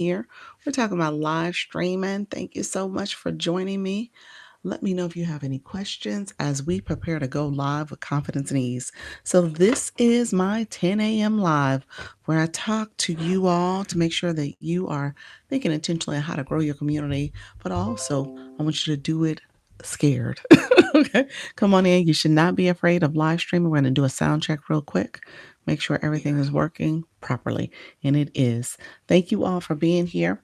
here. We're talking about live streaming. Thank you so much for joining me. Let me know if you have any questions as we prepare to go live with confidence and ease. So, this is my 10 a.m. live where I talk to you all to make sure that you are thinking intentionally on how to grow your community, but also I want you to do it scared. Okay, come on in. You should not be afraid of live streaming. We're going to do a sound check real quick, make sure everything is working properly, and it is. Thank you all for being here.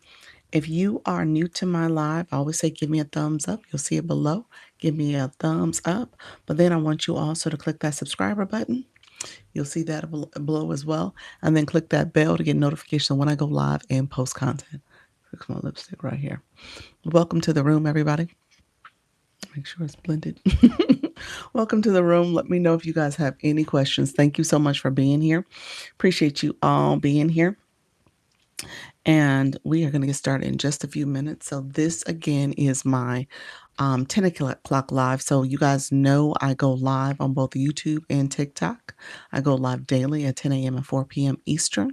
If you are new to my live, I always say give me a thumbs up. You'll see it below. Give me a thumbs up. But then I want you also to click that subscriber button. You'll see that below as well. And then click that bell to get notification when I go live and post content. Fix my lipstick right here. Welcome to the room, everybody. Make sure it's blended. Welcome to the room. Let me know if you guys have any questions. Thank you so much for being here. Appreciate you all being here. And we are going to get started in just a few minutes. So this again is my 10 o'clock live. So you guys know I go live on both YouTube and TikTok. I go live daily at 10 a.m. and 4 p.m. Eastern.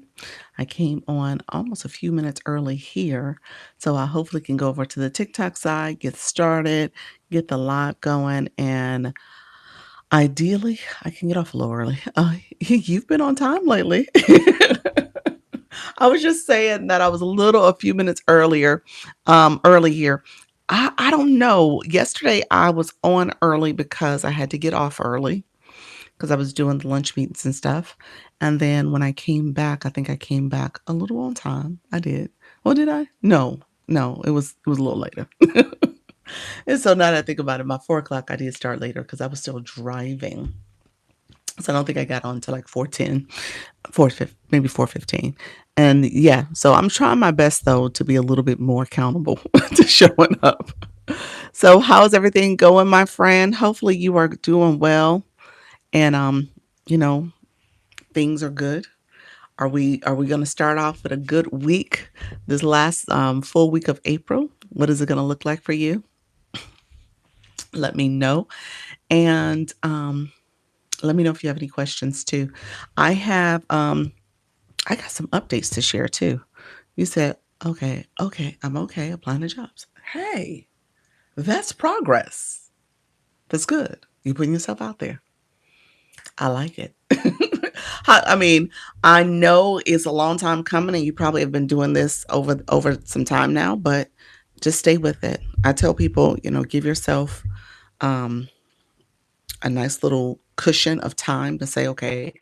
I came on almost a few minutes early here. So I hopefully can go over to the TikTok side, get started, get the live going, and ideally I can get off a little early. You've been on time lately. I was just saying that I was a few minutes early here. I don't know. Yesterday I was on early because I had to get off early because I was doing the lunch meetings and stuff. And then when I came back, I think I came back a little on time. I did. Well, did I? No, it was a little later. And so now that I think about it, my 4 o'clock I did start later because I was still driving. So I don't think I got on until like 4:10, 4:15, maybe 4:15. And yeah, so I'm trying my best though to be a little bit more accountable to showing up. So how's everything going, my friend? Hopefully you are doing well and you know, things are good. Are we going to start off with a good week? This last full week of April. What is it going to look like for you? Let me know. And let me know if you have any questions too. I have I got some updates to share too. You said, okay, I'm okay applying to jobs. Hey, that's progress. That's good. You putting yourself out there. I like it. I mean, I know it's a long time coming and you probably have been doing this over some time now, but just stay with it. I tell people, give yourself um, a nice little cushion of time to say, okay,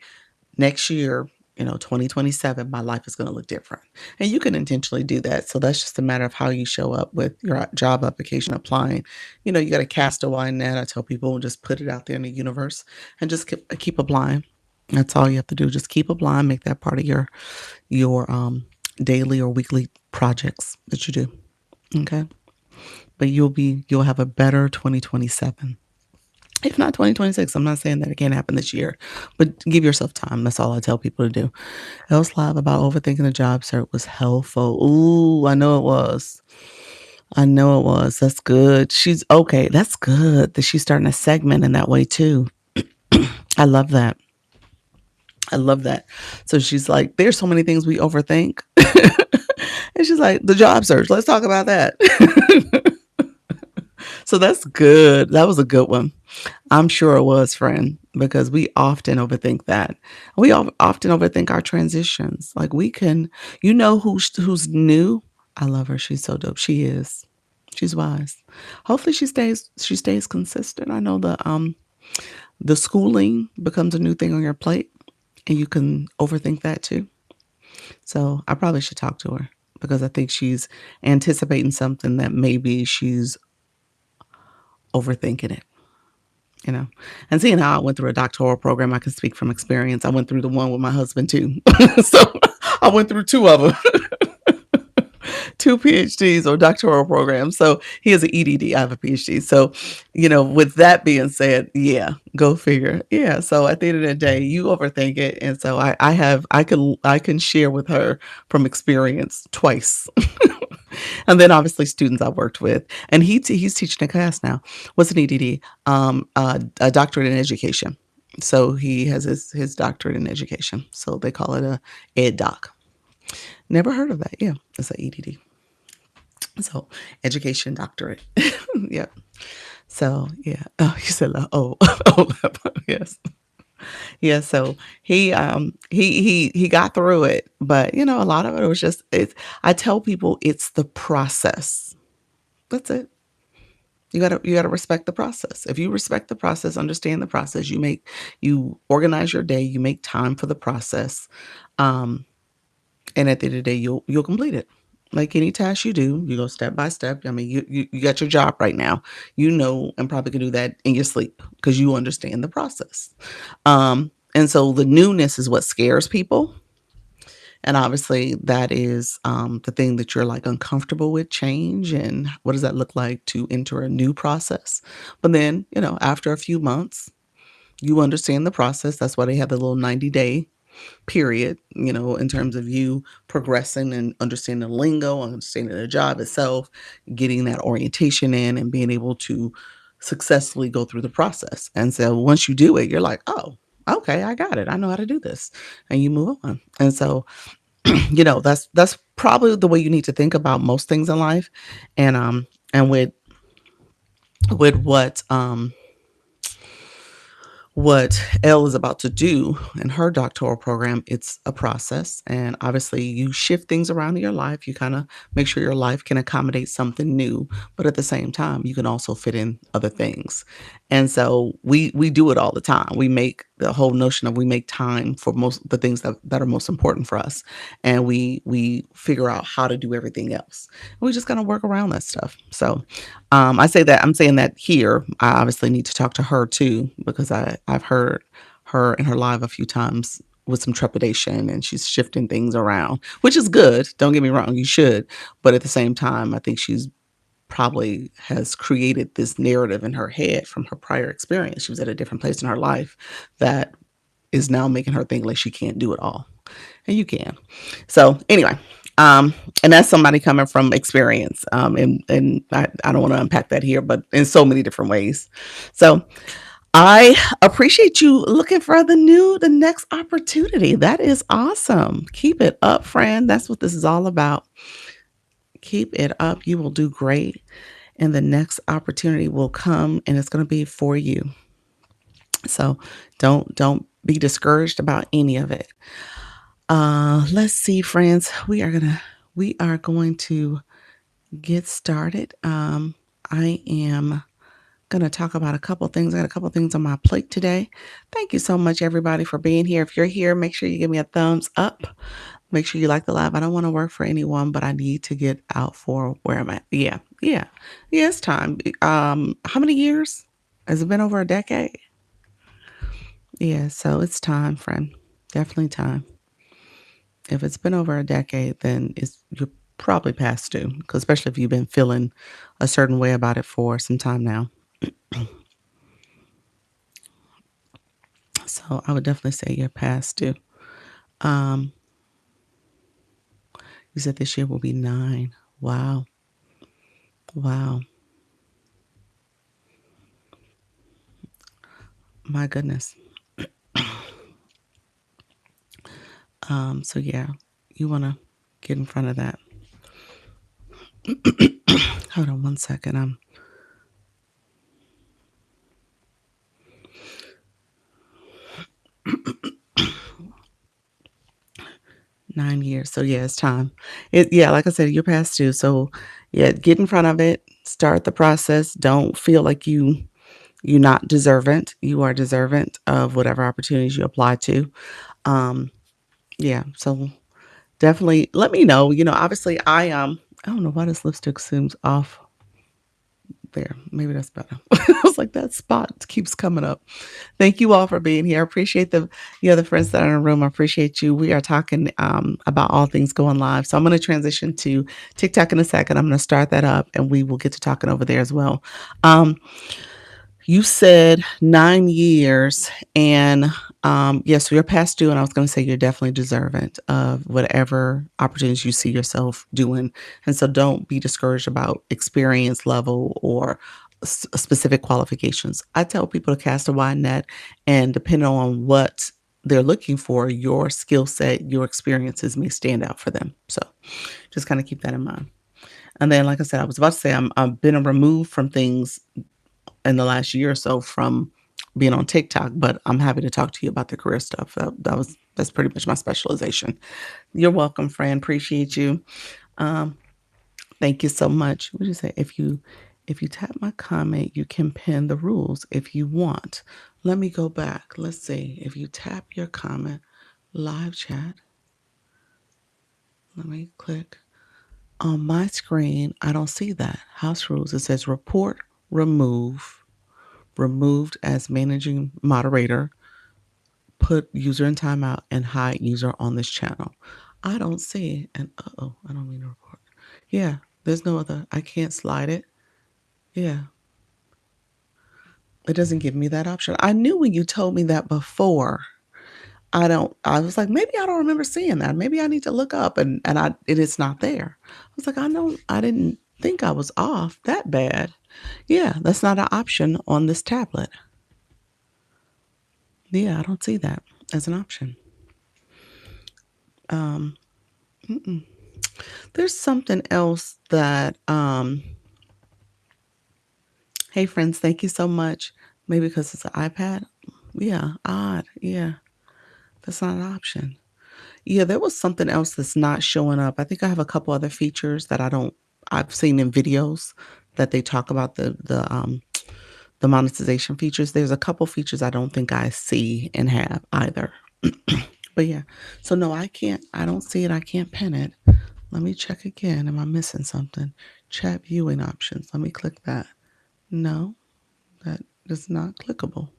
next year, 2027, my life is going to look different. And you can intentionally do that. So that's just a matter of how you show up with your job application applying. You got to cast a wide net. I tell people just put it out there in the universe and just keep applying. That's all you have to do. Just keep applying. Make that part of your daily or weekly projects that you do. Okay. But you'll have a better 2027. If not 2026, I'm not saying that it can't happen this year, but give yourself time. That's all I tell people to do. Else live about overthinking the job search was helpful. Ooh, I know it was. I know it was. That's good. She's okay. That's good that she's starting a segment in that way too. I love that. I love that. So she's like, there's so many things we overthink. And she's like, the job search. Let's talk about that. So that's good. That was a good one. I'm sure it was, friend, because we often overthink that. We often overthink our transitions. Like we can, who's new. I love her. She's so dope. She is. She's wise. Hopefully she stays consistent. I know the schooling becomes a new thing on your plate and you can overthink that too. So I probably should talk to her because I think she's anticipating something that maybe she's overthinking it. And seeing how I went through a doctoral program, I can speak from experience. I went through the one with my husband too. So I went through two of them, two PhDs or doctoral programs. So he has an EDD. I have a PhD. So, with that being said, yeah, go figure. Yeah. So at the end of the day, you overthink it. And so I can share with her from experience twice. And then obviously students I've worked with, and he's teaching a class now. What's an EDD? A doctorate in education. So he has his doctorate in education. So they call it a ed doc. Never heard of that. Yeah, it's a EDD. So education doctorate. Yeah. So yeah. Oh, you said oh oh yes. Yeah, so he got through it, but a lot of it was just it's I tell people it's the process. That's it. You gotta respect the process. If you respect the process, understand the process, you organize your day, you make time for the process, um, and at the end of the day, you'll complete it. Like any task you do, you go step by step. I mean, you got your job right now, and probably can do that in your sleep because you understand the process. And so the newness is what scares people. And obviously, that is the thing that you're like uncomfortable with change. And what does that look like to enter a new process? But then, after a few months, you understand the process. That's why they have the little 90-day period, in terms of you progressing and understanding the lingo, understanding the job itself, getting that orientation in, and being able to successfully go through the process. And so once you do it, you're like, oh, okay, I got it. I know how to do this. And you move on. And so that's probably the way you need to think about most things in life. And with what Elle is about to do in her doctoral program, it's a process. And obviously, you shift things around in your life. You kind of make sure your life can accommodate something new, but at the same time, you can also fit in other things. And so we do it all the time. We make the whole notion of we make time for most the things that are most important for us, and we figure out how to do everything else. And we just kind of work around that stuff. So I'm saying that here. I obviously need to talk to her too because I've heard her in her live a few times with some trepidation, and she's shifting things around, which is good. Don't get me wrong, you should, but at the same time, I think she's probably has created this narrative in her head from her prior experience. She was at a different place in her life that is now making her think like she can't do it all, and you can. So anyway, um, and that's somebody coming from experience, and I don't want to unpack that here, but in so many different ways. So I appreciate you looking for the next opportunity. That is awesome. Keep it up, friend. That's what this is all about. Keep it up. You will do great, and the next opportunity will come, and it's going to be for you. So don't be discouraged about any of it. Let's see, friends. We are going to get started. I am going to talk about a couple things. I got a couple things on my plate today. Thank you so much, everybody, for being here. If you're here, make sure you give me a thumbs up. Make sure you like the live. I don't want to work for anyone, but I need to get out for where I'm at. Yeah, yeah, yeah. It's time. How many years? Has it been over a decade? Yeah, so it's time, friend. Definitely time. If it's been over a decade, then you're probably past due, 'cause especially if you've been feeling a certain way about it for some time now. So I would definitely say you're past due. Um, you said this year will be 9. Wow. Wow. My goodness. So yeah, you want to get in front of that. Hold on one second. 9 years. So yeah, it's time. Yeah, like I said, you're past due. So yeah, get in front of it. Start the process. Don't feel like you're not deserving. You are deserving of whatever opportunities you apply to. Um, yeah. So definitely let me know. Obviously I don't know why this lipstick seems off there. Maybe that's better. I was like, that spot keeps coming up. Thank you all for being here. I appreciate the other friends that are in the room. I appreciate you. We are talking about all things going live. So I'm going to transition to TikTok in a second. I'm going to start that up and we will get to talking over there as well. You said 9 years, and yes, so you're past due, and I was going to say you're definitely deserving of whatever opportunities you see yourself doing. And so don't be discouraged about experience level or specific qualifications. I tell people to cast a wide net, and depending on what they're looking for, your skill set, your experiences may stand out for them. So just kind of keep that in mind. And then, like I said, I was about to say I've been removed from things in the last year or so from being on TikTok, but I'm happy to talk to you about the career stuff. That's pretty much my specialization. You're welcome, friend. Appreciate you. Um, Thank you so much. What do you say? If you tap my comment, you can pin the rules if you want. Let me go back. Let's see. If you tap your comment, live chat, let me click. On my screen, I don't see that. House rules. It says report, remove, removed as managing moderator, put user in timeout, and hide user on this channel. I don't see. And I don't mean to report. Yeah, there's no other. I can't slide it. Yeah, it doesn't give me that option. I knew when you told me that before. I was like, maybe I don't remember seeing that. Maybe I need to look up and it is not there. I was like, I didn't think I was off that bad. Yeah, that's not an option on this tablet. Yeah, I don't see that as an option. Um, mm-mm. There's something else that hey friends, thank you so much. Maybe because it's an iPad. Yeah, odd. Yeah, that's not an option. Yeah, there was something else that's not showing up. I think I have a couple other features that I've seen in videos that they talk about the monetization features. There's a couple features I don't think I see and have either. But yeah. So no, I don't see it. I can't pin it. Let me check again. Am I missing something? Chat viewing options. Let me click that. No, that is not clickable.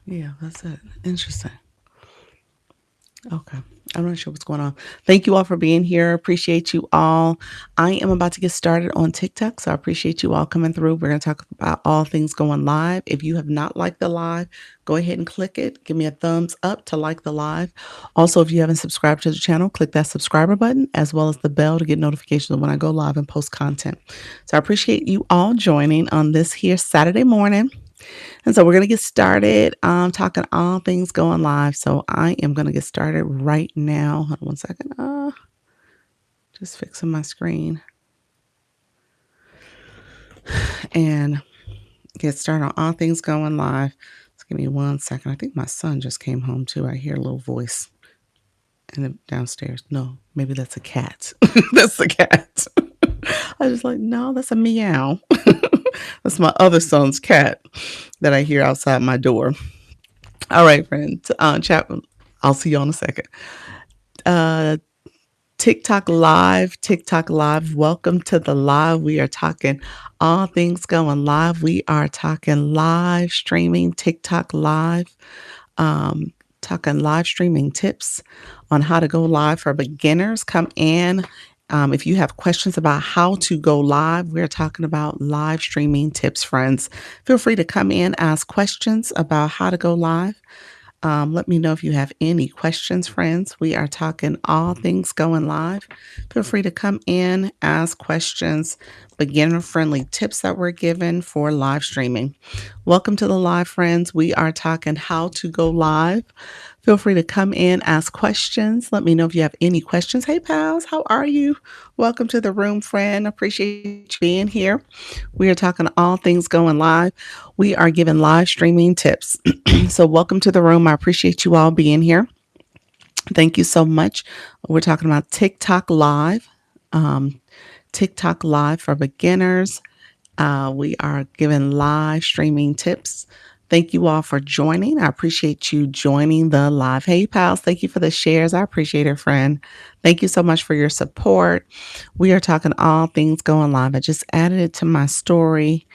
Yeah, that's it. Interesting. Okay. I'm not sure what's going on. Thank you all for being here. Appreciate you all. I am about to get started on TikTok, so I appreciate you all coming through. We're going to talk about all things going live. If you have not liked the live, go ahead and click it. Give me a thumbs up to like the live. Also, if you haven't subscribed to the channel, click that subscriber button as well as the bell to get notifications when I go live and post content. So I appreciate you all joining on this here Saturday morning. And so we're going to get started talking all things going live. So I am going to get started right now. Hold on one second. Just fixing my screen and get started on all things going live. Just give me one second. I think my son just came home too. I hear a little voice in the downstairs. No, maybe that's a cat. That's a cat. I was just like, no, that's a meow. That's my other son's cat that I hear outside my door. All right, friends. Chat. I'll see you in a second. Uh, TikTok live, TikTok live. Welcome to the live. We are talking all things going live. We are talking live streaming, TikTok live. Talking live streaming tips on how to go live for beginners. Come in. If you have questions about how to go live, we're talking about live streaming tips, friends. Feel free to come in, ask questions about how to go live. Let me know if you have any questions, friends. We are talking all things going live. Feel free to come in, ask questions, beginner friendly tips that we're given for live streaming. Welcome to the live, friends. We are talking how to go live. Feel free to come in, ask questions. Let me know if you have any questions. Hey, pals, how are you? Welcome to the room, friend. Appreciate you being here. We are talking all things going live. We are giving live streaming tips. So, welcome to the room. I appreciate you all being here. Thank you so much. We're talking about TikTok Live, TikTok Live for beginners. We are giving live streaming tips. Thank you all for joining. I appreciate you joining the live. Hey, pals, thank you for the shares. I appreciate it, friend. Thank you so much for your support. We are talking all things going live. I just added it to my story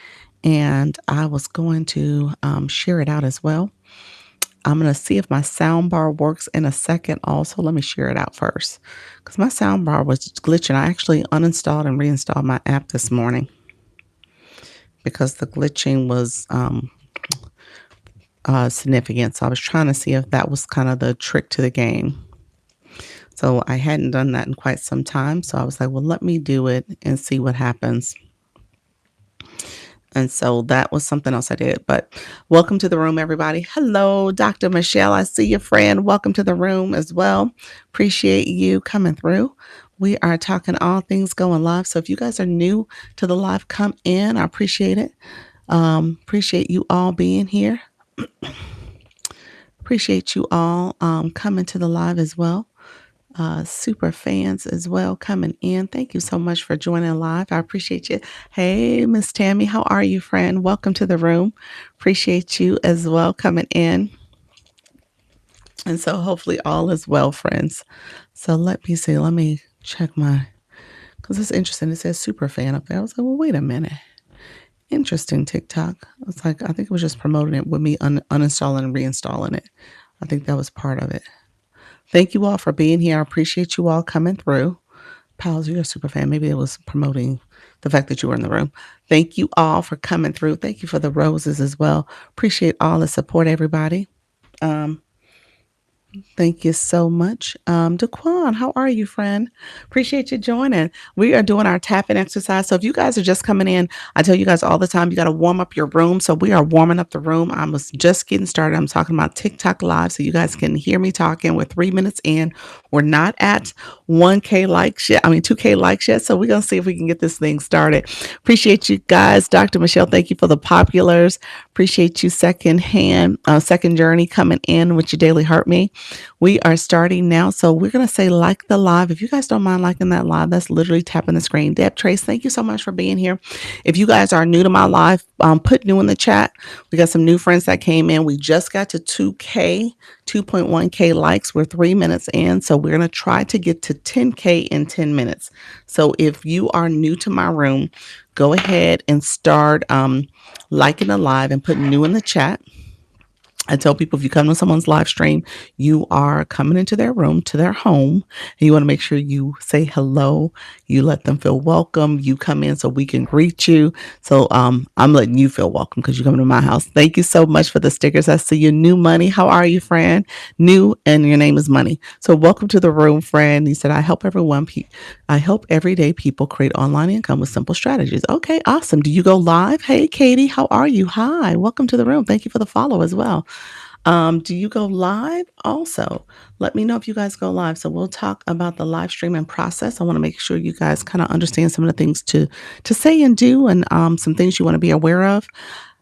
and I was going to share it out as well. I'm going to see if my sound bar works in a second. Also, let me share it out first because my sound bar was glitching. I actually uninstalled and reinstalled my app this morning because the glitching was significant. So I was trying to see if that was kind of the trick to the game. So I hadn't done that in quite some time. So I was like, well, let me do it and see what happens. And so that was something else I did. But welcome to the room, everybody. Hello, Dr. Michelle. I see you, friend. Welcome to the room as well. Appreciate you coming through. We are talking all things going live. So if you guys are new to the live, come in. I appreciate it. Appreciate you all being here. Appreciate you all coming to the live as well. Super fans as well coming in. Thank you so much for joining live. I appreciate you. Hey, Miss Tammy, how are you, friend? Welcome to the room. Appreciate you as well coming in. And so hopefully all is well, friends. So let me see. Let me check because it's interesting. It says super fan up there. I was like, well, wait a minute. Interesting TikTok. It's like, I think it was just promoting it with me uninstalling and reinstalling it. I think that was part of it. Thank you all for being here. I appreciate you all coming through. Pals, you're a super fan. Maybe it was promoting the fact that you were in the room. Thank you all for coming through. Thank you for the roses as well. Appreciate all the support, everybody. Thank you so much. Daquan, how are you, friend? Appreciate you joining. We are doing our tapping exercise. So if you guys are just coming in, I tell you guys all the time, you got to warm up your room. So we are warming up the room. I was just getting started. I'm talking about TikTok live. So you guys can hear me talking. We're 3 minutes in. We're not at 1K likes yet. 2K likes yet. So we're going to see if we can get this thing started. Appreciate you guys. Dr. Michelle, thank you for the populars. Appreciate you second journey coming in with your daily heart me. We are starting now. So we're going to say like the live. If you guys don't mind liking that live, that's literally tapping the screen. Deb Trace, thank you so much for being here. If you guys are new to my live, put new in the chat. We got some new friends that came in. We just got to 2K, 2.1K likes. We're 3 minutes in. So we're going to try to get to 10K in 10 minutes. So if you are new to my room, go ahead and start liking the live and put new in the chat. I tell people if you come to someone's live stream, you are coming into their room, to their home, and you want to make sure you say hello. You let them feel welcome. You come in so we can greet you. So I'm letting you feel welcome because you come to my house. Thank you so much for the stickers. I see you, New Money. How are you, friend? New, and your name is Money. So welcome to the room, friend. He said, I help everyday people create online income with simple strategies. Okay, awesome. Do you go live? Hey, Katie, how are you? Hi, welcome to the room. Thank you for the follow as well. Do you go live? Also, let me know if you guys go live. So we'll talk about the live streaming process. I want to make sure you guys kind of understand some of the things to say and do, and some things you want to be aware of.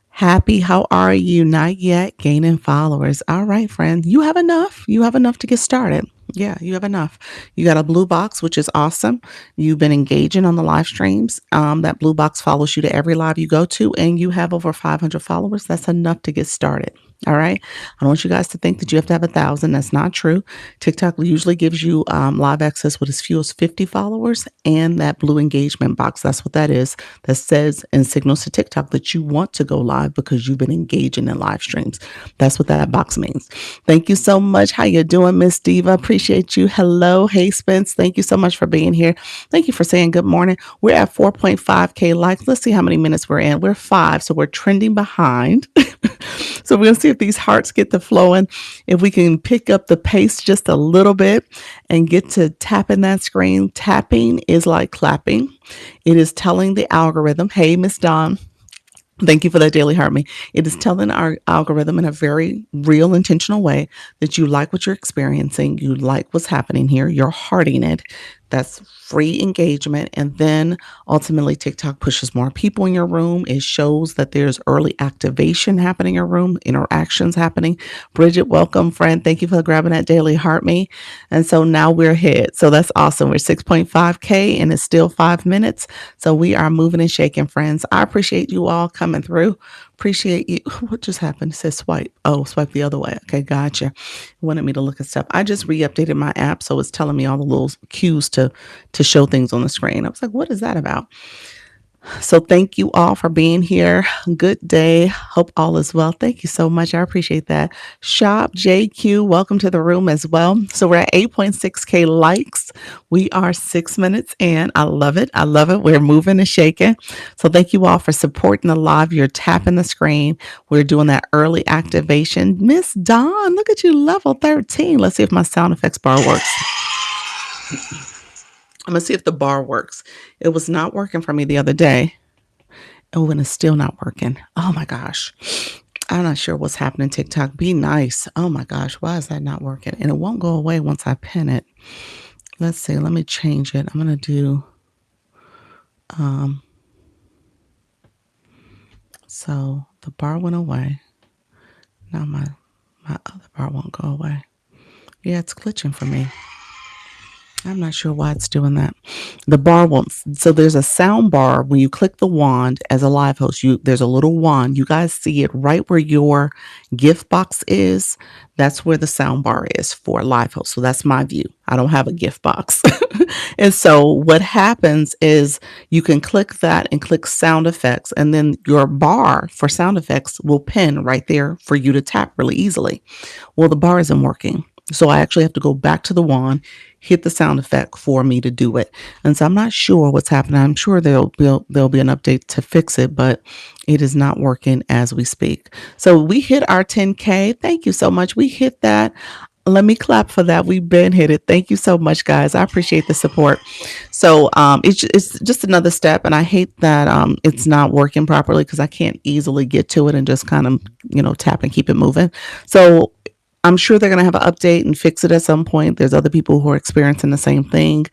Happy, how are you? Not yet gaining followers. All right, friend. You have enough. You have enough to get started. Yeah, you have enough. You got a blue box, which is awesome. You've been engaging on the live streams. That blue box follows you to every live you go to, and you have over 500 followers. That's enough to get started. All right. I don't want you guys to think that you have to have 1,000. That's not true. TikTok usually gives you live access with as few as 50 followers and that blue engagement box. That's what that is. That says and signals to TikTok that you want to go live because you've been engaging in live streams. That's what that box means. Thank you so much. How you doing, Miss Diva? Appreciate you. Hello. Hey, Spence. Thank you so much for being here. Thank you for saying good morning. We're at 4.5K likes. Let's see how many minutes we're in. We're 5, so we're trending behind. So we're going to see if these hearts get to flowing, if we can pick up the pace just a little bit and get to tapping that screen. Tapping is like clapping. It is telling the algorithm, hey, Miss Dawn, thank you for that daily heart me. It is telling our algorithm in a very real, intentional way that you like what you're experiencing. You like what's happening here. You're hearting it. That's free engagement. And then ultimately TikTok pushes more people in your room. It shows that there's early activation happening in your room, interactions happening. Bridget, welcome, friend. Thank you for grabbing that daily heart me. And so now we're ahead. So that's awesome. We're 6.5K and it's still 5 minutes. So we are moving and shaking, friends. I appreciate you all coming through. Appreciate you. What just happened? It says swipe. Oh, swipe the other way. Okay, gotcha. It wanted me to look at stuff. I just re-updated my app, so it's telling me all the little cues to show things on the screen. I was like, what is that about? So thank you all for being here. Good day. Hope all is well. Thank you so much. I appreciate that. Shop JQ, welcome to the room as well. So we're at 8.6K likes. We are 6 minutes in. I love it. I love it. We're moving and shaking. So thank you all for supporting the live. You're tapping the screen. We're doing that early activation. Miss Dawn, look at you, level 13. Let's see if my sound effects bar works. I'm gonna see if the bar works. It was not working for me the other day. Oh, and it's still not working. Oh my gosh. I'm not sure what's happening. TikTok, be nice. Oh my gosh, why is that not working? And it won't go away once I pin it. Let's see. Let me change it. I'm gonna do so the bar went away. Now my other bar won't go away. Yeah, it's glitching for me. I'm not sure why it's doing that. The bar won't. So there's a sound bar when you click the wand as a live host. There's a little wand. You guys see it right where your gift box is. That's where the sound bar is for a live host. So that's my view. I don't have a gift box. And so what happens is you can click that and click sound effects, and then your bar for sound effects will pin right there for you to tap really easily. Well, the bar isn't working. So I actually have to go back to the wand, hit the sound effect for me to do it. And so I'm not sure what's happening. I'm sure there'll be an update to fix it, but it is not working as we speak. So we hit our 10K. Thank you so much. We hit that. Let me clap for that. We've been hit it. Thank you so much, guys. I appreciate the support. So it's just another step, and I hate that it's not working properly because I can't easily get to it and just kind of tap and keep it moving. So I'm sure they're going to have an update and fix it at some point. There's other people who are experiencing the same thing.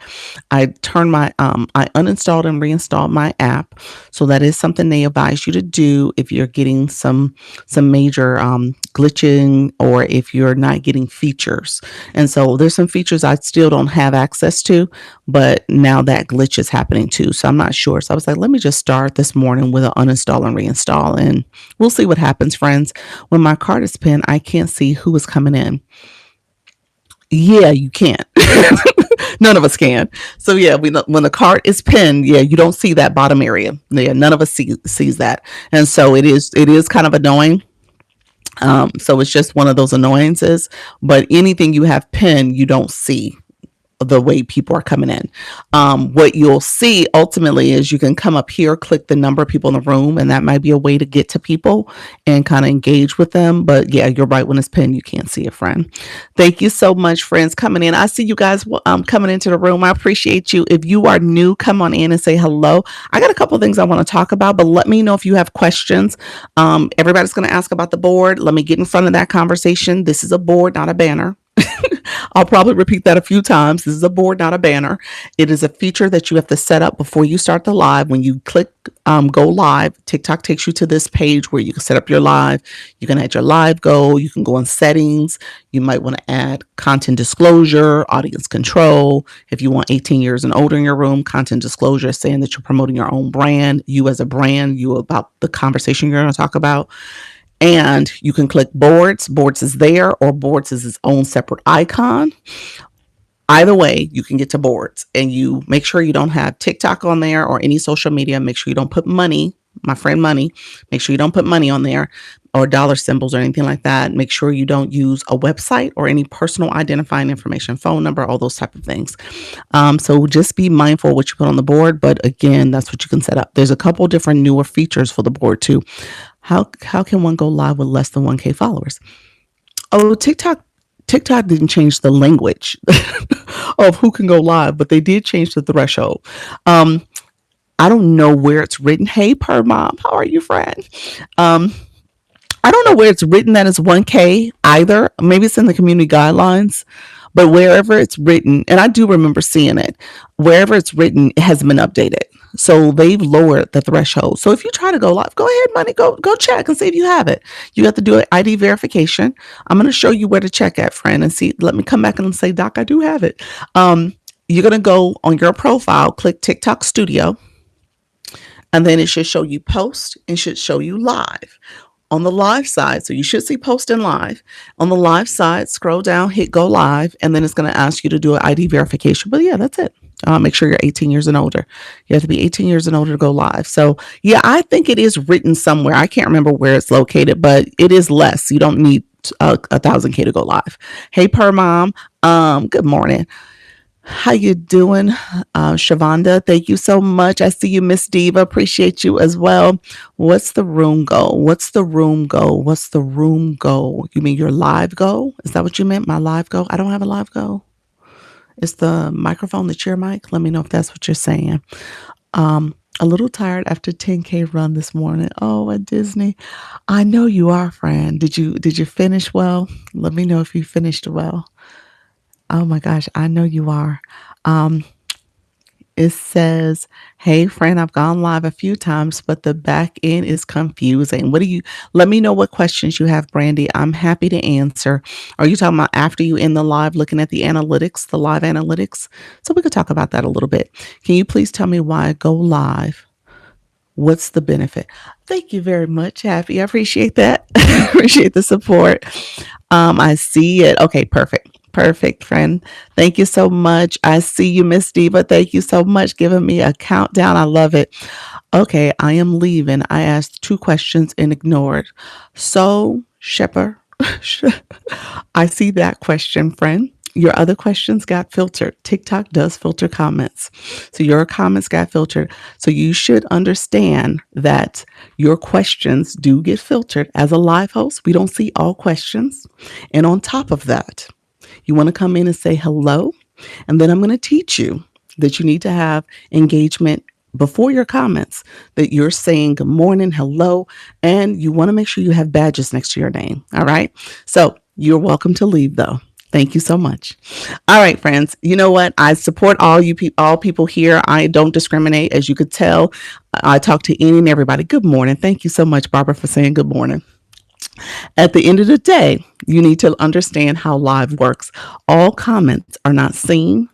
I uninstalled and reinstalled my app. So that is something they advise you to do if you're getting some major glitching, or if you're not getting features. And so there's some features I still don't have access to, but now that glitch is happening too. So I'm not sure. So I was like, let me just start this morning with an uninstall and reinstall, and we'll see what happens, friends. When my card is pinned, I can't see who is coming in. Yeah, you can't. None of us can. So yeah, when the cart is pinned, yeah, you don't see that bottom area. Yeah, none of us sees that, and so it is kind of annoying. So it's just one of those annoyances. But anything you have pinned, you don't see the way people are coming in. What you'll see ultimately is you can come up here, click the number of people in the room, and that might be a way to get to people and kind of engage with them. But yeah, you're right. When it's pinned, you can't see it, friend. Thank you so much, friends, coming in. I see you guys coming into the room. I appreciate you. If you are new, come on in and say hello. I got a couple of things I want to talk about, but let me know if you have questions. Everybody's going to ask about the board. Let me get in front of that conversation. This is a board, not a banner. I'll probably repeat that a few times. This is a board, not a banner. It is a feature that you have to set up before you start the live. When you click go live, TikTok takes you to this page where you can set up your live. You can add your live goal. You can go in settings. You might want to add content disclosure, audience control. If you want 18 years and older in your room, content disclosure saying that you're promoting your own brand, you as a brand, you about the conversation you're going to talk about. And you can click boards. Boards is there, or boards is its own separate icon. Either way, you can get to boards, and you make sure you don't have TikTok on there or any social media. Make sure you don't put money, my friend money. Make sure you don't put money on there, or dollar symbols or anything like that. Make sure you don't use a website or any personal identifying information, phone number, all those type of things. So just be mindful of what you put on the board. But again, that's what you can set up. There's a couple different newer features for the board too. How can one go live with less than 1K followers? Oh, TikTok didn't change the language of who can go live, but they did change the threshold. Um, I don't know where it's written. Hey, per mom, how are you, friend? Um, I don't know where it's written that it's 1K either. Maybe it's in the community guidelines, but wherever it's written, and I do remember seeing it, wherever it's written, it hasn't been updated. So they've lowered the threshold. So if you try to go live, go ahead, money, go check and see if you have it. You have to do an ID verification. I'm going to show you where to check at, friend, and see. Let me come back and say, Doc, I do have it. You're going to go on your profile, click TikTok Studio, and then it should show you post and should show you live. On the live side, so you should see post and live. On the live side, scroll down, hit go live, and then it's going to ask you to do an ID verification. But yeah, that's it. Make sure you're 18 years and older. You have to be 18 years and older to go live. So yeah, I think it is written somewhere. I can't remember where it's located, but it is less. You don't need 1,000K to go live. Hey, per mom. Good morning. How you doing, Shavonda? Thank you so much. I see you, Miss Diva. Appreciate you as well. What's the room goal? What's the room goal? What's the room goal? You mean your live goal? Is that what you meant? My live goal? I don't have a live goal. Is the microphone the chair mic? Let me know if that's what you're saying. A little tired after 10K run this morning. Oh, at Disney. I know you are, friend. Did you finish well? Let me know if you finished well. Oh my gosh, I know you are. Um, it says, "Hey friend, I've gone live a few times, but the back end is confusing. What do you let me know what questions you have, Brandy. I'm happy to answer. Are you talking about after you end the live looking at the analytics, the live analytics? So we could talk about that a little bit. Can you please tell me why I go live? What's the benefit? Thank you very much, Happy. I appreciate that. Appreciate the support. I see it. Okay, perfect. Perfect, friend. Thank you so much. I see you, Miss Diva. Thank you so much giving me a countdown. I love it. Okay, I am leaving. I asked 2 questions and ignored. So, Shepard, I see that question, friend. Your other questions got filtered. TikTok does filter comments. So your comments got filtered. So you should understand that your questions do get filtered. As a live host, we don't see all questions. And on top of that, you want to come in and say hello. And then I'm going to teach you that you need to have engagement before your comments, that you're saying good morning, hello, and you want to make sure you have badges next to your name. All right. So you're welcome to leave though. Thank you so much. All right, friends. You know what? I support all people here. I don't discriminate. As you could tell, I talk to any and everybody. Good morning. Thank you so much, Barbara, for saying good morning. At the end of the day, you need to understand how live works. All comments are not seen,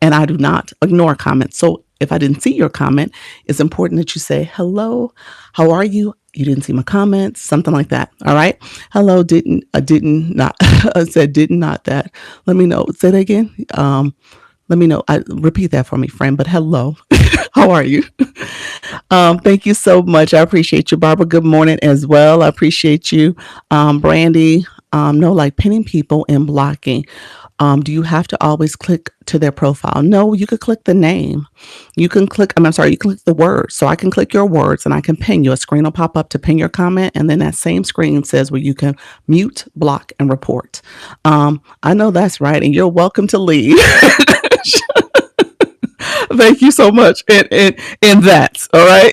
and I do not ignore comments. So if I didn't see your comment, it's important that you say, hello, how are you? You didn't see my comments, something like that. All right. Hello, didn't not, I said, did not that. Let me know. Say that again. Let me know. Repeat that for me, friend, but hello, how are you? Thank you so much. I appreciate you, Barbara. Good morning as well. I appreciate you, Brandy. No, like pinning people and blocking. Do you have to always click to their profile? No, you could click the name. You can click, I'm sorry, you can click the words. So I can click your words and I can pin you. A screen will pop up to pin your comment. And then that same screen says where you can mute, block, and report. I know that's right. And you're welcome to leave. Thank you so much. And that's all right.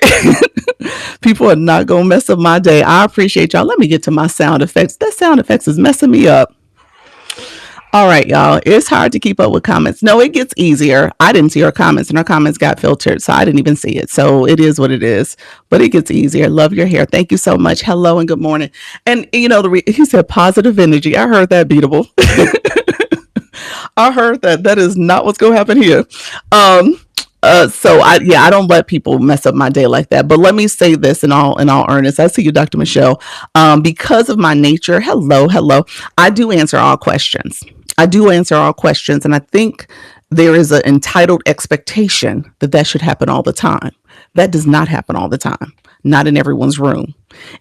People are not gonna mess up my day. I appreciate y'all. Let me get to my sound effects. That sound effects is messing me up. All right, y'all. It's hard to keep up with comments. No, it gets easier. I didn't see her comments, and her comments got filtered, so I didn't even see it. So it is what it is. But it gets easier. Love your hair. Thank you so much. Hello and good morning. And you know, he said positive energy. I heard that, Beatable. I heard that. That is not what's going to happen here. Um, I don't let people mess up my day like that. But let me say this in all earnest. I see you, Dr. Michelle. Because of my nature, hello. I do answer all questions. I do answer all questions, and I think there is an entitled expectation that that should happen all the time. That does not happen all the time. Not in everyone's room,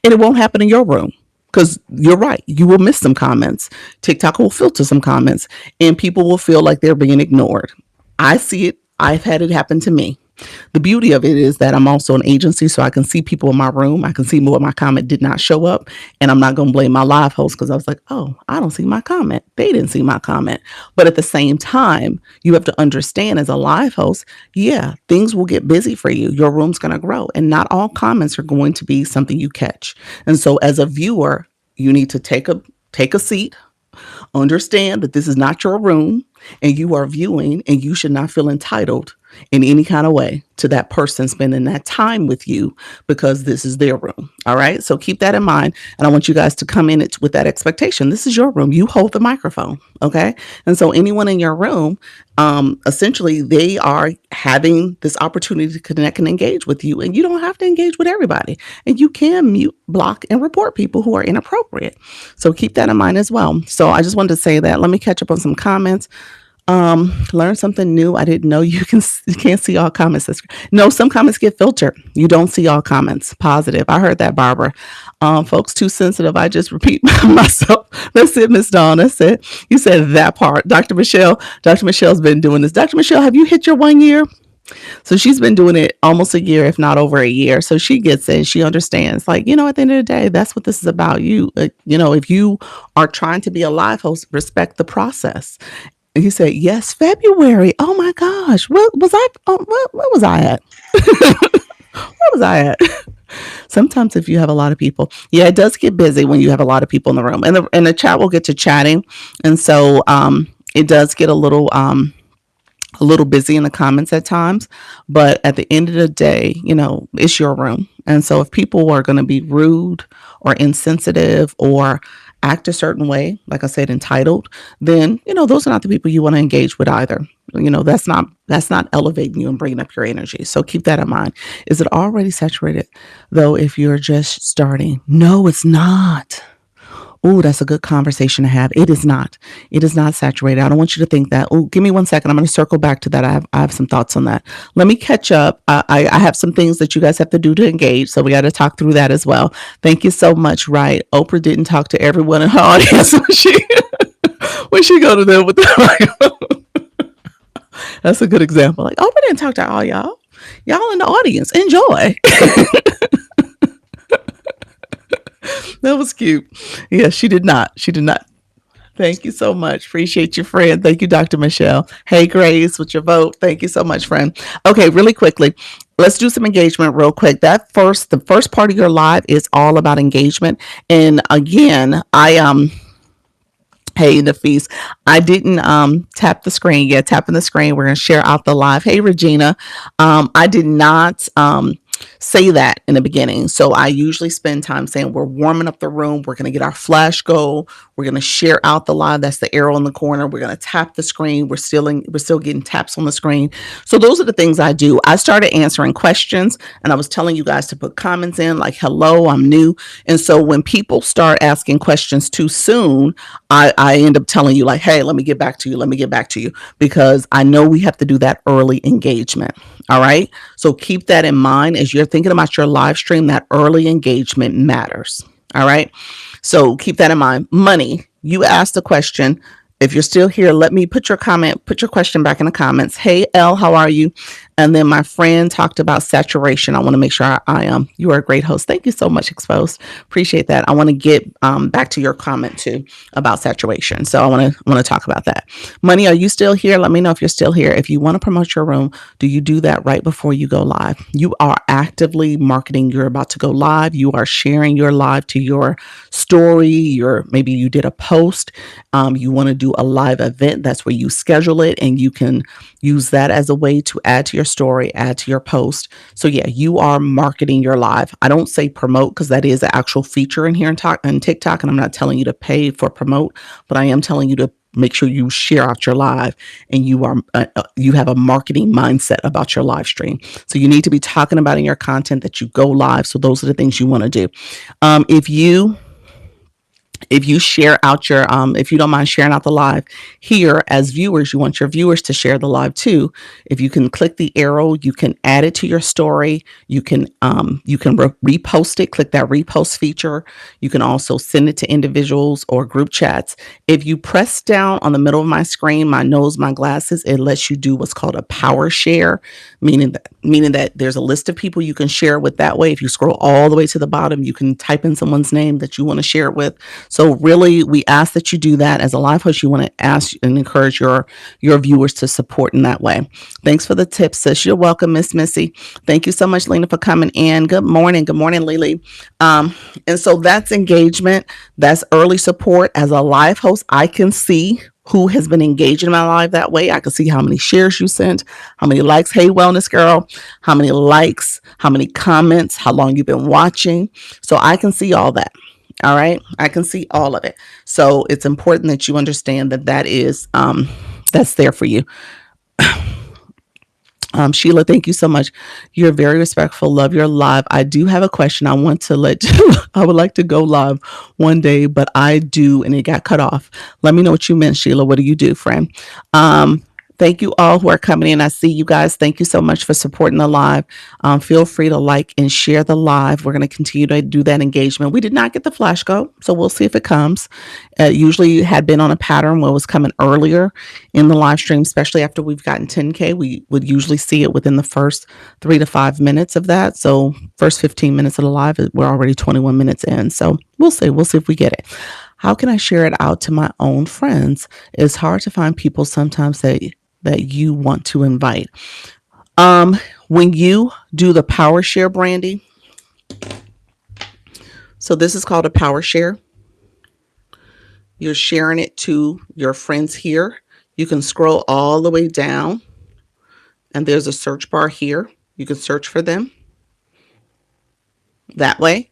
and it won't happen in your room. Because you're right, you will miss some comments. TikTok will filter some comments, and people will feel like they're being ignored. I see it. I've had it happen to me. The beauty of it is that I'm also an agency, so I can see people in my room. I can see more. My comment did not show up, and I'm not going to blame my live host because I was like, oh, I don't see my comment. They didn't see my comment. But at the same time, you have to understand as a live host, yeah, things will get busy for you. Your room's going to grow, and not all comments are going to be something you catch. And so as a viewer, you need to take a seat, understand that this is not your room and you are viewing, and you should not feel entitled in any kind of way to that person spending that time with you because this is their room. All right. So keep that in mind. And I want you guys to come in it with that expectation. This is your room. You hold the microphone. Okay. And so anyone in your room, essentially, they are having this opportunity to connect and engage with you. And you don't have to engage with everybody. And you can mute, block, and report people who are inappropriate. So keep that in mind as well. So I just wanted to say that. Let me catch up on some comments. Learn something new. I didn't know you can't see all comments. No, some comments get filtered. You don't see all comments. Positive. I heard that, Barbara. Folks too sensitive. I just repeat myself. That's it, Miss Dawn. That's it. You said that part. Dr. Michelle. Dr. Michelle's been doing this. Dr. Michelle, have you hit your 1 year? So she's been doing it almost a year, if not over a year. So she gets it. She understands. Like, at the end of the day, that's what this is about. If you are trying to be a live host, respect the process. He said, yes, February. Oh my gosh. What was I? Where was I at? Where was I at? Sometimes if you have a lot of people, yeah, it does get busy when you have a lot of people in the room, and the chat will get to chatting, and so it does get a little busy in the comments at times, but at the end of the day, it's your room. And so if people are going to be rude or insensitive or act a certain way, like I said, entitled, then, those are not the people you want to engage with either. That's not elevating you and bringing up your energy. So keep that in mind. Is it already saturated though if you're just starting? No, it's not. Oh, that's a good conversation to have. It is not. It is not saturated. I don't want you to think that. Oh, give me 1 second. I'm going to circle back to that. I have some thoughts on that. Let me catch up. I have some things that you guys have to do to engage. So we got to talk through that as well. Thank you so much. Right. Oprah didn't talk to everyone in her audience when she go to them with the That's a good example. Like, Oprah didn't talk to all y'all. Y'all in the audience. Enjoy. That was cute. Yeah, she did not. She did not. Thank you so much. Appreciate you, friend. Thank you, Dr. Michelle. Hey, Grace, with your vote. Thank you so much, friend. Okay, really quickly, let's do some engagement real quick. The first part of your live is all about engagement. And again, hey, Nafis, I didn't tap the screen yet. Tapping the screen, we're gonna share out the live. Hey, Regina, I did not say that in the beginning. So I usually spend time saying we're warming up the room. We're going to get our flash go. We're going to share out the live. That's the arrow in the corner. We're going to tap the screen. We're still getting taps on the screen. So those are the things I do. I started answering questions and I was telling you guys to put comments in like, hello, I'm new. And so when people start asking questions too soon, I end up telling you like, hey, let me get back to you. Let me get back to you because I know we have to do that early engagement. All right. So keep that in mind as you're thinking about your live stream, that early engagement matters. All right. So keep that in mind. Money, you asked a question. If you're still here, let me put your question back in the comments. Hey, Elle, how are you? And then my friend talked about saturation. I want to make sure you are a great host. Thank you so much, Exposed. Appreciate that. I want to get back to your comment too about saturation. So I want to talk about that. Money, are you still here? Let me know if you're still here. If you want to promote your room, do you do that right before you go live? You are actively marketing. You're about to go live. You are sharing your live to your story. Maybe you did a post. You want to do a live event. That's where you schedule it and you can use that as a way to add to your story, add to your post. So yeah, you are marketing your live. I don't say promote because that is an actual feature in here in TikTok. And I'm not telling you to pay for promote, but I am telling you to make sure you share out your live and you have a marketing mindset about your live stream. So you need to be talking about in your content that you go live. So those are the things you want to do. If you share out if you don't mind sharing out the live here as viewers, you want your viewers to share the live too. If you can click the arrow, you can add it to your story. You can repost it, click that repost feature. You can also send it to individuals or group chats. If you press down on the middle of my screen, my nose, my glasses, it lets you do what's called a power share, meaning that there's a list of people you can share with that way. If you scroll all the way to the bottom, you can type in someone's name that you want to share it with. So really, we ask that you do that. As a live host, you want to ask and encourage your viewers to support in that way. Thanks for the tips, sis. You're welcome, Miss Missy. Thank you so much, Lena, for coming in. Good morning. Good morning, Lily. And so that's engagement. That's early support. As a live host, I can see who has been engaged in my live that way. I can see how many shares you sent, how many likes. Hey, wellness girl, how many likes, how many comments, how long you've been watching. So I can see all that. All right. I can see all of it. So it's important that you understand that is, that's there for you. Sheila, thank you so much. You're very respectful. Love your live. I do have a question. I want to I would like to go live one day, but I do, and it got cut off. Let me know what you meant, Sheila. What do you do, friend? Thank you all who are coming in. I see you guys. Thank you so much for supporting the live. Feel free to like and share the live. We're going to continue to do that engagement. We did not get the flash go, so we'll see if it comes. Usually had been on a pattern where it was coming earlier in the live stream, especially after we've gotten 10K. We would usually see it within the first 3 to 5 minutes of that. So first 15 minutes of the live, we're already 21 minutes in. So we'll see. We'll see if we get it. How can I share it out to my own friends? It's hard to find people sometimes that you want to invite. Um, when you do the power share, Brandy, so this is called a power share. You're sharing it to your friends here. You can scroll all the way down, and there's a search bar here. You can search for them that way.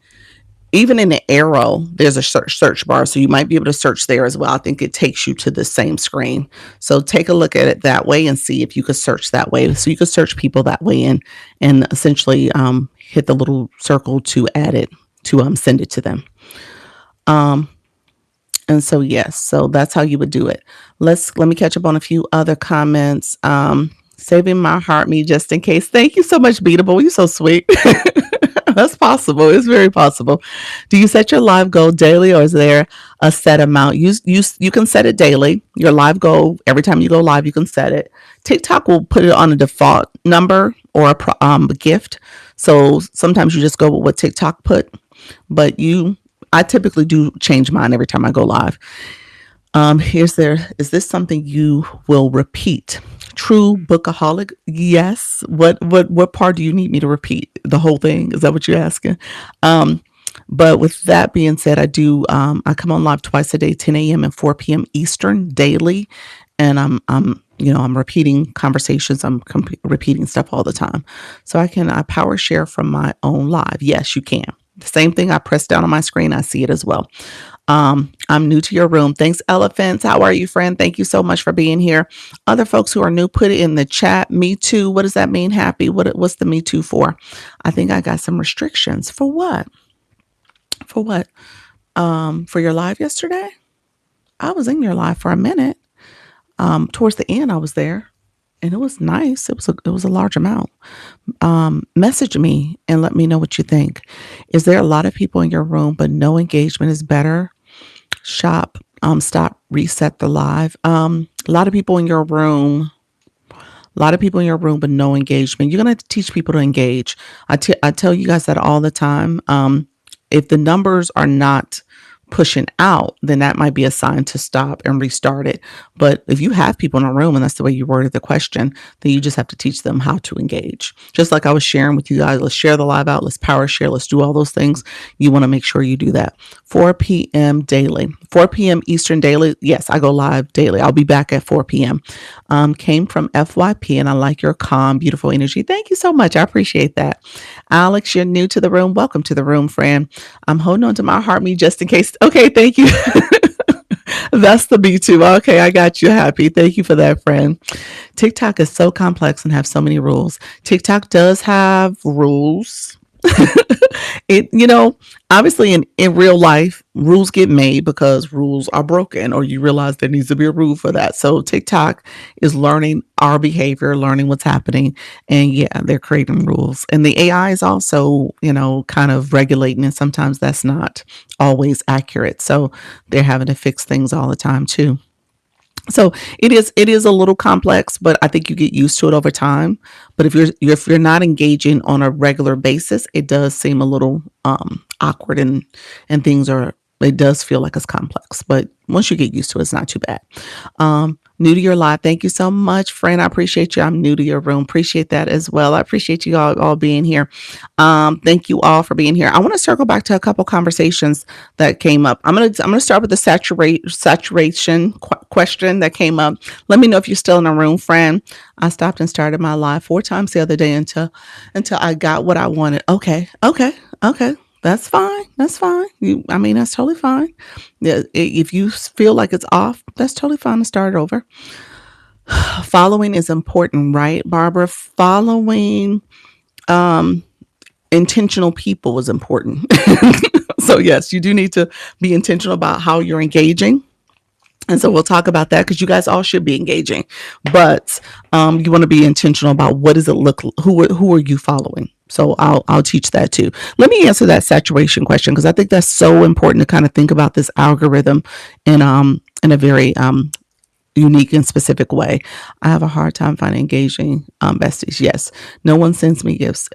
Even in the arrow, there's a search bar, so you might be able to search there as well. I think it takes you to the same screen. So take a look at it that way and see if you could search that way. So you could search people that way and essentially hit the little circle to add it to send it to them. Um, and so yes, so that's how you would do it. Let me catch up on a few other comments. Saving my heart, me just in case. Thank you so much, Beatable. You're so sweet. That's possible. It's very possible. Do you set your live goal daily, or is there a set amount? You can set it daily. Your live goal, every time you go live, you can set it. TikTok will put it on a default number or a gift. So sometimes you just go with what TikTok put, but I typically do change mine every time I go live. Is this something you will repeat? True bookaholic? Yes. What part do you need me to repeat? The whole thing? Is that what you're asking? But with that being said, I come on live twice a day, 10 a.m. and 4 p.m. Eastern daily, and I'm repeating conversations. I'm repeating stuff all the time, so I power share from my own live. Yes, you can. The same thing. I press down on my screen. I see it as well. I'm new to your room. Thanks, Elephants. How are you, friend? Thank you so much for being here. Other folks who are new, put it in the chat. Me too. What does that mean? Happy. What's the me too for? I think I got some restrictions. For what? For what? For your live yesterday? I was in your live for a minute. Towards the end, I was there, and it was nice. It was a large amount. Message me and let me know what you think. Is there a lot of people in your room, but no engagement is better? Stop, reset the live. A lot of people in your room. A lot of people in your room, but no engagement. You're gonna have to teach people to engage. I tell you guys that all the time. If the numbers are not pushing out, then that might be a sign to stop and restart it. But if you have people in a room and that's the way you worded the question, then you just have to teach them how to engage. Just like I was sharing with you guys, let's share the live out, let's power share, let's do all those things. You want to make sure you do that. 4 p.m. daily, 4 p.m. Eastern daily. Yes, I go live daily. I'll be back at 4 p.m. Came from FYP, and I like your calm, beautiful energy. Thank you so much. I appreciate that. Alex, you're new to the room. Welcome to the room, friend. I'm holding on to my heart, me just in case. Okay, thank you. That's the me too. Okay, I got you. Happy. Thank you for that, friend. TikTok is so complex and have so many rules. TikTok does have rules. Obviously in real life, rules get made because rules are broken, or you realize there needs to be a rule for that. So TikTok is learning our behavior, learning what's happening, and yeah, they're creating rules. And the AI is also, kind of regulating, and sometimes that's not always accurate. So they're having to fix things all the time too. So it is a little complex, but I think you get used to it over time. But if you're not engaging on a regular basis, it does seem a little awkward, and it does feel like it's complex. But once you get used to it, it's not too bad. New to your live, thank you so much, friend. I appreciate you. I'm new to your room. Appreciate that as well. I appreciate you all being here. Thank you all for being here. I want to circle back to a couple conversations that came up. I'm gonna start with the saturation question that came up. Let me know if you're still in the room, friend. I stopped and started my live 4 times the other day until I got what I wanted. Okay. That's fine. That's fine. That's totally fine. Yeah, if you feel like it's off, that's totally fine to start over. Following is important, right, Barbara? Following intentional people is important. So yes, you do need to be intentional about how you're engaging. And so we'll talk about that because you guys all should be engaging, but you want to be intentional about what does it look, who are you following? So I'll teach that too. Let me answer that saturation question because I think that's so important to kind of think about this algorithm in a very unique and specific way. I have a hard time finding engaging besties. Yes, no one sends me gifts.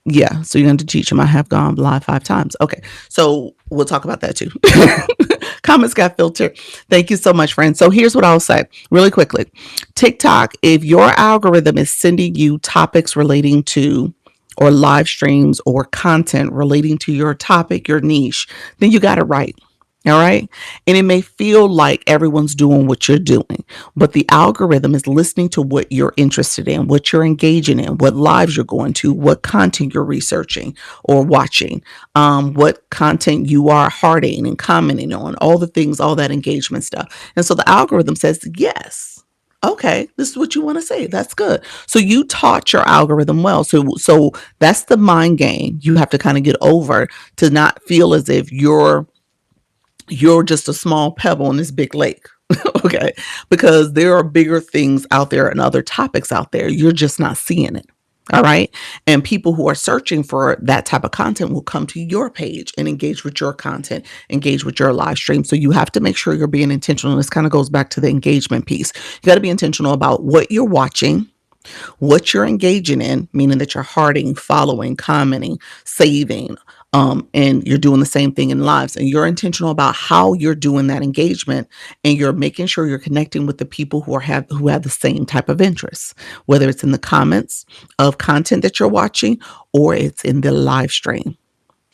Yeah, so you're going to teach them. I have gone live 5 times. Okay, so we'll talk about that too. Comments got filtered. Thank you so much, friends. So here's what I'll say really quickly. TikTok, if your algorithm is sending you topics relating to or live streams or content relating to your topic, your niche, then you got it right. All right. And it may feel like everyone's doing what you're doing, but the algorithm is listening to what you're interested in, what you're engaging in, what lives you're going to, what content you're researching or watching, what content you are hearting and commenting on, all the things, all that engagement stuff. And so the algorithm says, yes. Okay, this is what you want to say. That's good. So you taught your algorithm well. So that's the mind game you have to kind of get over, to not feel as if you're just a small pebble in this big lake. Okay. Because there are bigger things out there and other topics out there. You're just not seeing it. All right. And people who are searching for that type of content will come to your page and engage with your content, engage with your live stream. So you have to make sure you're being intentional. This kind of goes back to the engagement piece. You got to be intentional about what you're watching, what you're engaging in, meaning that you're hearting, following, commenting, saving, and you're doing the same thing in lives, and you're intentional about how you're doing that engagement, and you're making sure you're connecting with the people who have the same type of interests, whether it's in the comments of content that you're watching or it's in the live stream.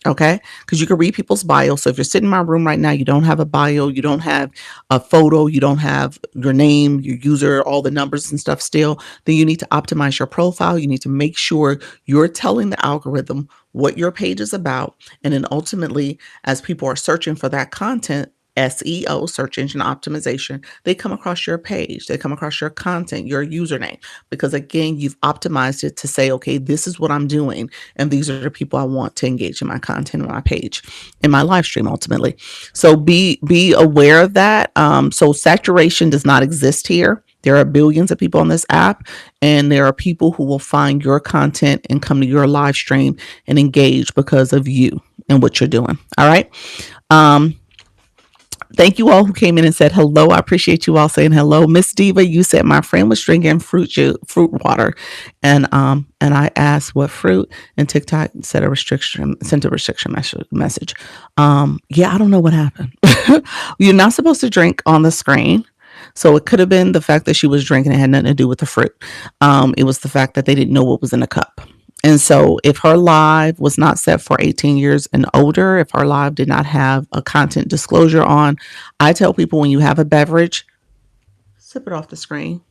Okay. Because you can read people's bio. So if you're sitting in my room right now, you don't have a bio, you don't have a photo, you don't have your name, your user, all the numbers and stuff still, then you need to optimize your profile. You need to make sure you're telling the algorithm what your page is about. And then ultimately, as people are searching for that content, SEO, search engine optimization, they come across your page, they come across your content, your username, because again, you've optimized it to say, okay, this is what I'm doing. And these are the people I want to engage in my content on my page, in my live stream ultimately. So be aware of that. So saturation does not exist here. There are billions of people on this app, and there are people who will find your content and come to your live stream and engage because of you and what you're doing. All right. Um, Thank you all who came in and said hello. I appreciate you all saying hello. Miss Diva, you said my friend was drinking fruit water, and I asked what fruit, and TikTok sent a restriction message. Yeah, I don't know what happened. You're not supposed to drink on the screen. So it could have been the fact that she was drinking. It had nothing to do with the fruit. It was the fact that they didn't know what was in the cup. And so if her live was not set for 18 years and older, if her live did not have a content disclosure on, I tell people, when you have a beverage, sip it off the screen.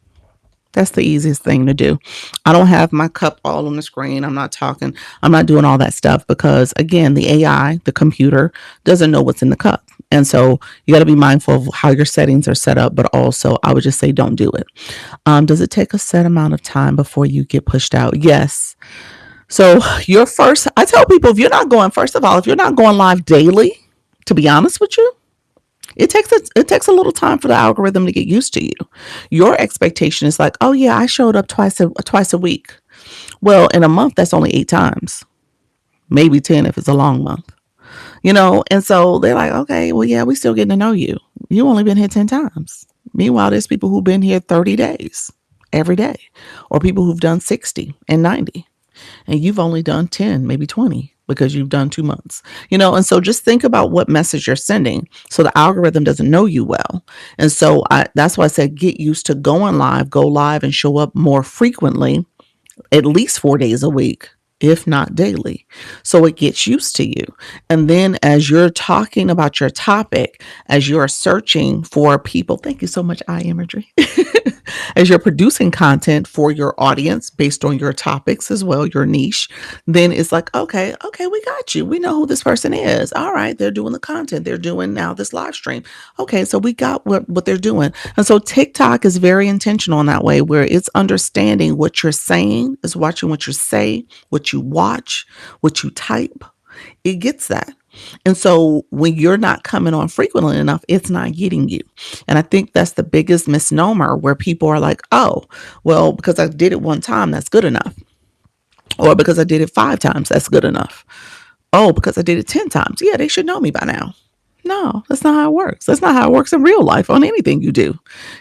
That's the easiest thing to do. I don't have my cup all on the screen. I'm not doing all that stuff, because again, the AI, the computer, doesn't know what's in the cup. And so you got to be mindful of how your settings are set up, but also I would just say don't do it. Does it take a set amount of time before you get pushed out? Yes. So I tell people, first of all, if you're not going live daily, to be honest with you, it takes a little time for the algorithm to get used to you. Your expectation is like, oh yeah, I showed up twice a week. Well, in a month, that's only 8 times, maybe 10 if it's a long month. And so they're like, okay, well, yeah, we still getting to know you. You only been here 10 times. Meanwhile, there's people who've been here 30 days every day, or people who've done 60 and 90. And you've only done 10, maybe 20, because you've done 2 months, and so just think about what message you're sending. So the algorithm doesn't know you well. And so that's why I said, get used to go live and show up more frequently, at least 4 days a week, if not daily. So it gets used to you. And then as you're talking about your topic, as you're searching for people, thank you so much, eye imagery. As you're producing content for your audience based on your topics as well, your niche, then it's like, okay, we got you. We know who this person is. All right, they're doing the content. They're doing now this live stream. Okay, so we got what they're doing. And so TikTok is very intentional in that way, where it's understanding what you're saying, is watching what you say, what you watch, what you type. It gets that. And so when you're not coming on frequently enough, it's not getting you. And I think that's the biggest misnomer, where people are like, oh, well, because I did it one time, that's good enough. Or because I did it 5 times, that's good enough. Oh, because I did it 10 times. Yeah, they should know me by now. No, that's not how it works. That's not how it works in real life on anything you do.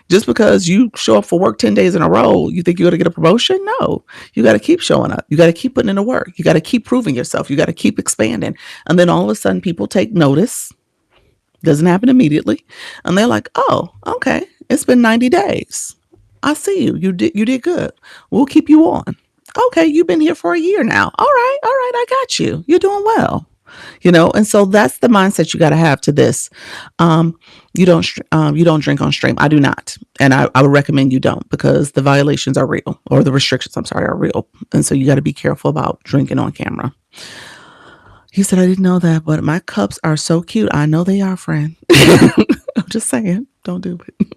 Just because you show up for work 10 days in a row, you think you're going to get a promotion? No, you got to keep showing up. You got to keep putting in the work. You got to keep proving yourself. You got to keep expanding. And then all of a sudden people take notice. Doesn't happen immediately. And they're like, oh, okay. It's been 90 days. I see you. You did good. We'll keep you on. Okay, you've been here for a year now. All right, I got you. You're doing well. And so that's the mindset you got to have to this. Um, you don't drink on stream. I do not, and I would recommend you don't, because the violations are real, or the restrictions, I'm sorry, are real, and so you got to be careful about drinking on camera. He said, I didn't know that, but my cups are so cute. I know they are, friend. I'm just saying, don't do it.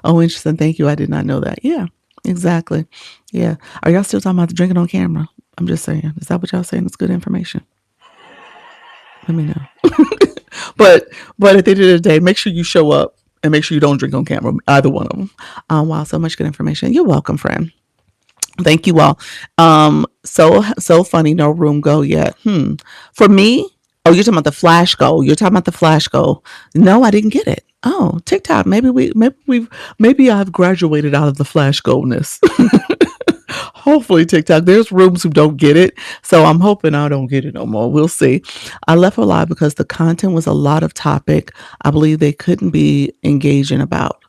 Oh, interesting. Thank you. I did not know that. Yeah, exactly. Yeah. Are y'all still talking about the drinking on camera? I'm just saying. Is that what y'all saying? It's good information. Let me know. But at the end of the day, make sure you show up and make sure you don't drink on camera. Either one of them. Wow, so much good information. You're welcome, friend. Thank you all. So funny. No room go yet. For me, oh, you're talking about the flash goal. You're talking about the flash goal. No, I didn't get it. Oh, TikTok. Maybe I've graduated out of the flash goalness. Hopefully, TikTok. There's rooms who don't get it, so I'm hoping I don't get it no more. We'll see. I left a lot because the content was a lot of topic. I believe they couldn't be engaging about.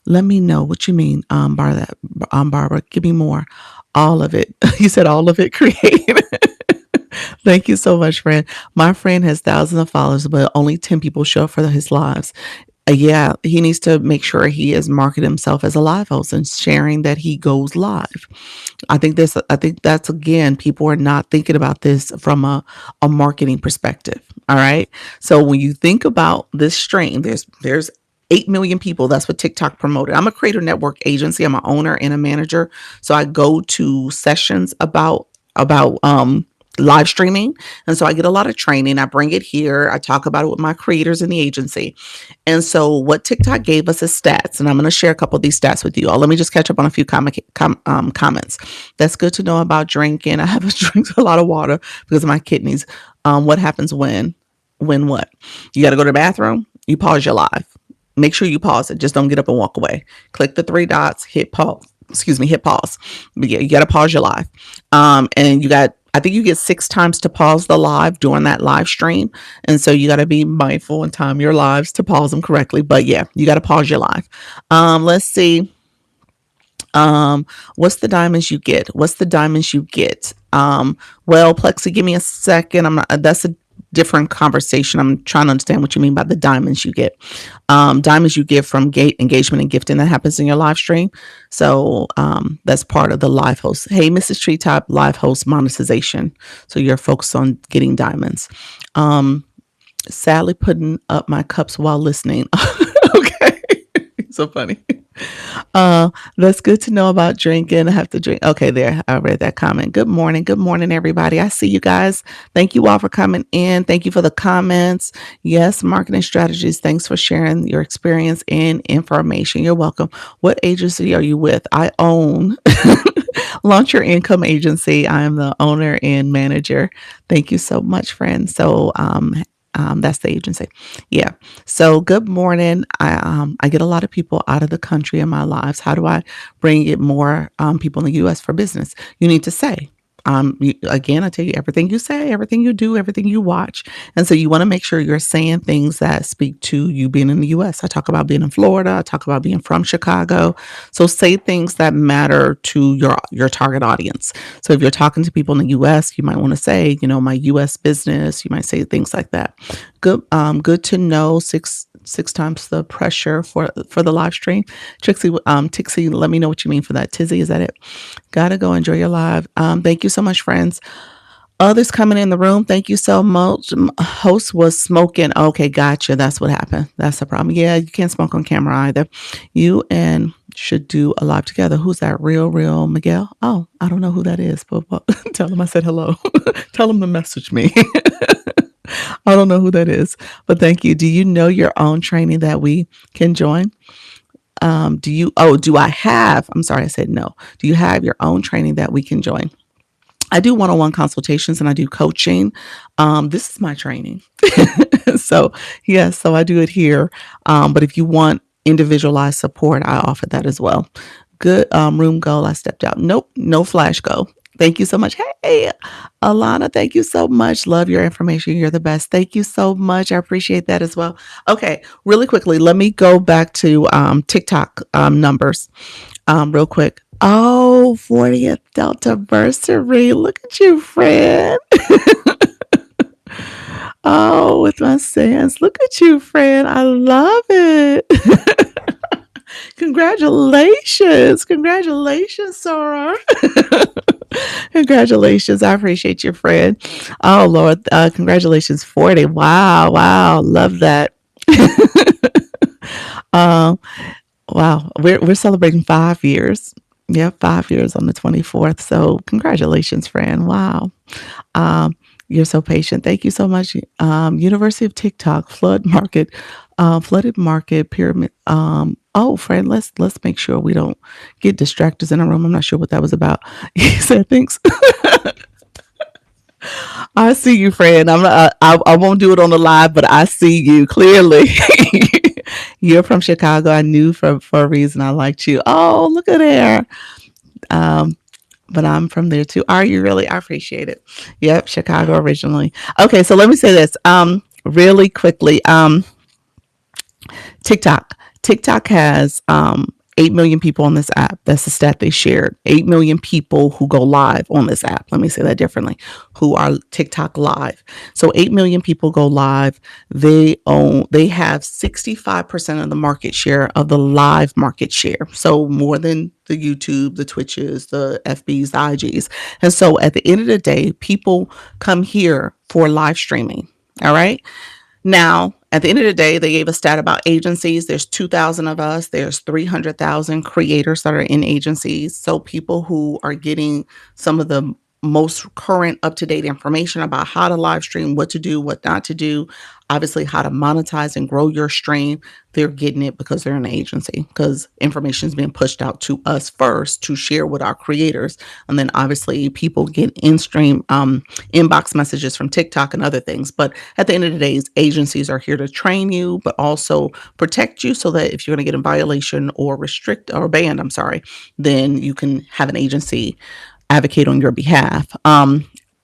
Let me know what you mean, Barbara. Give me more. All of it. You said all of it. Create. Thank you so much, friend. My friend has thousands of followers, but only 10 people show up for his lives. Yeah, he needs to make sure he is marketing himself as a live host and sharing that he goes live. I think that's, again, people are not thinking about this from a marketing perspective. All right. So when you think about this stream, there's 8 million people. That's what TikTok promoted. I'm a creator network agency. I'm an owner and a manager. So I go to sessions about live streaming. And so I get a lot of training. I bring it here. I talk about it with my creators in the agency. And so what TikTok gave us is stats. And I'm going to share a couple of these stats with you all. Let me just catch up on a few comments. That's good to know about drinking. I haven't drank a lot of water because of my kidneys. What happens when what? You got to go to the bathroom. You pause your live. Make sure you pause it. Just don't get up and walk away. Click the 3 dots, hit pause. Hit pause. But yeah, you got to pause your live. And I think you get 6 times to pause the live during that live stream. And so you got to be mindful and time your lives to pause them correctly. But yeah, you got to pause your live. Let's see. What's the diamonds you get? Well, Plexi, give me a second. That's a different conversation. I'm trying to understand what you mean by the diamonds you get. Diamonds you get from engagement and gifting that happens in your live stream. So that's part of the live host. Hey, Mrs. Treetop, live host monetization. So you're focused on getting diamonds. Sadly putting up my cups while listening. Okay. So funny. That's good to know about drinking. I have to drink. Okay, there. I read that comment. Good morning. Good morning, everybody. I see you guys. Thank you all for coming in. Thank you for the comments. Yes, marketing strategies. Thanks for sharing your experience and information. You're welcome. What agency are you with? I own Launch Your Income Agency. I am the owner and manager. Thank you so much, friends. So, that's the agency. Yeah. So good morning. I get a lot of people out of the country in my lives. How do I bring it more people in the U.S. for business? You need to say. Again, I tell you, everything you say, everything you do, everything you watch. And so you want to make sure you're saying things that speak to you being in the U.S. I talk about being in Florida. I talk about being from Chicago. So say things that matter to your target audience. So if you're talking to people in the U.S., you might want to say, my U.S. business. You might say things like that. Good to know. Six times the pressure for the live stream. Tixie, let me know what you mean for that. Tizzy, is that it? Gotta go enjoy your live. Thank you so much, friends. Others coming in the room. Thank you so much. Host was smoking. Okay, gotcha. That's what happened. That's the problem. Yeah, you can't smoke on camera either. You and should do a live together. Who's that? Real Miguel? Oh, I don't know who that is, but tell him I said hello. Tell him to message me. I don't know who that is, but thank you. Do you know your own training that we can join? Do I have, I'm sorry, I said no. Do you have your own training that we can join? I do one-on-one consultations and I do coaching. This is my training. So yes, so I do it here. But if you want individualized support, I offer that as well. Good room goal. I stepped out. Nope, no flash go. Thank you so much. Hey, Alana, thank you so much. Love your information. You're the best. Thank you so much. I appreciate that as well. Okay, really quickly, let me go back to TikTok numbers real quick. Oh, 40th Delta anniversary. Look at you, friend. Oh, with my sands. Look at you, friend. I love it. Congratulations. Congratulations, Sarah. Congratulations. I appreciate your friend. Oh, Lord. Congratulations, 40. Wow. Wow. Love that. um, wow. We're celebrating 5 years. Yeah, 5 years on the 24th. So congratulations, friend. Wow. Um, you're so patient. Thank you so much. University of TikTok, flooded market pyramid. Oh, friend, let's make sure we don't get distractors in a room. I'm not sure what that was about. He said, "Thanks." I see you, friend. I won't do it on the live, but I see you clearly. You're from Chicago. I knew for a reason I liked you. Oh, look at there. Um, but I'm from there too. Are you really? I appreciate it. Yep, Chicago originally. Okay, so let me say this really quickly. TikTok. TikTok has 8 million people on this app. That's the stat they shared. 8 million people who go live on this app. Let me say that differently, who are TikTok live. So 8 million people go live. They have 65% of the market share of the live market share. So more than the YouTube, the Twitches, the FBs, the IGs. And so at the end of the day, people come here for live streaming. All right. Now, at the end of the day, they gave a stat about agencies. There's 2,000 of us. There's 300,000 creators that are in agencies. So people who are getting some of the most current up-to-date information about how to live stream, what to do, what not to do, obviously how to monetize and grow your stream. They're getting it because they're in an agency, because information is being pushed out to us first to share with our creators. And then obviously people get in-stream inbox messages from TikTok and other things. But at the end of the day, agencies are here to train you, but also protect you so that if you're going to get in violation or restrict or banned, I'm sorry, then you can have an agency advocate on your behalf.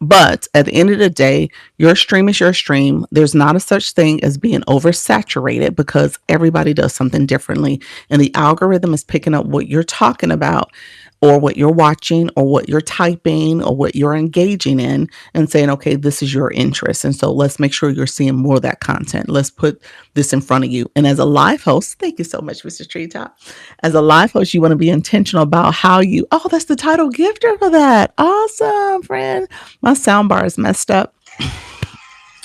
But at the end of the day, your stream is your stream. There's not a such thing as being oversaturated because everybody does something differently. And the algorithm is picking up what you're talking about or what you're watching or what you're typing or what you're engaging in and saying, okay, this is your interest. And so let's make sure you're seeing more of that content. Let's put this in front of you. And as a live host, thank you so much, Mr. Treetop. As a live host, you want to be intentional about how you, oh, that's the title gifter for that. Awesome, friend. My sound bar is messed up.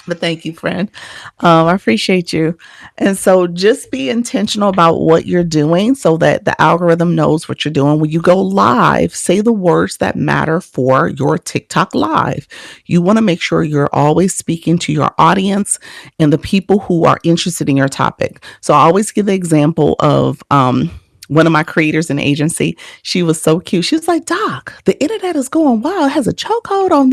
But thank you, friend. I appreciate you. And so just be intentional about what you're doing so that the algorithm knows what you're doing. When you go live, say the words that matter for your TikTok live. You want to make sure you're always speaking to your audience and the people who are interested in your topic. So I always give the example of, one of my creators in the agency, she was so cute. She was like, "Doc, the internet is going wild. It has a chokehold on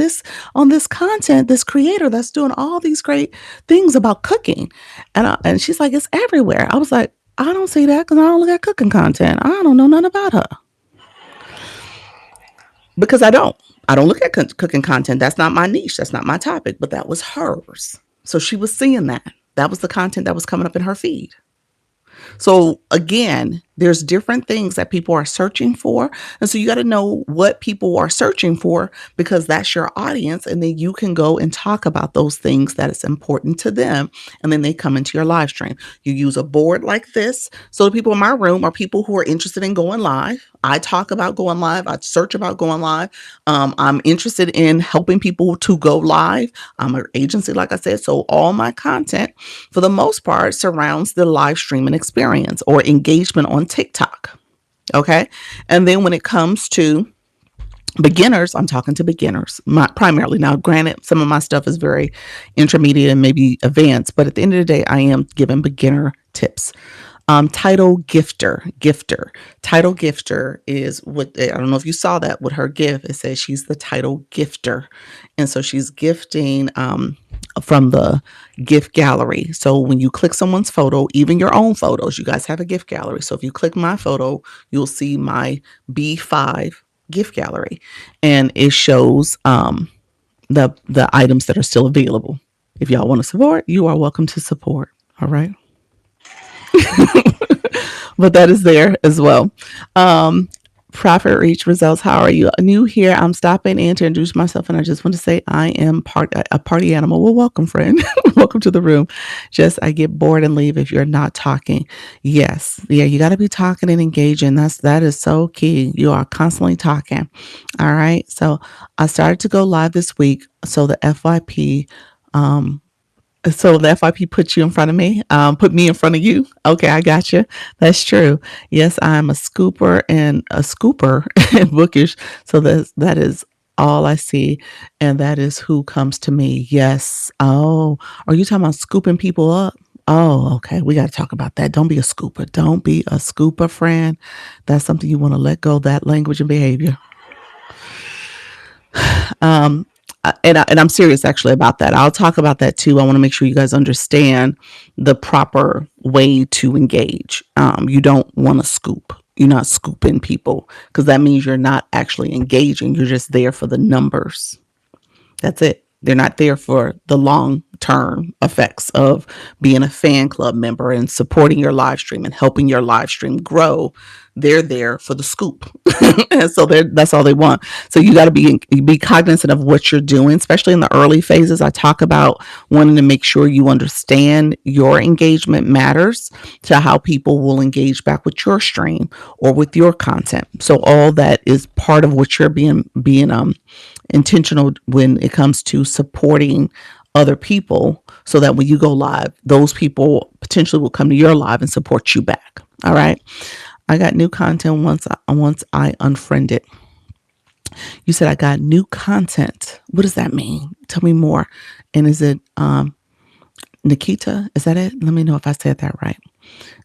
this content, this creator that's doing all these great things about cooking." And she's like, "It's everywhere." I was like, "I don't see that because I don't look at cooking content. I don't know nothing about her because I don't look at cooking content. That's not my niche. That's not my topic. But that was hers. So she was seeing that. That was the content that was coming up in her feed. So again, there's different things that people are searching for. And so you got to know what people are searching for because that's your audience. And then you can go and talk about those things that is important to them. And then they come into your live stream. You use a board like this. So the people in my room are people who are interested in going live. I talk about going live. I search about going live. I'm interested in helping people to go live. I'm an agency, like I said. So all my content, for the most part, surrounds the live streaming experience or engagement on TikTok. Okay. And then when it comes to beginners, I'm talking to beginners primarily. Now, granted, some of my stuff is very intermediate and maybe advanced, but at the end of the day, I am giving beginner tips. Title gifter. Title gifter is what, I don't know if you saw that with her gift. It says she's the title gifter. And so she's gifting from the gift gallery. So when you click someone's photo, even your own photos, you guys have a gift gallery. So if you click my photo, you'll see my B5 gift gallery, and it shows the items that are still available. If y'all want to support, you are welcome to support. All right. But that is there as well. Um, Profit Reach Results. How are you? New here. I'm stopping in to introduce myself, and I just want to say I am a party animal. Well, welcome, friend. Welcome to the room. Just I get bored and leave if you're not talking. Yes, yeah, you got to be talking and engaging. That is so key. You are constantly talking. All right. So I started to go live this week. Um, so the FYP put you in front of me, put me in front of you. Okay, I got you. That's true. Yes, I'm a scooper and bookish. So that is all I see, and that is who comes to me. Yes. Oh, are you talking about scooping people up? Oh, okay. We got to talk about that. Don't be a scooper. Don't be a scooper, friend. That's something you want to let go. That language and behavior. Um, and I'm serious actually about that. I'll talk about that too. I want to make sure you guys understand the proper way to engage. You don't want to scoop. You're not scooping people because that means you're not actually engaging. You're just there for the numbers. That's it. They're not there for the long term effects of being a fan club member and supporting your live stream and helping your live stream grow. They're there for the scoop. And so that's all they want. So you got to be cognizant of what you're doing, especially in the early phases. I talk about wanting to make sure you understand your engagement matters to how people will engage back with your stream or with your content. So all that is part of what you're being intentional when it comes to supporting other people, so that when you go live, those people potentially will come to your live and support you back. All right. I got new content once I unfriended. You said I got new content. What does that mean? Tell me more. And is it Nikita? Is that it? Let me know if I said that right.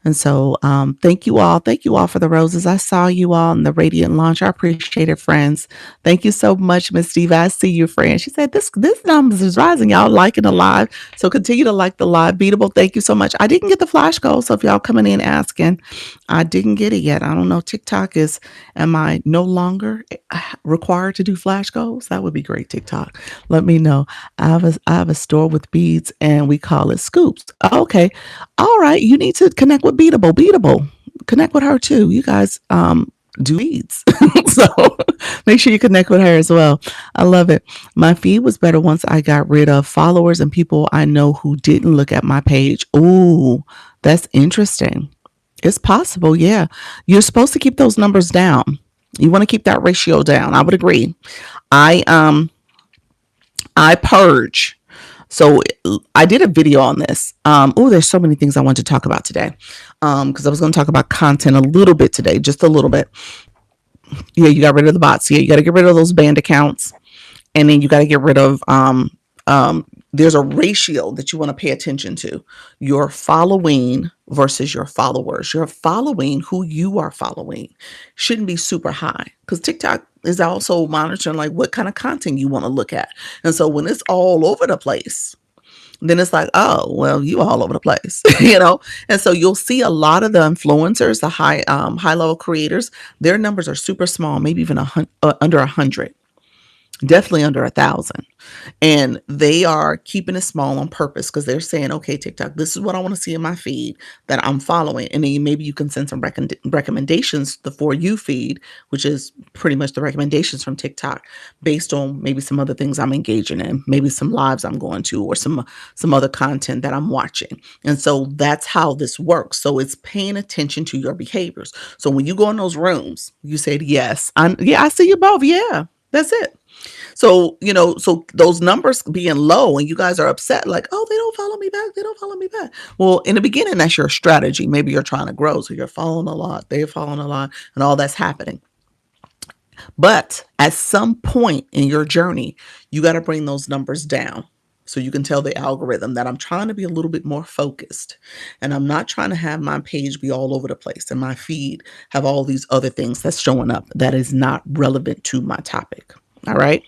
And so thank you all. Thank you all for the roses. I saw you all in the Radiant launch. I appreciate it, friends. Thank you so much, Miss Diva. I see you, friend. She said this numbers is rising. Y'all liking the live. So continue to like the live. Beatable, thank you so much. I didn't get the flash goal. So if y'all coming in asking, I didn't get it yet. I don't know. TikTok am I no longer required to do flash goals? That would be great, TikTok. Let me know. I have a store with beads and we call it scoops. Okay. All right. You need to connect with Beatable. Beatable. Connect with her too. You guys do leads. So make sure you connect with her as well. I love it. My feed was better once I got rid of followers and people I know who didn't look at my page. Ooh, that's interesting. It's possible. Yeah. You're supposed to keep those numbers down. You want to keep that ratio down. I would agree. I I purge. So I did a video on this. There's so many things I want to talk about today. Because I was going to talk about content a little bit today, just a little bit. Yeah, you got rid of the bots. Yeah, you got to get rid of those banned accounts, and then you got to get rid of. There's a ratio that you want to pay attention to: your following versus your followers. Your following, who you are following, shouldn't be super high because TikTok is also monitoring like what kind of content you want to look at. And so when it's all over the place, then it's like, oh, well, you all over the place, you know? And so you'll see a lot of the influencers, the high level creators, their numbers are super small, maybe even under 100, definitely under 1,000. And they are keeping it small on purpose because they're saying, okay, TikTok, this is what I want to see in my feed that I'm following. And then maybe you can send some recommendations, the For You feed, which is pretty much the recommendations from TikTok based on maybe some other things I'm engaging in, maybe some lives I'm going to, or some other content that I'm watching. And so that's how this works. So it's paying attention to your behaviors. So when you go in those rooms, you said, yes, I see you both. Yeah, that's it. So, so those numbers being low and you guys are upset, like, oh, they don't follow me back. They don't follow me back. Well, in the beginning, that's your strategy. Maybe you're trying to grow. So you're following a lot. They're following a lot and all that's happening. But at some point in your journey, you got to bring those numbers down. So you can tell the algorithm that I'm trying to be a little bit more focused and I'm not trying to have my page be all over the place and my feed have all these other things that's showing up that is not relevant to my topic. All right.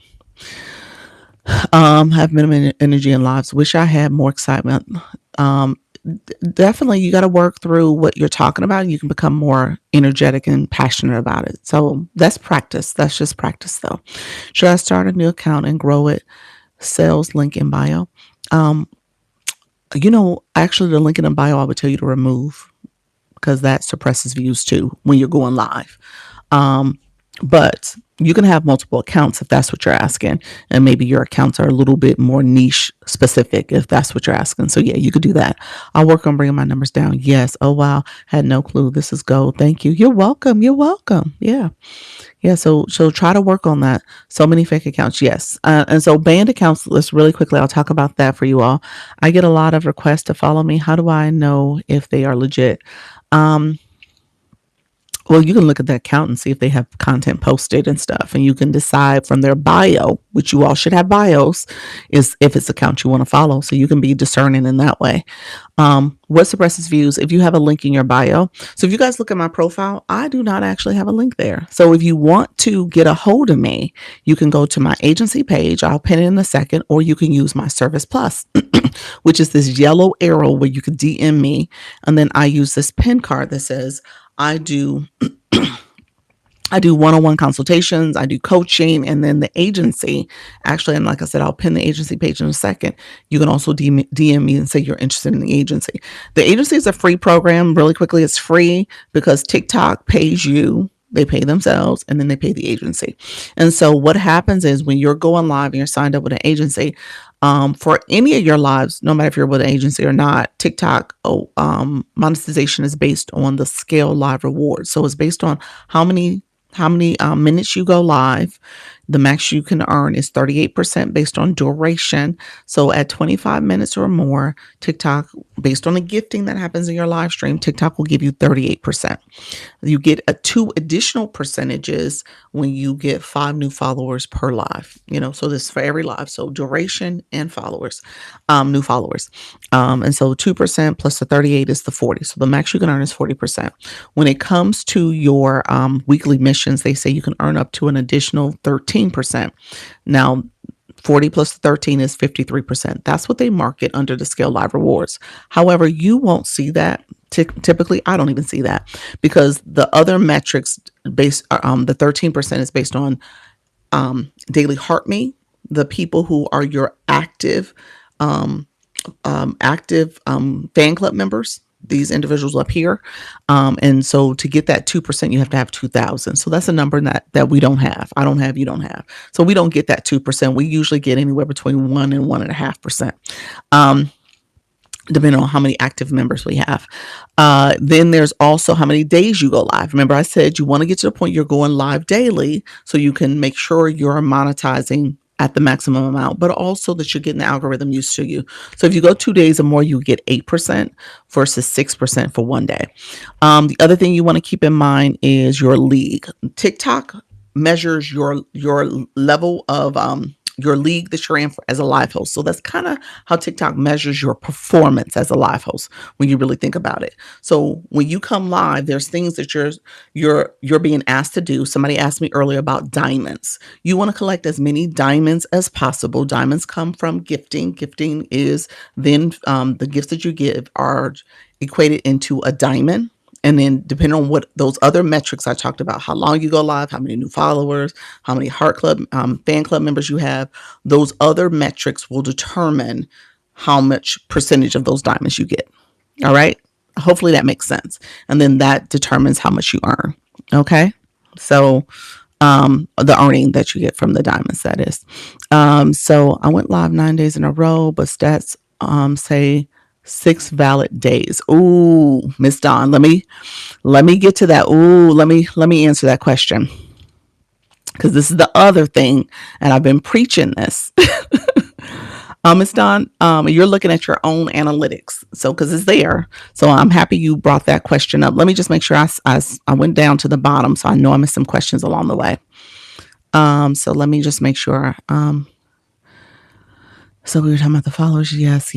Have minimum energy in lives. Wish I had more excitement. definitely you got to work through what you're talking about, and you can become more energetic and passionate about it. So that's practice. That's just practice, though. Should I start a new account and grow it? Sales link in bio. Um, actually, the link in the bio I would tell you to remove because that suppresses views too when you're going live. Um, but you can have multiple accounts if that's what you're asking. And maybe your accounts are a little bit more niche specific if that's what you're asking. So, yeah, you could do that. I'll work on bringing my numbers down. Yes. Oh, wow. Had no clue. This is gold. Thank you. You're welcome. You're welcome. Yeah. Yeah. So try to work on that. So many fake accounts. Yes. And so banned accounts, let's really quickly, I'll talk about that for you all. I get a lot of requests to follow me. How do I know if they are legit? Um, well, you can look at the account and see if they have content posted and stuff, and you can decide from their bio, which you all should have bios, is if it's account you want to follow. So you can be discerning in that way. What suppresses views? If you have a link in your bio. So if you guys look at my profile, I do not actually have a link there. So if you want to get a hold of me, you can go to my agency page. I'll pin it in a second, or you can use my Service Plus, which is this yellow arrow where you can DM me, and then I use this pin card that says I do one-on-one consultations, I do coaching, and then the agency, actually, and like I said, I'll pin the agency page in a second. You can also DM me and say you're interested in the agency. The agency is a free program. Really quickly, it's free because TikTok pays you. They pay themselves and then they pay the agency. And so what happens is when you're going live and you're signed up with an agency, for any of your lives, no matter if you're with an agency or not, TikTok monetization is based on the scale live rewards. So it's based on how many minutes you go live. The max you can earn is 38% based on duration. So at 25 minutes or more, TikTok, based on the gifting that happens in your live stream, TikTok will give you 38%. You get two additional percentages when you get 5 new followers per live. So this is for every live. So duration and followers, new followers. And so 2% plus the 38 is the 40. So the max you can earn is 40%. When it comes to your weekly missions, they say you can earn up to an additional 13%. Now, 40 plus 13 is 53%. That's what they market under the Scale Live Rewards. However, you won't see that. Typically, I don't even see that because the other metrics the 13% is based on daily heartbeat, the people who are your active fan club members, these individuals up here. And so to get that 2%, you have to have 2,000. So that's a number that we don't have. I don't have, you don't have. So we don't get that 2%. We usually get anywhere between 1 and 1.5%. Depending on how many active members we have. Then there's also how many days you go live. Remember, I said you want to get to the point you're going live daily so you can make sure you're monetizing at the maximum amount, but also that you're getting the algorithm used to you. So if you go 2 days or more, you get 8% versus 6% for 1 day. The other thing you want to keep in mind is your league. TikTok measures your level of your league that you're in as a live host. So that's kind of how TikTok measures your performance as a live host when you really think about it. So when you come live, there's things that you're being asked to do. Somebody asked me earlier about diamonds. You want to collect as many diamonds as possible. Diamonds come from gifting. Gifting is then the gifts that you give are equated into a diamond. And then depending on what those other metrics I talked about, how long you go live, how many new followers, how many heart club, fan club members you have, those other metrics will determine how much percentage of those diamonds you get. All right. Hopefully that makes sense. And then that determines how much you earn. Okay. So the earning that you get from the diamonds, that is. So I went live 9 days in a row, but stats say 6 valid days. Ooh, Miss Dawn, let me get to that. Ooh, let me answer that question because this is the other thing, and I've been preaching this. Miss Dawn, you're looking at your own analytics, so because it's there. So I'm happy you brought that question up. Let me just make sure I went down to the bottom, so I know I missed some questions along the way. So let me just make sure. So we were talking about the followers. Yes.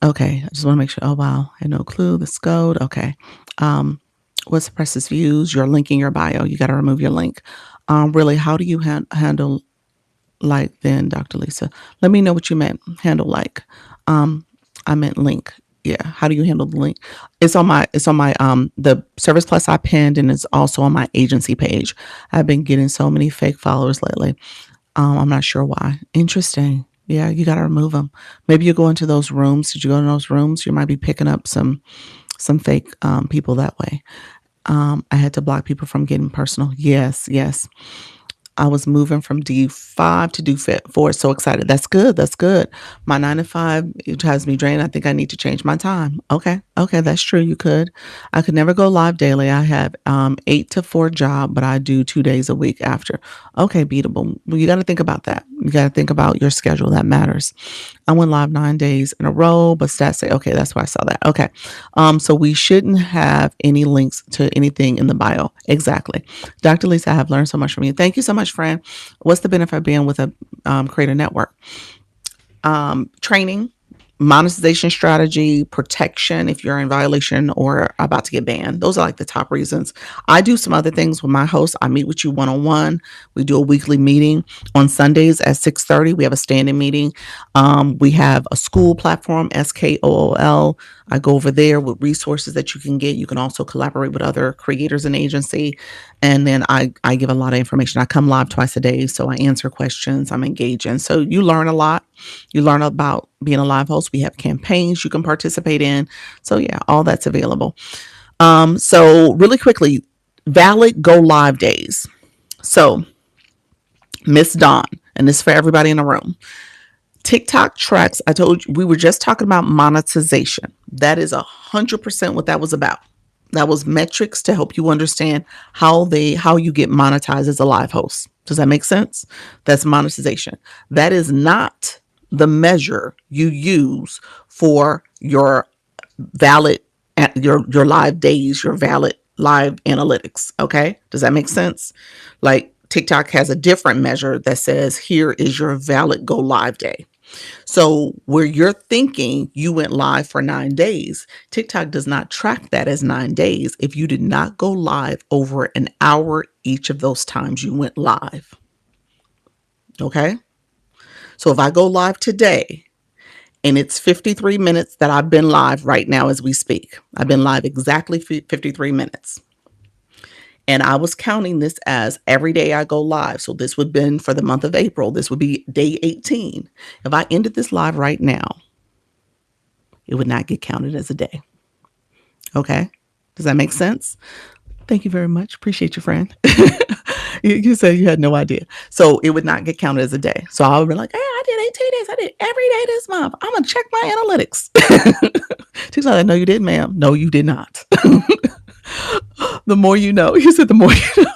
Okay. I just want to make sure. Oh, wow. I had no clue. The code. Okay. What suppresses views? Your link in your bio. You got to remove your link. Really, how do you handle like then, Dr. Lisa? Let me know what you meant. Handle like. I meant link. Yeah. How do you handle the link? It's on my the Service Plus I pinned, and it's also on my agency page. I've been getting so many fake followers lately. I'm not sure why. Interesting. Yeah, you got to remove them. Maybe you go into those rooms. Did you go in those rooms? You might be picking up some fake people that way. I had to block people from getting personal. Yes, yes. I was moving from D5 to D4. So excited. That's good. That's good. My 9 to 5, it has me drained. I think I need to change my time. Okay. Okay. That's true. You could. I could never go live daily. I have 8 to 4 job, but I do 2 days a week after. Okay. Beatable. Well, you got to think about that. You got to think about your schedule. That matters. I went live 9 days in a row, but stats say, okay, that's why I saw that. Okay. So we shouldn't have any links to anything in the bio. Exactly. Dr. Lisa, I have learned so much from you. Thank you so much, friend. What's the benefit of being with a creator network? Training, monetization strategy, protection if you're in violation or about to get banned. Those are like the top reasons. I do some other things with my host. I meet with you one-on-one. We do a weekly meeting on Sundays at 6:30. We have a standing meeting. We have a school platform, SKOOL. I go over there with resources that you can get. You can also collaborate with other creators and agency. And then I give a lot of information. I come live twice a day, so I answer questions. I'm engaging. So you learn a lot. You learn about being a live host. We have campaigns you can participate in. So yeah, all that's available. So really quickly, valid go live days. So Miss Dawn, and this is for everybody in the room. TikTok tracks. I told you we were just talking about monetization. That is 100% what that was about. That was metrics to help you understand how you get monetized as a live host. Does that make sense? That's monetization. That is not the measure you use for your valid your live days, your valid live analytics. Okay? Does that make sense? Like TikTok has a different measure that says here is your valid go live day. So where you're thinking you went live for 9 days, TikTok does not track that as 9 days if you did not go live over an hour each of those times you went live. Okay? So if I go live today and it's 53 minutes that I've been live right now as we speak, I've been live exactly 53 minutes. And I was counting this as every day I go live. So this would have been for the month of April. This would be day 18. If I ended this live right now, it would not get counted as a day. Okay? Does that make sense? Thank you very much. Appreciate you, friend. You said you had no idea. So it would not get counted as a day. So I would be like, hey, I did 18 days. I did every day this month. I'm going to check my analytics. She's like, no, you didn't, ma'am. No, you did not. The more you know. You said the more you know.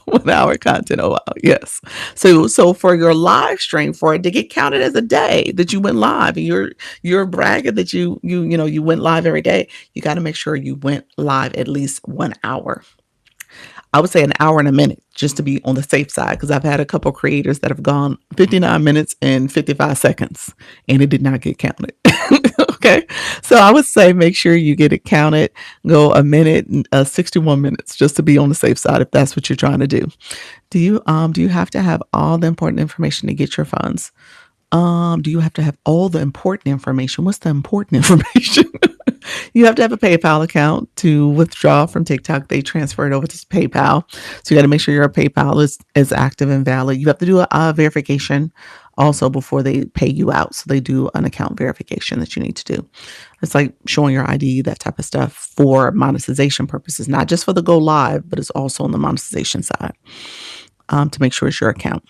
1 hour content. Oh wow. Yes. So for your live stream, for it to get counted as a day that you went live, and you're bragging that you went live every day, you got to make sure you went live at least 1 hour. I would say an hour and a minute just to be on the safe side, because I've had a couple creators that have gone 59 minutes and 55 seconds and it did not get counted. Okay. So I would say make sure you get it counted. Go a minute, 61 minutes just to be on the safe side if that's what you're trying to do. Do you have to have all the important information to get your funds? Do you have to have all the important information? What's the important information? You have to have a PayPal account to withdraw from TikTok. They transfer it over to PayPal. So you got to make sure your PayPal is active and valid. You have to do a verification also before they pay you out. So they do an account verification that you need to do. It's like showing your ID, that type of stuff for monetization purposes, not just for the go live, but it's also on the monetization side to make sure it's your account.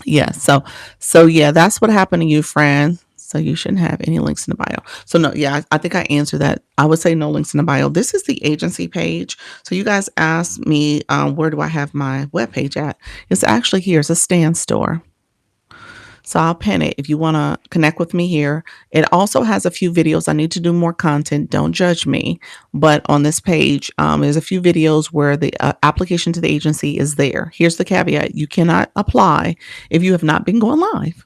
Yeah. So yeah, that's what happened to you, friend. So you shouldn't have any links in the bio. So no, yeah, I think I answered that. I would say no links in the bio. This is the agency page. So you guys asked me, where do I have my webpage at? It's actually here. It's a Stan store. So I'll pin it if you want to connect with me here. It also has a few videos. I need to do more content. Don't judge me. But on this page, there's a few videos where the application to the agency is there. Here's the caveat. You cannot apply if you have not been going live.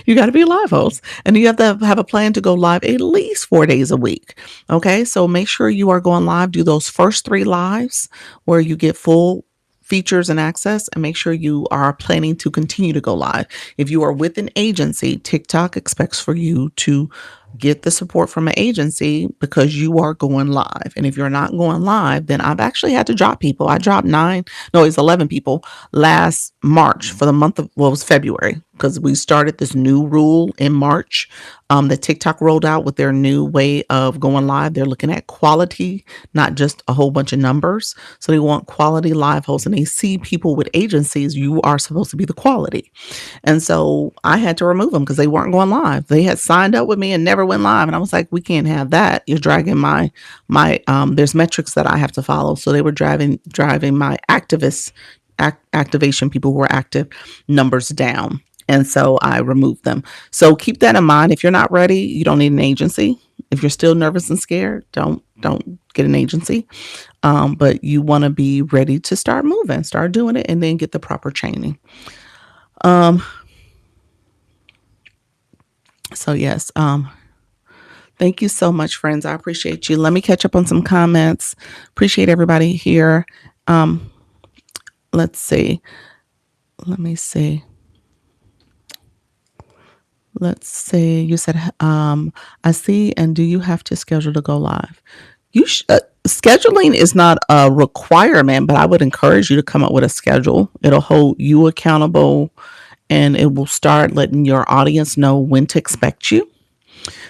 You got to be a live host, and you have to have a plan to go live at least 4 days a week. Okay. So make sure you are going live. Do those first 3 lives where you get full features and access, and make sure you are planning to continue to go live. If you are with an agency, TikTok expects for you to get the support from an agency because you are going live. And if you're not going live, then I've actually had to drop people. I dropped it's 11 people last March for the month of, well, it was February because we started this new rule in March that TikTok rolled out with their new way of going live. They're looking at quality, not just a whole bunch of numbers. So they want quality live hosts, and they see people with agencies. You are supposed to be the quality. And so I had to remove them because they weren't going live. They had signed up with me and never went live. And I was like, we can't have that. You're dragging my there's metrics that I have to follow. So they were driving my activation, people who were active, numbers down. And so I removed them. So keep that in mind. If you're not ready, you don't need an agency. If you're still nervous and scared, don't get an agency. But you want to be ready to start moving, start doing it, and then get the proper training. So yes, thank you so much, friends. I appreciate you. Let me catch up on some comments. Appreciate everybody here. Let's see. Let me see. Let's see. You said, I see. And do you have to schedule to go live? Scheduling is not a requirement, but I would encourage you to come up with a schedule. It'll hold you accountable, and it will start letting your audience know when to expect you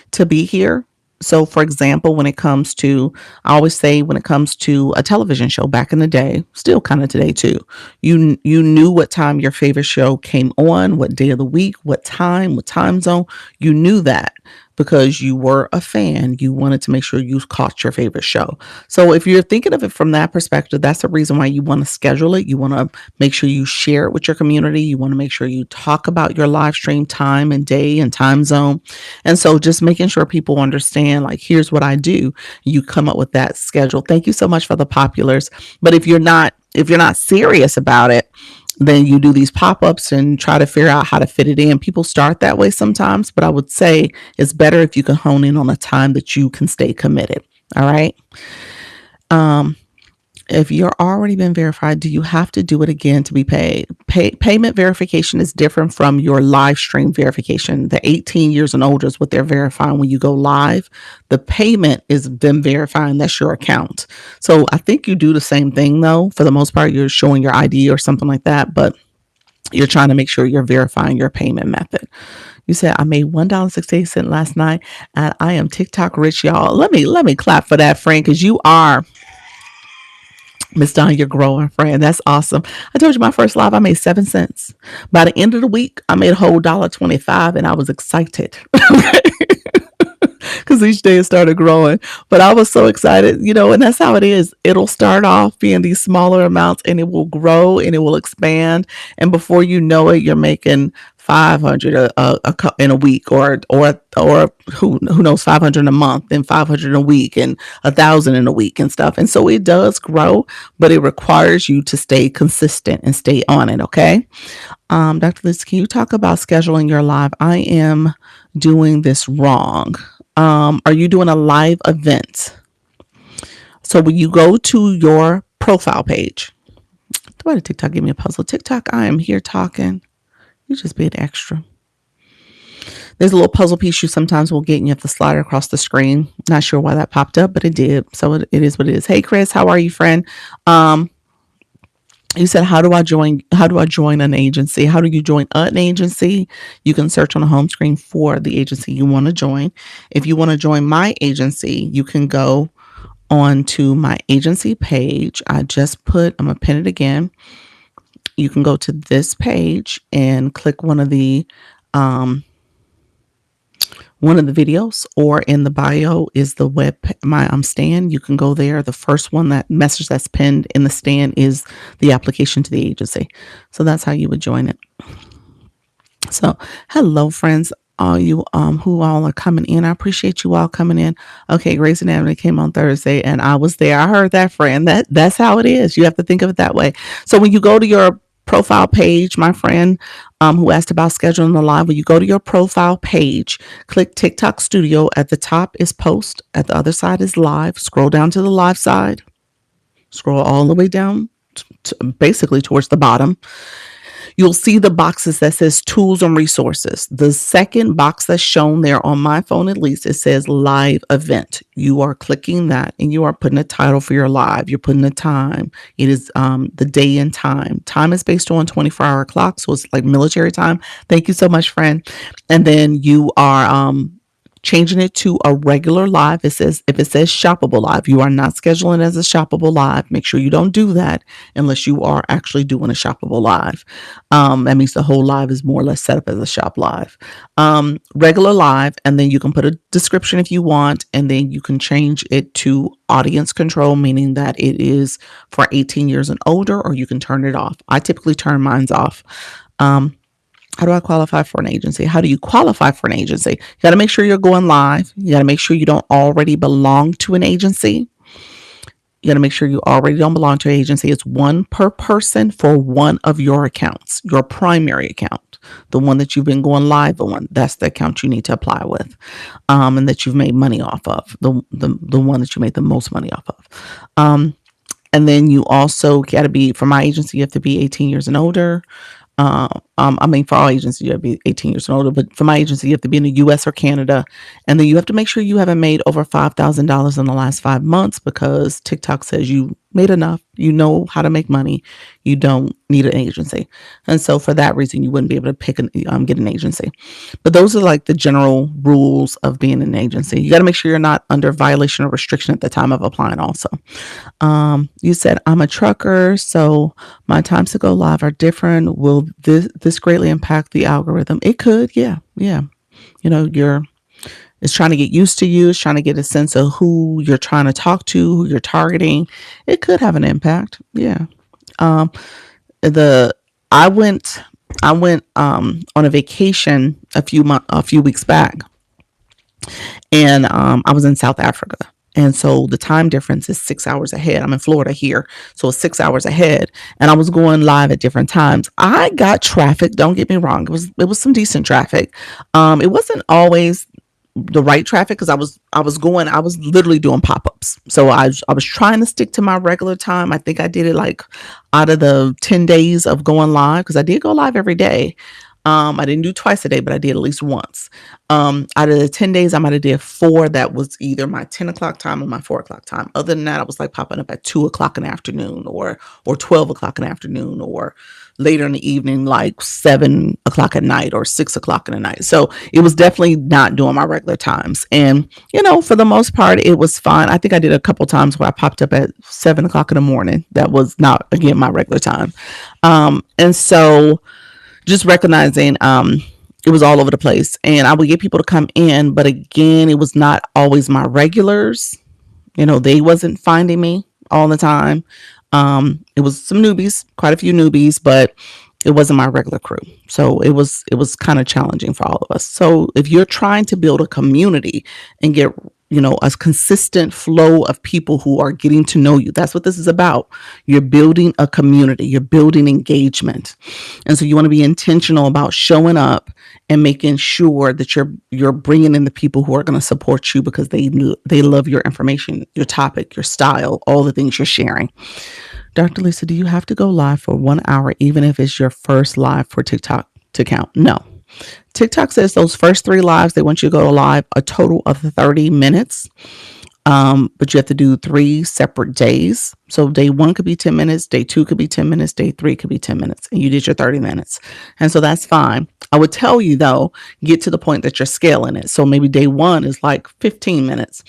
to be here. So, for example, when it comes to, I always say, when it comes to a television show back in the day, still kind of today too, you knew what time your favorite show came on, what day of the week, what time zone. You knew that because you were a fan. You wanted to make sure you caught your favorite show. So if you're thinking of it from that perspective, that's the reason why you want to schedule it. You want to make sure you share it with your community. You want to make sure you talk about your live stream time and day and time zone. And so just making sure people understand, like, here's what I do. You come up with that schedule. Thank you so much for the populars. But if you're not serious about it, then you do these pop-ups and try to figure out how to fit it in. People start that way sometimes, but I would say it's better if you can hone in on a time that you can stay committed. All right. If you're already been verified, do you have to do it again to be paid? Payment verification is different from your live stream verification. The 18 years and older is what they're verifying when you go live. The payment is them verifying that's your account. So I think you do the same thing though. For the most part, you're showing your ID or something like that, but you're trying to make sure you're verifying your payment method. You said, I made $1.68 last night and I am TikTok rich, y'all. Let me clap for that, friend, because you are. Miss Don, you're growing, friend. That's awesome. I told you my first live, I made 7 cents. By the end of the week, I made a whole $1.25, and I was excited because each day it started growing. But I was so excited, and that's how it is. It'll start off being these smaller amounts, and it will grow and it will expand. And before you know it, you're making 500 in a week, or who knows, 500 a month, and 500 a week, and 1,000 in a week and stuff. And so it does grow, but it requires you to stay consistent and stay on it. Okay. Dr. Liz, can you talk about scheduling your live? I am doing this wrong. Are you doing a live event? So when you go to your profile page, why did TikTok give me a puzzle? TikTok, I am here talking. You just be an extra. There's a little puzzle piece you sometimes will get, and you have to slide it across the screen. Not sure why that popped up, but it did. So it is what it is. Hey, Chris, how are you, friend? You said, how do I join an agency? How do you join an agency? You can search on the home screen for the agency you want to join. If you want to join my agency, you can go on to my agency page. I'm going to pin it again. You can go to this page and click one of the videos, or in the bio is the my stand. You can go there. The first one, that message that's pinned in the stand, is the application to the agency. So that's how you would join it. So hello, friends. All you who all are coming in. I appreciate you all coming in. Okay, Grace Anatomy came on Thursday and I was there. I heard that, friend. That's how it is. You have to think of it that way. So when you go to your profile page, my friend who asked about scheduling the live, when you go to your profile page, click TikTok Studio. At the top is post, at the other side is live. Scroll down to the live side, scroll all the way down basically towards the bottom. You'll see the boxes that says tools and resources. The second box that's shown there on my phone, at least, it says live event. You are clicking that and you are putting a title for your live. You're putting the time. It is the day and time. Time is based on 24-hour clock, so it's like military time. Thank you so much, friend. And then you are changing it to a regular live. It says, if it says shoppable live, you are not scheduling it as a shoppable live. Make sure you don't do that unless you are actually doing a shoppable live. That means the whole live is more or less set up as a shop live. Regular live, and then you can put a description if you want, and then you can change it to audience control, meaning that it is for 18 years and older, or you can turn it off. I typically turn mine off. How do I qualify for an agency? How do you qualify for an agency? You got to make sure you're going live. You got to make sure you don't already belong to an agency. You got to make sure you already don't belong to an agency. It's one per person for one of your accounts, your primary account, the one that you've been going live on. That's the account you need to apply with, and that you've made money off of, the one that you made the most money off of. And then you also got to be, for my agency, you have to be 18 years and older. I mean, for all agencies, you have to be 18 years and older, but for my agency, you have to be in the US or Canada. And then you have to make sure you haven't made over $5,000 in the last 5 months, because TikTok says you made enough, you know how to make money, you don't need an agency. And so for that reason, you wouldn't be able to get an agency. But those are like the general rules of being an agency. You got to make sure you're not under violation or restriction at the time of applying also. You said, I'm a trucker, so my times to go live are different. Will this greatly impact the algorithm? It could, yeah. You know, it's trying to get used to you. It's trying to get a sense of who you're trying to talk to, who you're targeting. It could have an impact. Yeah. Um, I went on a vacation a few weeks back, and I was in South Africa. And so the time difference is 6 hours ahead. I'm in Florida here, so it's 6 hours ahead. And I was going live at different times. I got traffic. Don't get me wrong. It was some decent traffic. It wasn't always the right traffic, because I was literally doing pop-ups. So I was trying to stick to my regular time. I think I did it like out of the 10 days of going live, because I did go live every day. I didn't do twice a day, but I did at least once. Out of the 10 days, I might have did 4 that was either my 10 o'clock time or my 4 o'clock time. Other than that, I was like popping up at 2 o'clock in the afternoon, or 12 o'clock in the afternoon, or later in the evening, like 7 o'clock at night or 6 o'clock in the night. So it was definitely not doing my regular times. And, you know, for the most part, it was fine. I think I did a couple times where I popped up at 7 o'clock in the morning. That was not, again, my regular time. And so just recognizing it was all over the place, and I would get people to come in, but again, it was not always my regulars. You know, they wasn't finding me all the time. It was some newbies, quite a few newbies, but it wasn't my regular crew. So it was kind of challenging for all of us. So if you're trying to build a community and get, you know, a consistent flow of people who are getting to know you, that's what this is about. You're building a community, you're building engagement. And so you want to be intentional about showing up and making sure that you're bringing in the people who are going to support you, because they love your information, your topic, your style, all the things you're sharing. Dr. Lisa, do you have to go live for 1 hour, even if it's your first live for TikTok to count? No. TikTok says those first 3 lives, they want you to go live a total of 30 minutes. But you have to do 3 separate days. So day 1 could be 10 minutes, day 2 could be 10 minutes, day 3 could be 10 minutes, and you did your 30 minutes. And so that's fine. I would tell you though, get to the point that you're scaling it. So maybe day 1 is like 15 minutes.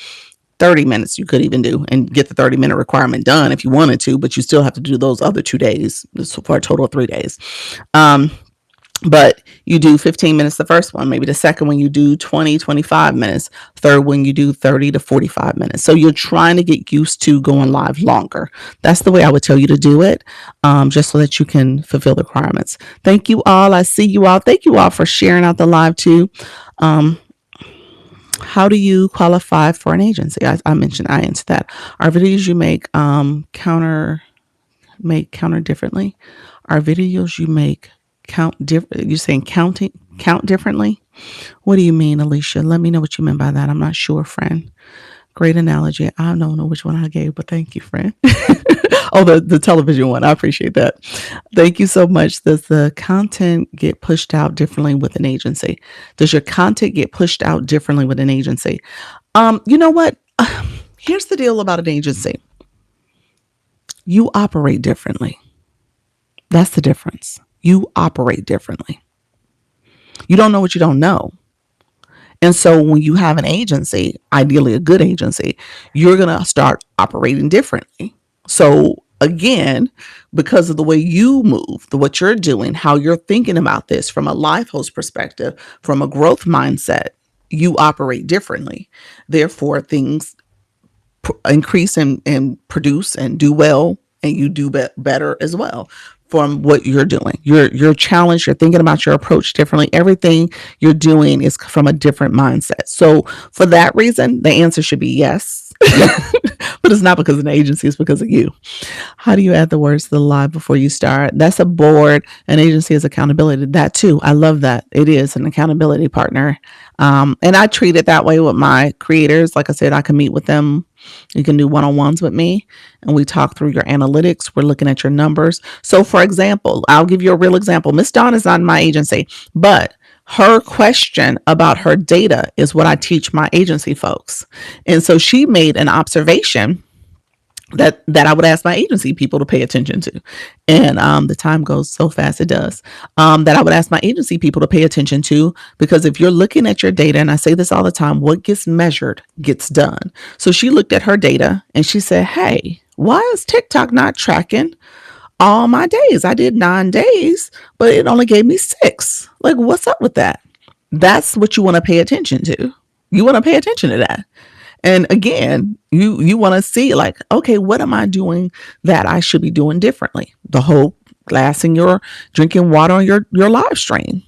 30 minutes you could even do and get the 30-minute requirement done if you wanted to, but you still have to do those other 2 days for a total of 3 days. But you do 15 minutes the first one, maybe the second one you do 20, 25 minutes, third one you do 30 to 45 minutes. So you're trying to get used to going live longer. That's the way I would tell you to do it, just so that you can fulfill the requirements. Thank you all. I see you all. Thank you all for sharing out the live too. How do you qualify for an agency? I answered that. Are videos you make counter differently? Are videos you make you're saying count differently? What do you mean, Alicia? Let me know what you meant by that. I'm not sure, friend. Great analogy. I don't know which one I gave, but thank you, friend. Oh, the television one. I appreciate that. Thank you so much. Does the content get pushed out differently with an agency? Does your content get pushed out differently with an agency? You know what? Here's the deal about an agency. You operate differently. That's the difference. You operate differently. You don't know what you don't know. And so when you have an agency, ideally a good agency, you're going to start operating differently. So again, because of the way you move, what you're doing, how you're thinking about this from a life host perspective, from a growth mindset, you operate differently. Therefore, things increase and produce and do well, and you do better as well from what you're doing. You're challenged, you're thinking about your approach differently. Everything you're doing is from a different mindset. So for that reason, the answer should be yes. But it's not because of the agency, it's because of you. How do you add the words to the live before you start? That's a board. An agency is accountability. That too. I love that. It is an accountability partner. And I treat it that way with my creators. Like I said, I can meet with them. You can do one-on-ones with me and we talk through your analytics. We're looking at your numbers. So for example, I'll give you a real example. Miss Dawn is not in my agency, but her question about her data is what I teach my agency folks. And so she made an observation that I would ask my agency people to pay attention to. And the time goes so fast, it does. That I would ask my agency people to pay attention to, because if you're looking at your data, and I say this all the time, what gets measured gets done. So she looked at her data and she said, hey, why is TikTok not tracking all my days? I did 9 days, but it only gave me 6. Like, what's up with that? That's what you want to pay attention to. You want to pay attention to that. And again, you want to see like, okay, what am I doing that I should be doing differently? The whole glassing your drinking water on your live stream,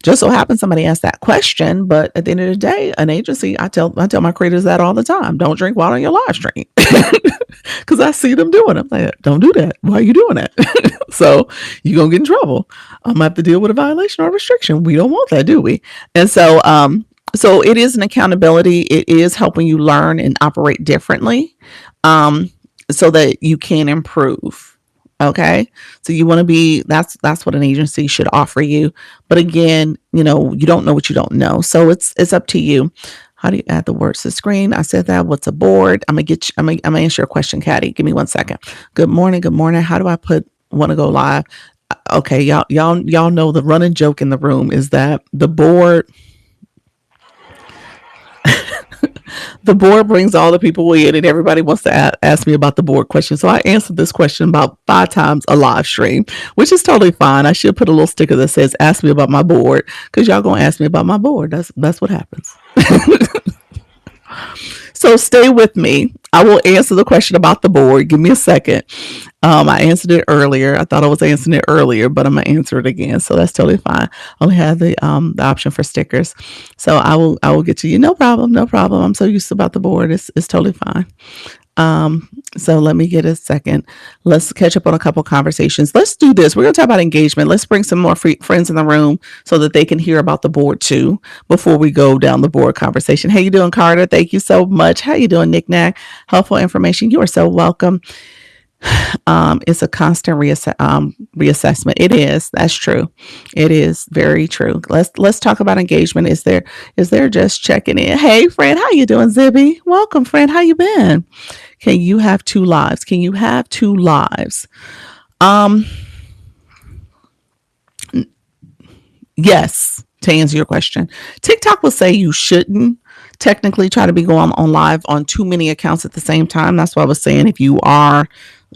just so happens somebody asked that question. But at the end of the day, an agency, I tell my creators that all the time. Don't drink water on your live stream. Because I see them doing it. I'm like, don't do that. Why are you doing that? So you're going to get in trouble. I'm going to have to deal with a violation or a restriction. We don't want that, do we? And so, so it is an accountability. It is helping you learn and operate differently, so that you can improve. Okay. So you want to be, that's what an agency should offer you. But again, you don't know what you don't know. So it's up to you. How do you add the words to the screen? I said that. What's a board? I'm gonna answer your question, Caddy. Give me 1 second. Good morning. Good morning. How do I want to go live? Okay. Y'all know the running joke in the room is that the board brings all the people in, and everybody wants to ask me about the board question. So I answered this question about 5 times a live stream, which is totally fine. I should put a little sticker that says, ask me about my board, because y'all going to ask me about my board. That's what happens. So stay with me. I will answer the question about the board. Give me a second. I answered it earlier. I thought I was answering it earlier, but I'm gonna answer it again. So that's totally fine. I only have the option for stickers. So I will get to you. No problem. No problem. I'm so used to about the board. It's totally fine. So let me get a second. Let's catch up on a couple conversations. Let's do this. We're going to talk about engagement. Let's bring some more friends in the room so that they can hear about the board too before we go down the board conversation. How you doing, Carter? Thank you so much. How you doing, Nick Nack? Helpful information. You are so welcome. It's a constant reassessment. It is. That's true. It is very true. Let's talk about engagement. Is there just checking in? Hey, friend, how you doing, Zibby? Welcome, friend. How you been? Can you have 2 lives? Can you have 2 lives? Yes. To answer your question, TikTok will say you shouldn't technically try to be going on live on too many accounts at the same time. That's why I was saying if you are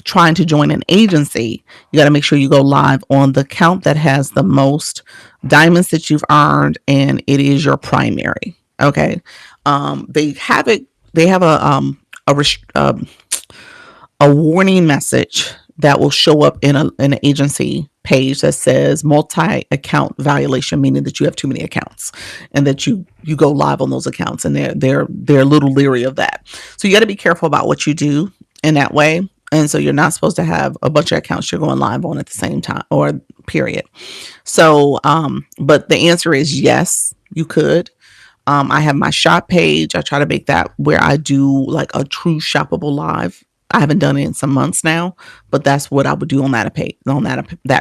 trying to join an agency, you got to make sure you go live on the account that has the most diamonds that you've earned, and it is your primary. Okay. They have a warning message that will show up in an agency page that says multi-account violation, meaning that you have too many accounts and that you go live on those accounts, and they're a little leery of that. So you got to be careful about what you do in that way. And so you're not supposed to have a bunch of accounts you're going live on at the same time, or period. So, but the answer is yes, you could. I have my shop page. I try to make that where I do like a true shoppable live. I haven't done it in some months now, but that's what I would do on that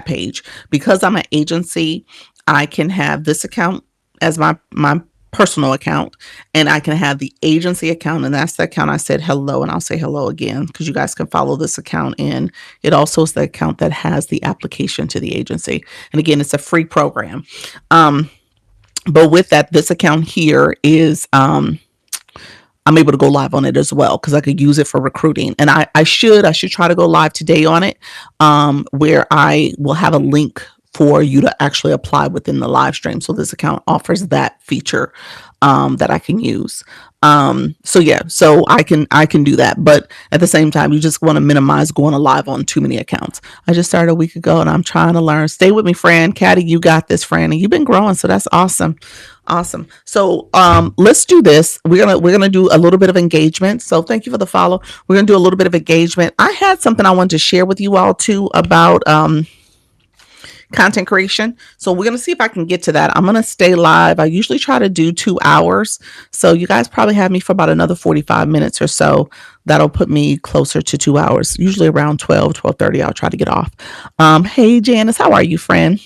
page. Because I'm an agency, I can have this account as my personal account, and I can have the agency account, and that's the account I said hello, and I'll say hello again because you guys can follow this account in. It also is the account that has the application to the agency, and again, it's a free program. But with that, this account here is I'm able to go live on it as well because I could use it for recruiting. And I should try to go live today on it, where I will have a link for you to actually apply within the live stream. So this account offers that feature that I can use. So yeah, so I can do that. But at the same time, you just want to minimize going live on too many accounts. I just started a week ago and I'm trying to learn. Stay with me, Fran. Caddy, you got this, Fran. And you've been growing, so that's awesome. Awesome. So let's do this. We're gonna do a little bit of engagement. So thank you for the follow. We're gonna do a little bit of engagement. I had something I wanted to share with you all too about content creation. So we're going to see if I can get to that. I'm going to stay live. I usually try to do 2 hours. So you guys probably have me for about another 45 minutes or so. That'll put me closer to 2 hours, usually around 12:30. I'll try to get off. Hey, Janice, how are you, friend?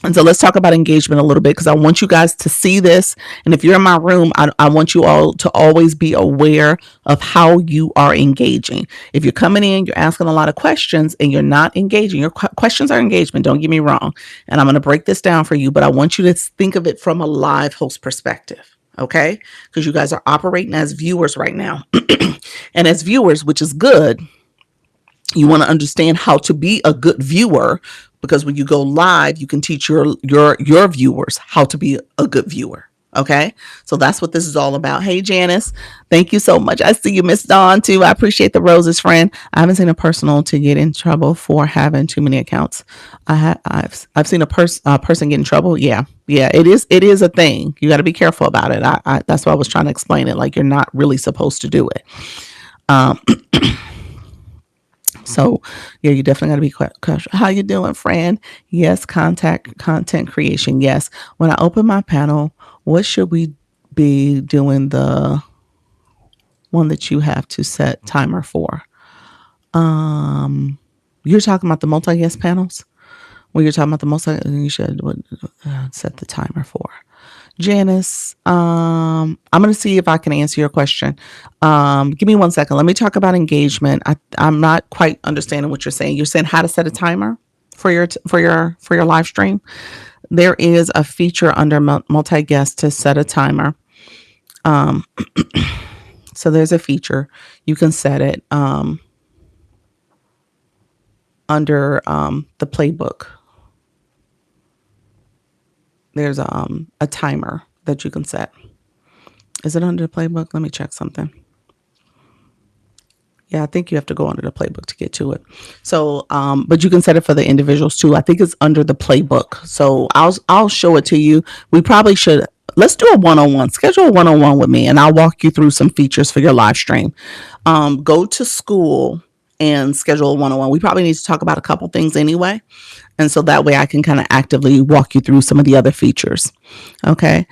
And so let's talk about engagement a little bit because I want you guys to see this. And if you're in my room, I want you all to always be aware of how you are engaging. If you're coming in, you're asking a lot of questions and you're not engaging. Your questions are engagement. Don't get me wrong. And I'm going to break this down for you, but I want you to think of it from a live host perspective. Okay? Because you guys are operating as viewers right now. And as viewers, which is good, you want to understand how to be a good viewer, because when you go live, you can teach your viewers how to be a good viewer. Okay, so that's what this is all about. Hey, Janice, thank you so much. I see you, Miss Dawn, too. I appreciate the roses, friend. I haven't seen a personal to get in trouble for having too many accounts. I've seen a person get in trouble. Yeah, it is a thing. You got to be careful about it. That's why I was trying to explain it. Like, you're not really supposed to do it. So yeah, you definitely got to be quick. How you doing, friend? Yes, content creation. Yes. When I open my panel, what should we be doing? The one that you have to set timer for. You're talking about the multi-guest panels? When you're talking about the you should set the timer for. Janice, I'm going to see if I can answer your question. Give me 1 second. Let me talk about engagement. I'm not quite understanding what you're saying. You're saying how to set a timer for your live stream. There is a feature under multi-guest to set a timer. So there's a feature. You can set it under the playbook. There's a timer that you can set. Is it under the playbook? Let me check something. Yeah, I think you have to go under the playbook to get to it. So, but you can set it for the individuals too. I think it's under the playbook. So I'll show it to you. We probably should. Let's do a one-on-one. Schedule a one-on-one with me, and I'll walk you through some features for your live stream. Go to school and schedule a one-on-one. We probably need to talk about a couple things anyway. And so that way I can kind of actively walk you through some of the other features. Okay.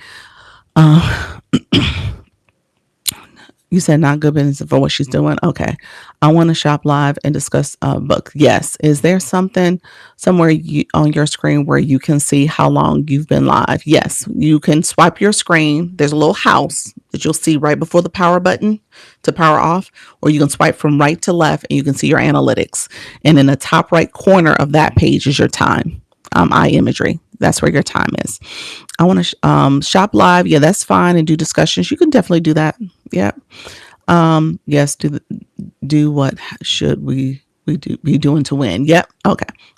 You said not good business for what she's doing. Okay. I want to shop live and discuss books. Yes. Is there something somewhere on your screen where you can see how long you've been live? Yes. You can swipe your screen. There's a little house that you'll see right before the power button to power off, or you can swipe from right to left and you can see your analytics. And in the top right corner of that page is your time. Eye imagery. That's where your time is. I want to shop live. Yeah, that's fine. And do discussions. You can definitely do that. Yeah. Yes. Do what should we be doing to win? Yep.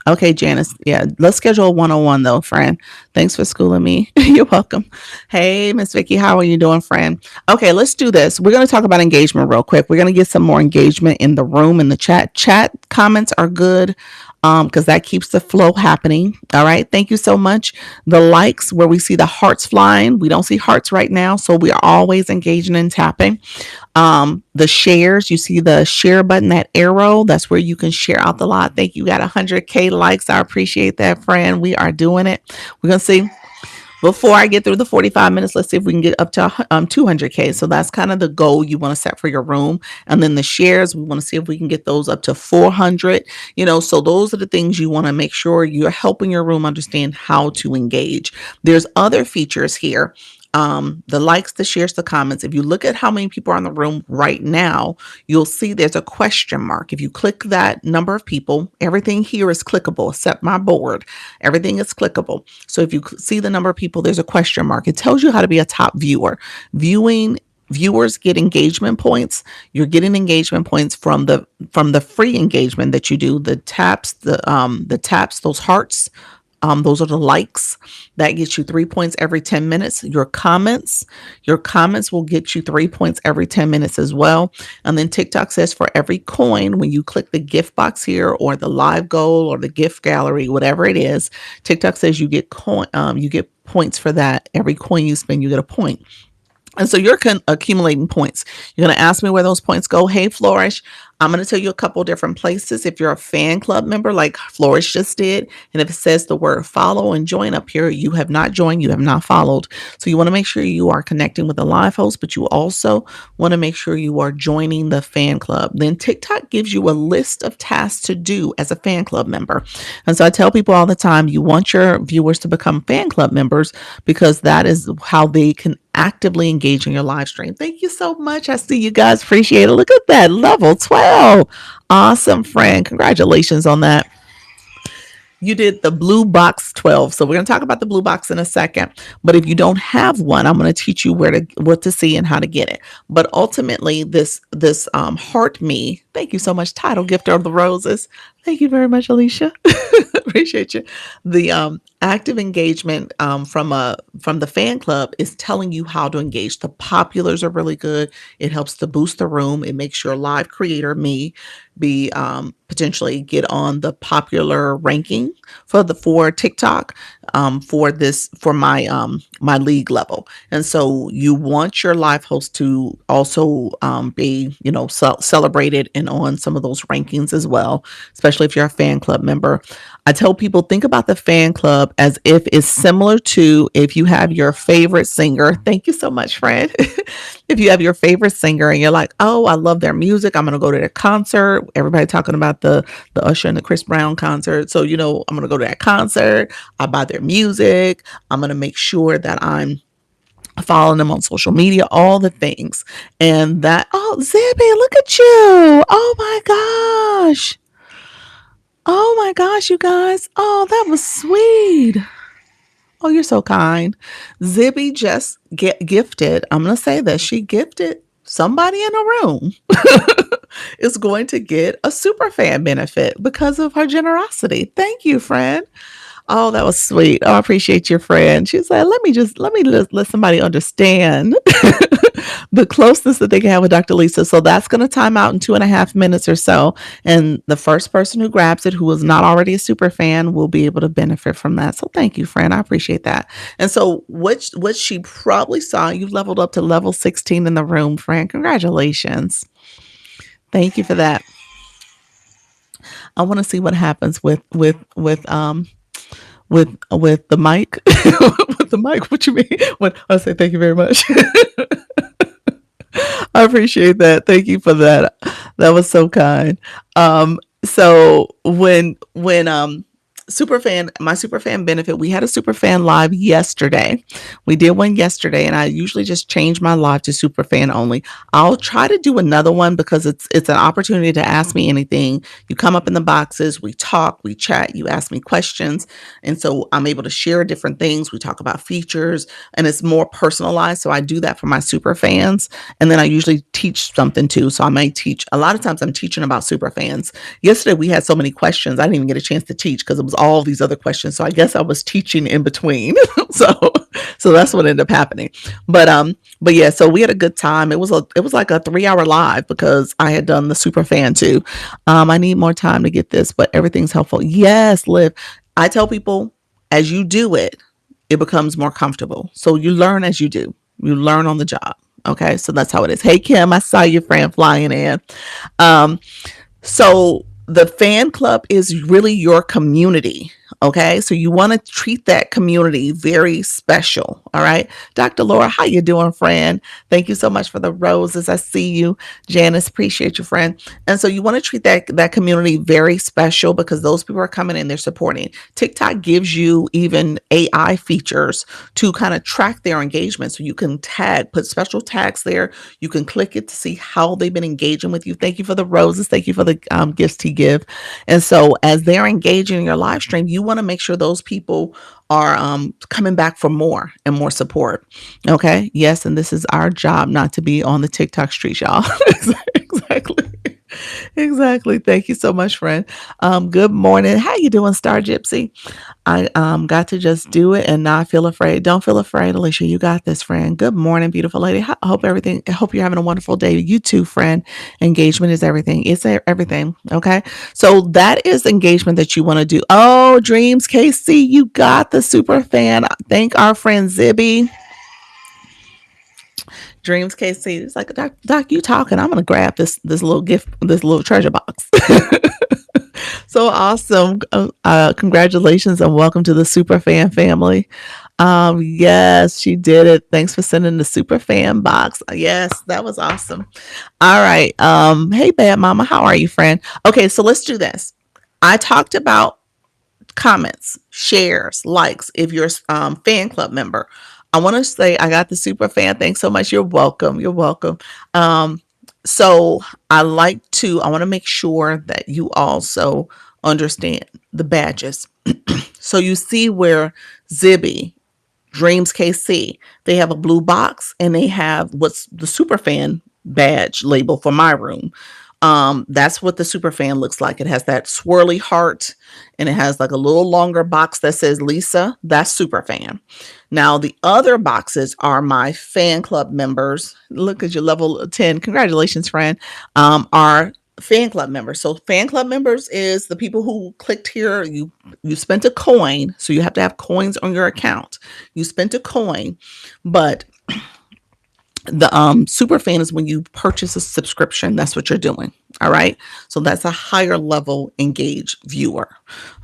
Okay, Janice. Yeah. Let's schedule a one-on-one though, friend. Thanks for schooling me. You're welcome. Hey, Miss Vicky, how are you doing, friend? Okay, let's do this. We're going to talk about engagement real quick. We're going to get some more engagement in the room, in the chat. Chat comments are good. Because that keeps the flow happening. All right. Thank you so much. The likes, where we see the hearts flying. We don't see hearts right now. So we are always engaging and tapping. The shares, you see the share button, that arrow. That's where you can share out the lot. Thank you. Got 100K likes. I appreciate that, friend. We are doing it. We're going to see. before I get through the 45 minutes, let's see if we can get up to 200K. So that's kind of the goal you want to set for your room. And then the shares, we want to see if we can get those up to 400. So those are the things you want to make sure you're helping your room understand how to engage. There's other features here. The likes, the shares, the comments. If you look at how many people are in the room right now, you'll see there's a question mark. If you click that number of people, everything here is clickable except my board. Everything is clickable. So if you see the number of people, there's a question mark. It tells you how to be a top viewer. Viewers get engagement points. You're getting engagement points from the free engagement that you do. The taps, those hearts, those are the likes. That gets you 3 points every 10 minutes. Your comments will get you 3 points every 10 minutes as well. And then TikTok says for every coin, when you click the gift box here or the live goal or the gift gallery, whatever it is, TikTok says you get points for that. Every coin you spend, you get a point. And so you're accumulating points. You're going to ask me where those points go. Hey, Flourish, I'm going to tell you a couple different places. If you're a fan club member, like Flourish just did, and if it says the word follow and join up here, you have not joined, you have not followed. So you want to make sure you are connecting with the live host, but you also want to make sure you are joining the fan club. Then TikTok gives you a list of tasks to do as a fan club member. And so I tell people all the time, you want your viewers to become fan club members because that is how they can actively engage in your live stream. Thank you so much. I see you guys. Appreciate it. Look at that. Level 12. Awesome, friend. Congratulations on that. You did the blue box 12. So we're going to talk about the blue box in a second. But if you don't have one, I'm going to teach you what to see and how to get it. But ultimately, this heart me. Thank you so much, title gifter of the roses. Thank you very much, Alicia. Appreciate you. The active engagement from the fan club is telling you how to engage. The populars are really good. It helps to boost the room. It makes your live creator, me, be potentially get on the popular ranking for TikTok for my league level. And so you want your live host to also be celebrated and on some of those rankings as well, especially if you're a fan club member. I tell people, think about the fan club as if it's similar to if you have your favorite singer. Thank you so much, friend. If you have your favorite singer and you're like, oh, I love their music, I'm going to go to their concert. Everybody talking about the Usher and the Chris Brown concert. So, I'm going to go to that concert. I buy their music. I'm going to make sure that I'm following them on social media, all the things. And Zibby, look at you. Oh my gosh. Oh my gosh, you guys. Oh, that was sweet. Oh, you're so kind. Zibby just gifted. I'm going to say that she gifted somebody in a room is going to get a super fan benefit because of her generosity. Thank you, friend. Oh, that was sweet. Oh, I appreciate your friend. She's like, let me let somebody understand the closeness that they can have with Dr. Lisa. So that's going to time out in 2.5 minutes or so. And the first person who grabs it, who is not already a super fan, will be able to benefit from that. So thank you, friend. I appreciate that. And so what she probably saw, you've leveled up to level 16 in the room, friend. Congratulations. Thank you for that. I want to see what happens with the mic. With the mic, what you mean? When I say thank you very much. I appreciate that. Thank you for that. That was so kind. So when my super fan benefit, we had a super fan live yesterday. We did one yesterday, and I usually just change my live to super fan only. I'll try to do another one because it's an opportunity to ask me anything. You come up in the boxes, we talk, we chat, you ask me questions, and so I'm able to share different things. We talk about features, and it's more personalized. So I do that for my super fans, and then I usually teach something too. So I may teach. A lot of times I'm teaching about super fans. Yesterday we had so many questions, I didn't even get a chance to teach because it was all these other questions. So I guess I was teaching in between. so that's what ended up happening. But yeah, so we had a good time. It was like a 3-hour live because I had done the super fan too. I need more time to get this, but everything's helpful. Yes, Liv. I tell people as you do it, it becomes more comfortable. So you learn as you do. You learn on the job. Okay, so that's how it is. Hey Kim, I saw your friend flying in. So the fan club is really your community. Okay, so you want to treat that community very special. All right, Dr. Laura, how you doing, friend? Thank you so much for the roses. I see you. Janice, appreciate you, friend. And so you want to treat that community very special because those people are coming in, they're supporting. TikTok gives you even AI features to kind of track their engagement. So you can put special tags there. You can click it to see how they've been engaging with you. Thank you for the roses. Thank you for the gifts to give. And so as they're engaging in your live stream, you want to make sure those people are coming back for more and more support. Okay. Yes. And this is our job, not to be on the TikTok streets, y'all. Exactly. Exactly. Thank you so much, friend. Good morning. How you doing, Star Gypsy? I got to just do it and not feel afraid. Don't feel afraid, Alicia. You got this, friend. Good morning, beautiful lady. I hope you're having a wonderful day. You too, friend. Engagement is everything. It's everything. Okay. So that is engagement that you want to do. Oh, Dreams KC, you got the super fan. Thank our friend Zibby. Dreams KC. It's like, Doc, you talking. I'm gonna grab this little gift, this little treasure box. So awesome. Congratulations and welcome to the super fan family. Yes, she did it. Thanks for sending the super fan box. Yes, that was awesome. All right. Hey, bad mama, how are you, friend? Okay, so let's do this. I talked about comments, shares, likes if you're a fan club member. I want to say I got the super fan. Thanks so much. You're welcome. You're welcome. Um, so I want to make sure that you also understand the badges. So you see where Zibby, Dreams KC, they have a blue box and they have what's the super fan badge label for my room. That's what the super fan looks like. It has that swirly heart and it has like a little longer box that says Lisa. That's super fan. Now the other boxes are my fan club members. Look at your level 10. Congratulations, friend. Are fan club members. So fan club members is the people who clicked here. You spent a coin, so you have to have coins on your account. You spent a coin, but the super fan is when you purchase a subscription. That's what you're doing. All right. So that's a higher level engaged viewer.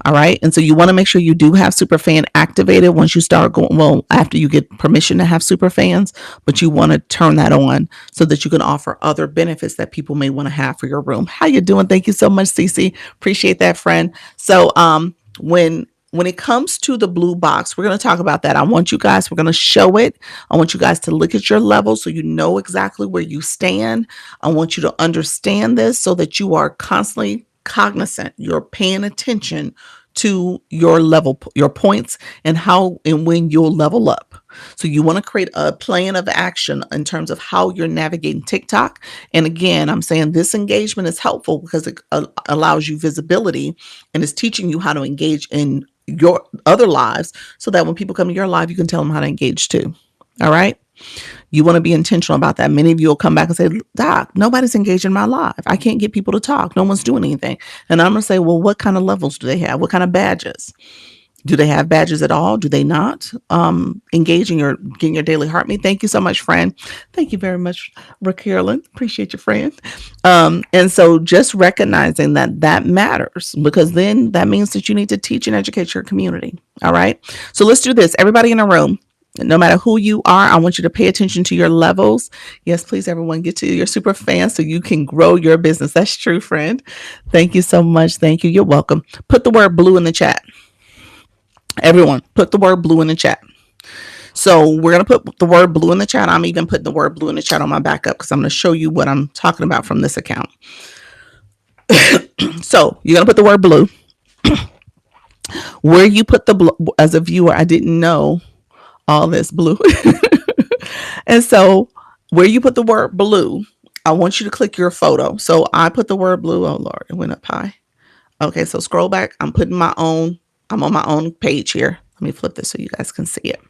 All right. And so you want to make sure you do have super fan activated once you start going, well, after you get permission to have super fans, but you want to turn that on so that you can offer other benefits that people may want to have for your room. How you doing? Thank you so much, Cece. Appreciate that, friend. So when it comes to the blue box, we're going to talk about that. We're going to show it. I want you guys to look at your level so you know exactly where you stand. I want you to understand this so that you are constantly cognizant. You're paying attention to your level, your points, and how and when you'll level up. So you want to create a plan of action in terms of how you're navigating TikTok. And again, I'm saying this engagement is helpful because it allows you visibility and is teaching you how to engage in your other lives so that when people come to your live, you can tell them how to engage too. All right. You want to be intentional about that. Many of you will come back and say, Doc, nobody's engaged in my live. I can't get people to talk. No one's doing anything. And I'm going to say, well, what kind of levels do they have? What kind of badges? Do they have badges at all? Do they not engage in getting your daily heart meet? Thank you so much, friend. Thank you very much, Carolyn. Appreciate you, friend. And so just recognizing that matters because then that means that you need to teach and educate your community. All right. So let's do this. Everybody in the room, no matter who you are, I want you to pay attention to your levels. Yes, please, everyone, get to your super fan so you can grow your business. That's true, friend. Thank you so much. Thank you. You're welcome. Put the word blue in the chat. Everyone, put the word blue in the chat. So we're going to put the word blue in the chat. I'm even putting the word blue in the chat on my backup because I'm going to show you what I'm talking about from this account. So you're going to put the word blue. Where you put the blue, as a viewer, I didn't know all this blue. And so where you put the word blue, I want you to click your photo. So I put the word blue. Oh, Lord, it went up high. Okay, so scroll back. I'm on my own page here. Let me flip this so you guys can see it.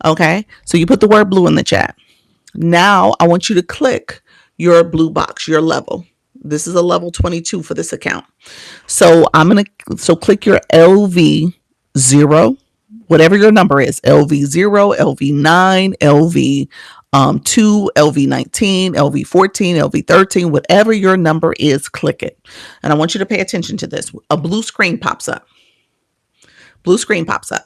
Okay, so you put the word blue in the chat. Now I want you to click your blue box, your level. This is a level 22 for this account. So click your LV0, whatever your number is, LV0, LV9, LV2, LV19, LV14, LV13, whatever your number is, click it. And I want you to pay attention to this. A blue screen pops up. Blue screen pops up.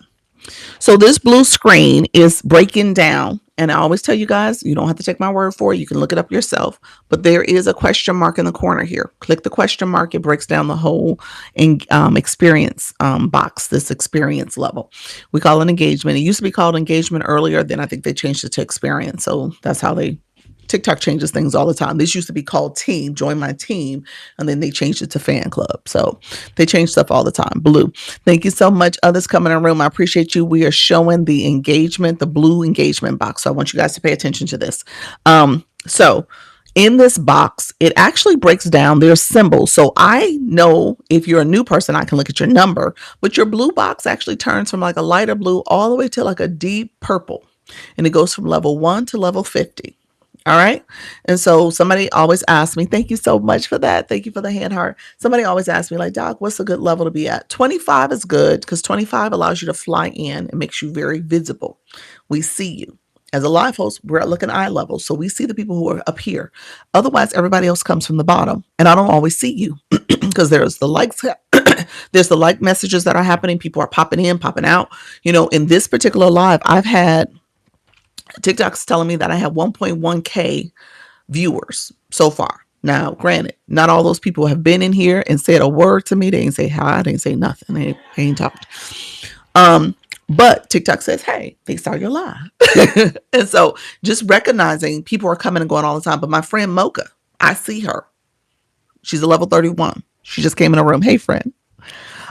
So this blue screen is breaking down, and I always tell you guys, you don't have to take my word for it. You can look it up yourself. But there is a question mark in the corner here. Click the question mark. It breaks down the whole experience box, this experience level. We call it engagement. It used to be called engagement earlier. Then I think they changed it to experience. So that's how TikTok changes things all the time. This used to be called team, join my team, and then they changed it to fan club. So they change stuff all the time. Blue. Thank you so much. Others coming in the room. I appreciate you. We are showing the engagement, the blue engagement box. So I want you guys to pay attention to this. So in this box, it actually breaks down their symbols. So I know if you're a new person, I can look at your number, but your blue box actually turns from like a lighter blue all the way to like a deep purple. And it goes from level 1 to level 50. All right. And so somebody always asks me, thank you so much for that. Thank you for the hand heart. Somebody always asks me, like, Doc, what's a good level to be at? 25 is good because 25 allows you to fly in and makes you very visible. We see you. As a live host, we're at looking eye level. So we see the people who are up here. Otherwise, everybody else comes from the bottom. And I don't always see you because there's the likes. There's the like messages that are happening. People are popping in, popping out. You know, in this particular live, I've had TikTok's telling me that I have 1.1K viewers so far. Now, granted, not all those people have been in here and said a word to me. They ain't say hi. They ain't say nothing. They ain't talked. But TikTok says, hey, they saw your live. And so just recognizing people are coming and going all the time. But my friend Mocha, I see her. She's a level 31. She just came in the room. Hey, friend.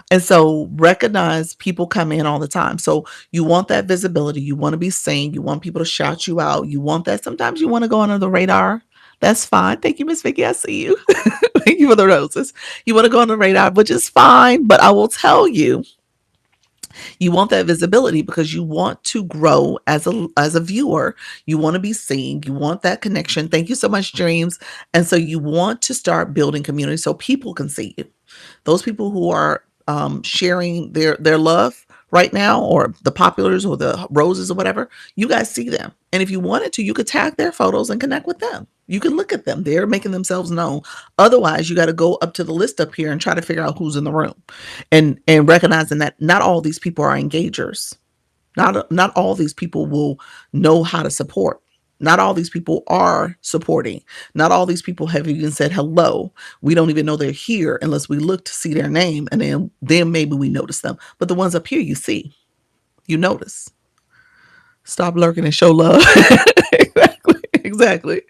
And so recognize people come in all the time. So you want that visibility. You want to be seen. You want people to shout you out. You want that. Sometimes you want to go under the radar. That's fine. Thank you, Miss Vicky. I see you. Thank you for the roses. You want to go on the radar, which is fine. But I will tell you, you want that visibility because you want to grow as a viewer. You want to be seen. You want that connection. Thank you so much, Dreams. And so you want to start building community so people can see you. Those people who are sharing their love right now, or the populars or the roses or whatever, you guys see them. And if you wanted to, you could tag their photos and connect with them. You can look at them. They're making themselves known. Otherwise, you got to go up to the list up here and try to figure out who's in the room, and recognizing that not all these people are engagers. Not all these people will know how to support. Not all these people are supporting. Not all these people have even said hello. We don't even know they're here unless we look to see their name, and then maybe we notice them. But the ones up here, you see, you notice. Stop lurking and show love. Exactly.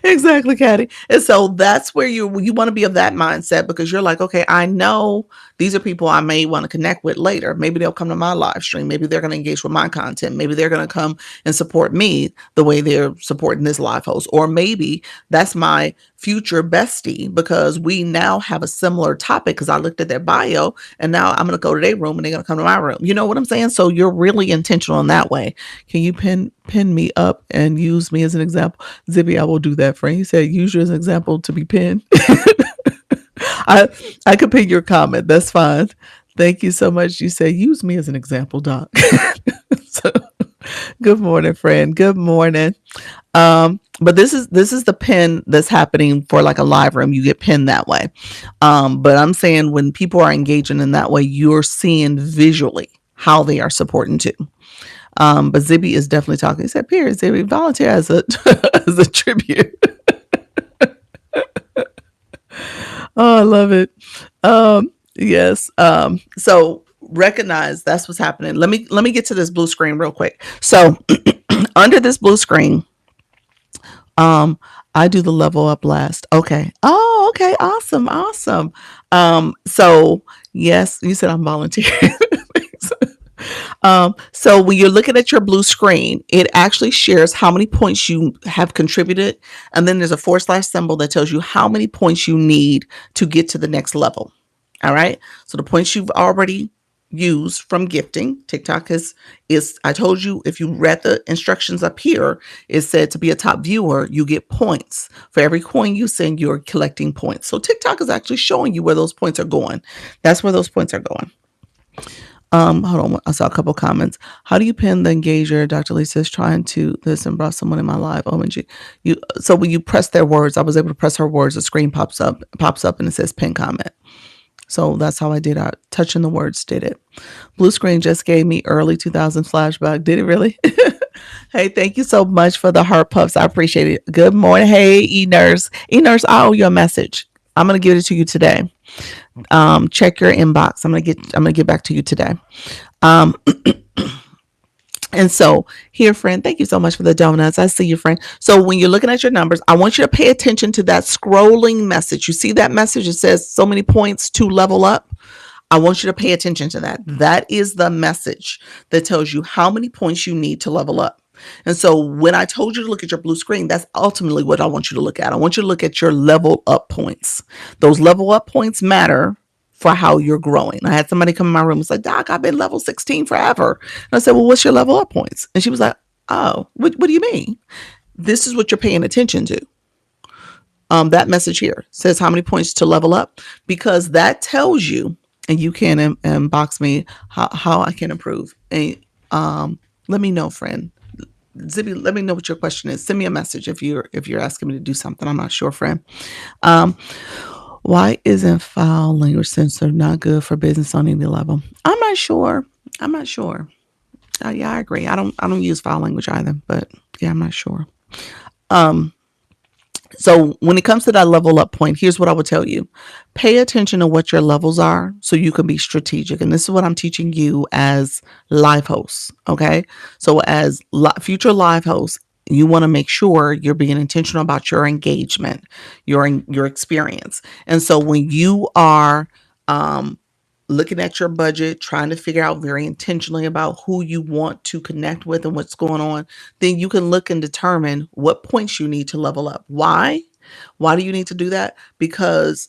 Exactly, Caddy. And so that's where you want to be of that mindset, because you're like, okay, I know these are people I may want to connect with later. Maybe they'll come to my live stream. Maybe they're going to engage with my content. Maybe they're going to come and support me the way they're supporting this live host. Or maybe that's my future bestie because we now have a similar topic because I looked at their bio and now I'm going to go to their room and they're going to come to my room. You know what I'm saying? So you're really intentional in that way. Can you pin me up and use me as an example? Zippy, I will do that, friend. He said, use you as an example to be pinned. I could pin your comment. That's fine. Thank you so much. You say, use me as an example, Doc. So, good morning, friend. Good morning. But this is the pin that's happening for like a live room. You get pinned that way. But I'm saying when people are engaging in that way, you're seeing visually how they are supporting too. But Zibby is definitely talking. He said, "Period, Zibby, volunteer as a as a tribute." Oh, I love it. Yes. So recognize that's what's happening. Let me get to this blue screen real quick. So under this blue screen, I do the level up last. Okay. Oh, okay. Awesome. Awesome. So yes, you said I'm volunteering. So when you're looking at your blue screen, it actually shares how many points you have contributed. And then there's a / symbol that tells you how many points you need to get to the next level. All right. So the points you've already used from gifting, TikTok is I told you, if you read the instructions up here, it said to be a top viewer, you get points. For every coin you send, you're collecting points. So TikTok is actually showing you where those points are going. That's where those points are going. Hold on. I saw a couple comments. How do you pin the engager? Dr. Lisa is trying to this and brought someone in my live. OMG. So when you press their words, I was able to press her words, the screen pops up and it says pin comment. So that's how I did it. Touching the words did it. Blue screen just gave me early 2000s flashback. Did it really? Hey, thank you so much for the heart puffs. I appreciate it. Good morning. Hey, E-Nurse. E-Nurse, I owe you a message. I'm gonna give it to you today. Check your inbox. I'm gonna get back to you today. Um, and so here, friend, thank you so much for the donuts. I see you, friend. So when you're looking at your numbers, I want you to pay attention to that scrolling message. You see that message? It says so many points to level up. I want you to pay attention to that. That is the message that tells you how many points you need to level up. And so when I told you to look at your blue screen, that's ultimately what I want you to look at. I want you to look at your level up points. Those level up points matter for how you're growing. I had somebody come in my room and say, Doc, I've been level 16 forever. And I said, well, what's your level up points? And she was like, oh, what do you mean? This is what you're paying attention to. That message here says how many points to level up, because that tells you, and you can inbox me how I can improve. And let me know, friend. Zibby, let me know what your question is. Send me a message if you're asking me to do something. I'm not sure, friend. Why isn't foul language censored not good for business on any level? I'm not sure. Yeah, I agree. I don't use foul language either, but yeah, I'm not sure. So when it comes to that level up point, here's what I would tell you. Pay attention to what your levels are so you can be strategic. And this is what I'm teaching you as live hosts. Okay. So as future live hosts, you want to make sure you're being intentional about your engagement, your experience. And so when you are looking at your budget, trying to figure out very intentionally about who you want to connect with and what's going on, then you can look and determine what points you need to level up. Why? Why do you need to do that? Because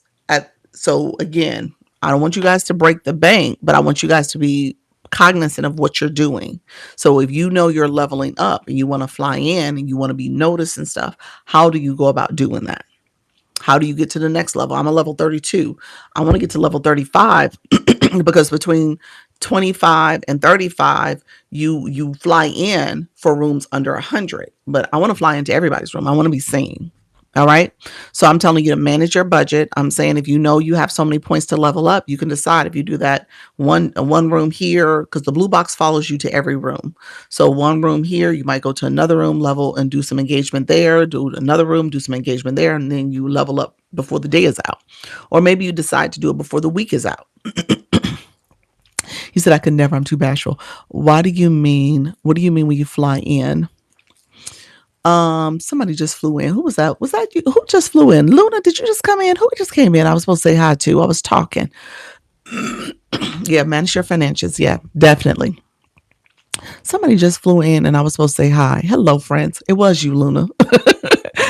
so again, I don't want you guys to break the bank, but I want you guys to be cognizant of what you're doing. So if you know you're leveling up and you want to fly in and you want to be noticed and stuff, how do you go about doing that? How do you get to the next level? I'm a level 32. I want to get to level 35 because between 25 and 35, you fly in for rooms under 100. But I want to fly into everybody's room. I want to be seen. All right. So I'm telling you to manage your budget. I'm saying if you know you have so many points to level up, you can decide if you do that one room here, because the blue box follows you to every room. So one room here, you might go to another room level and do some engagement there, do another room, do some engagement there, and then you level up before the day is out. Or maybe you decide to do it before the week is out. He said, I could never, I'm too bashful. What do you mean when you fly in? Somebody just flew in. Who was that? Was that you? Who just flew in? Luna, did you just come in? Who just came in? I was supposed to say hi to. I was talking. Yeah, manage your finances. Yeah, definitely. Somebody just flew in and I was supposed to say hi. Hello, friends. It was you, Luna.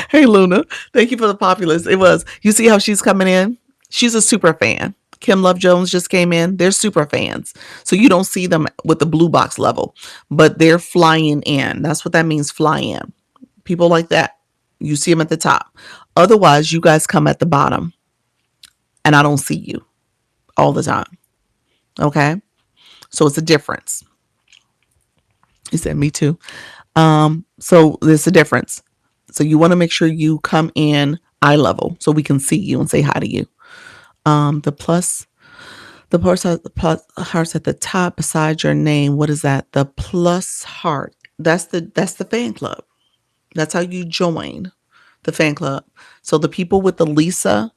Hey, Luna. Thank you for the populace. It was. You see how she's coming in? She's a super fan. Kim Love Jones just came in. They're super fans. So you don't see them with the blue box level, but they're flying in. That's what that means, fly in. People like that, you see them at the top. Otherwise, you guys come at the bottom and I don't see you all the time. Okay. So it's a difference. He said, me too. So there's a difference. So you want to make sure you come in eye level so we can see you and say hi to you. The plus hearts at the top beside your name. What is that? The plus heart. That's the fan club. That's how you join the fan club. So the people with the Lisa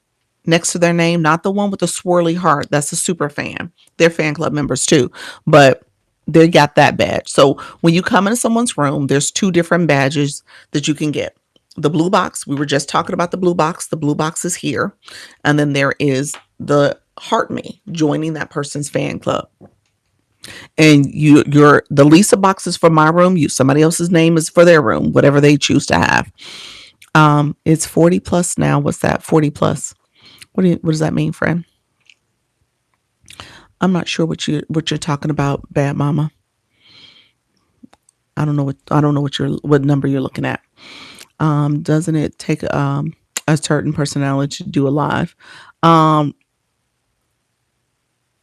next to their name, not the one with the swirly heart, that's a super fan. They're fan club members too, but they got that badge. So when you come into someone's room, there's two different badges that you can get. The blue box, we were just talking about the blue box. The blue box is here. And then there is the heart me, joining that person's fan club. And you're the Lisa box is for my room. Somebody else's name is for their room, whatever they choose to have. It's 40 plus now. What's that? 40 plus. What does that mean, friend? I'm not sure what you're talking about, bad mama. I don't know what number you're looking at. Doesn't it take a certain personality to do a live?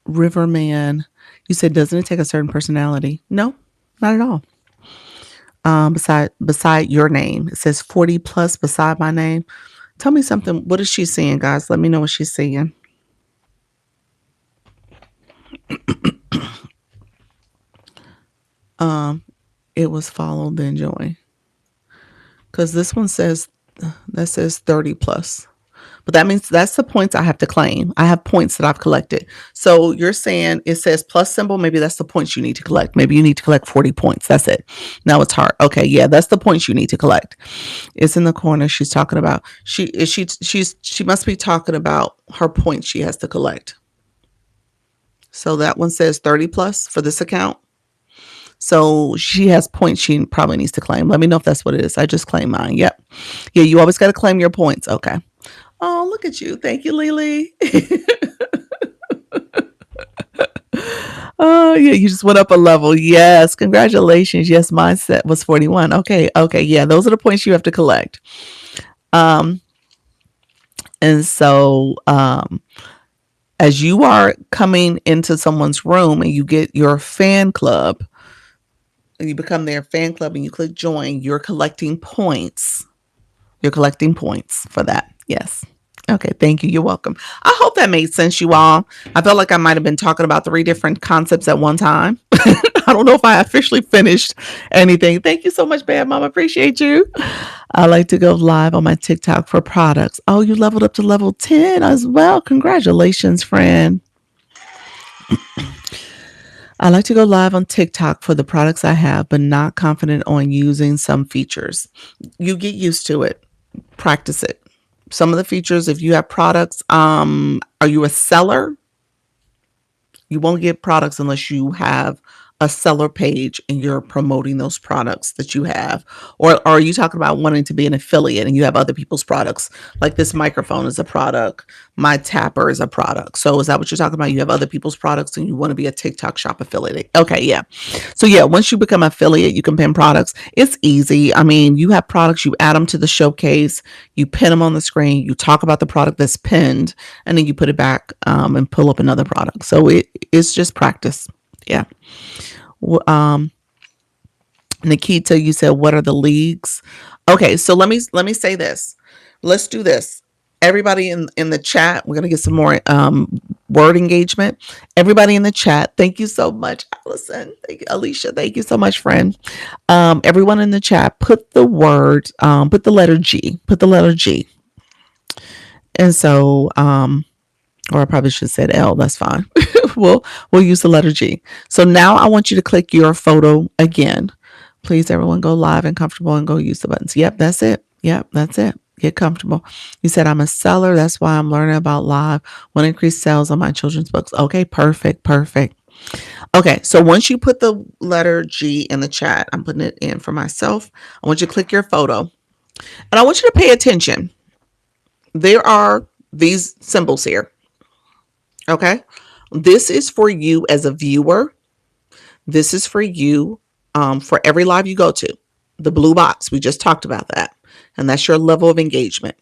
Riverman, you said, doesn't it take a certain personality? No, not at all. Beside your name, it says 40 plus beside my name. Tell me something. What is she saying, guys? Let me know what she's saying. It was follow then join. Because this one says, that says 30 plus. But that means that's the points I have to claim. I have points that I've collected. So you're saying it says plus symbol. Maybe that's the points you need to collect. Maybe you need to collect 40 points. That's it. Now it's hard. Okay, yeah, that's the points you need to collect. It's in the corner. She's talking about she must be talking about her points she has to collect. So that one says 30 plus for this account. So she has points she probably needs to claim. Let me know if that's what it is. I just claimed mine. Yep. Yeah, you always got to claim your points. Okay. Oh, look at you. Thank you, Lily. Oh, yeah, you just went up a level. Yes, congratulations. Yes, mine set was 41. Okay, okay, yeah, those are the points you have to collect. Um, and so as you are coming into someone's room and you get your fan club, and you become their fan club and you click join, you're collecting points. You're collecting points for that. Yes. Okay, thank you. You're welcome. I hope that made sense, you all. I felt like I might have been talking about 3 different concepts at one time. I don't know if I officially finished anything. Thank you so much, Bad Mom. I appreciate you. I like to go live on my TikTok for products. Oh, you leveled up to level 10 as well. Congratulations, friend. I like to go live on TikTok for the products I have, but not confident on using some features. You get used to it. Practice it. Some of the features, if you have products, are you a seller? You won't get products unless you have a seller page and you're promoting those products that you have. Or are you talking about wanting to be an affiliate and you have other people's products? Like this microphone is a product, my tapper is a product. So is that what you're talking about? You have other people's products and you want to be a TikTok shop affiliate. Okay, yeah. So yeah, once you become an affiliate, you can pin products. It's easy. I mean, you have products, you add them to the showcase, you pin them on the screen, you talk about the product that's pinned, and then you put it back and pull up another product. So it's just practice. Yeah. Um, Nikita, you said, what are the leagues? Okay, so let me say this. Let's do this. Everybody in the chat, we're gonna get some more word engagement. Everybody in the chat, thank you so much, Allison. Thank you, Alicia. Thank you so much, friend. Everyone in the chat, put the word, put the letter G. Put the letter G. And so, or I probably should have said L. That's fine. we'll use the letter G. So now I want you to click your photo again. Please, everyone, go live and comfortable and go use the buttons. Yep, that's it. Yep, that's it. Get comfortable. You said I'm a seller. That's why I'm learning about live. Want to increase sales on my children's books. Okay, perfect, perfect. Okay, so once you put the letter G in the chat, I'm putting it in for myself. I want you to click your photo. And I want you to pay attention. There are these symbols here. Okay, this is for you as a viewer. This is for you for every live you go to. The blue box, we just talked about that. And that's your level of engagement.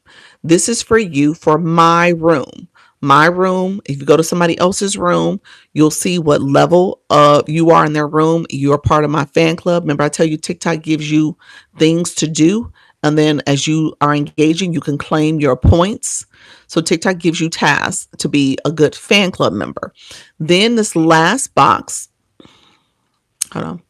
This is for you for my room. My room, if you go to somebody else's room, you'll see what level you are in their room. You're part of my fan club. Remember, I tell you TikTok gives you things to do. And then as you are engaging, you can claim your points. So TikTok gives you tasks to be a good fan club member. Then this last box, hold on.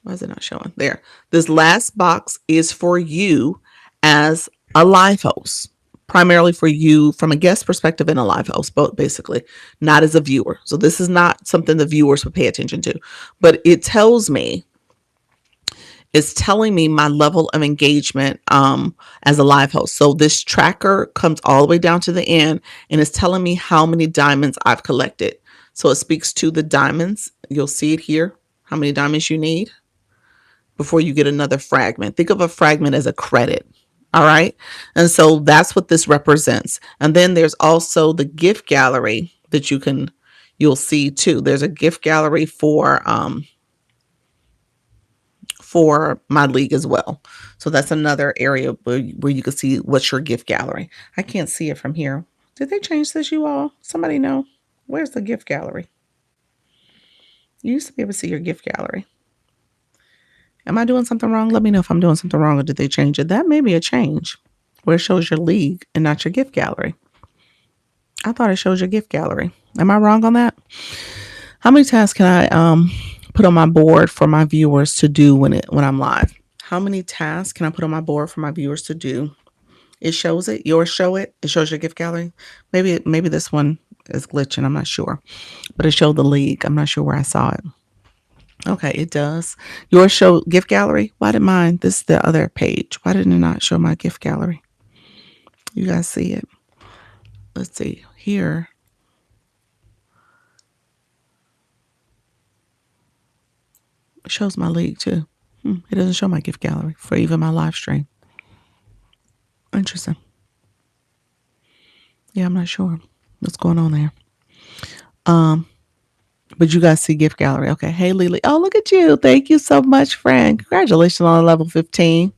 Why is it not showing? There. This last box is for you as a live host, primarily for you from a guest perspective and a live host, but basically not as a viewer. So this is not something the viewers would pay attention to, but it tells me, it's telling me my level of engagement as a live host. So this tracker comes all the way down to the end and it's telling me how many diamonds I've collected. So it speaks to the diamonds. You'll see it here, how many diamonds you need before you get another fragment. Think of a fragment as a credit. All right. And so that's what this represents. And then there's also the gift gallery that you'll see too. There's a gift gallery for my league as well. So that's another area where you can see what's your gift gallery. I can't see it from here. Did they change this, you all? Somebody know? Where's the gift gallery? You used to be able to see your gift gallery. Am I doing something wrong? Let me know if I'm doing something wrong or did they change it? That may be a change where it shows your league and not your gift gallery. I thought it shows your gift gallery. Am I wrong on that? How many tasks can I put on my board for my viewers to do when I'm live? How many tasks can I put on my board for my viewers to do? It shows it. Yours show it. It shows your gift gallery. Maybe this one is glitching. I'm not sure, but it showed the league. I'm not sure where I saw it. Okay, it does. Yours show gift gallery. Why did mine? This is the other page. Why didn't it not show my gift gallery? You guys see it? Let's see here. It shows my league too. It doesn't show my gift gallery for even my live stream. Interesting. Yeah, I'm not sure what's going on there. But you guys see gift gallery. Okay. Hey, Lily. Oh, look at you. Thank you so much, friend. Congratulations on level 15.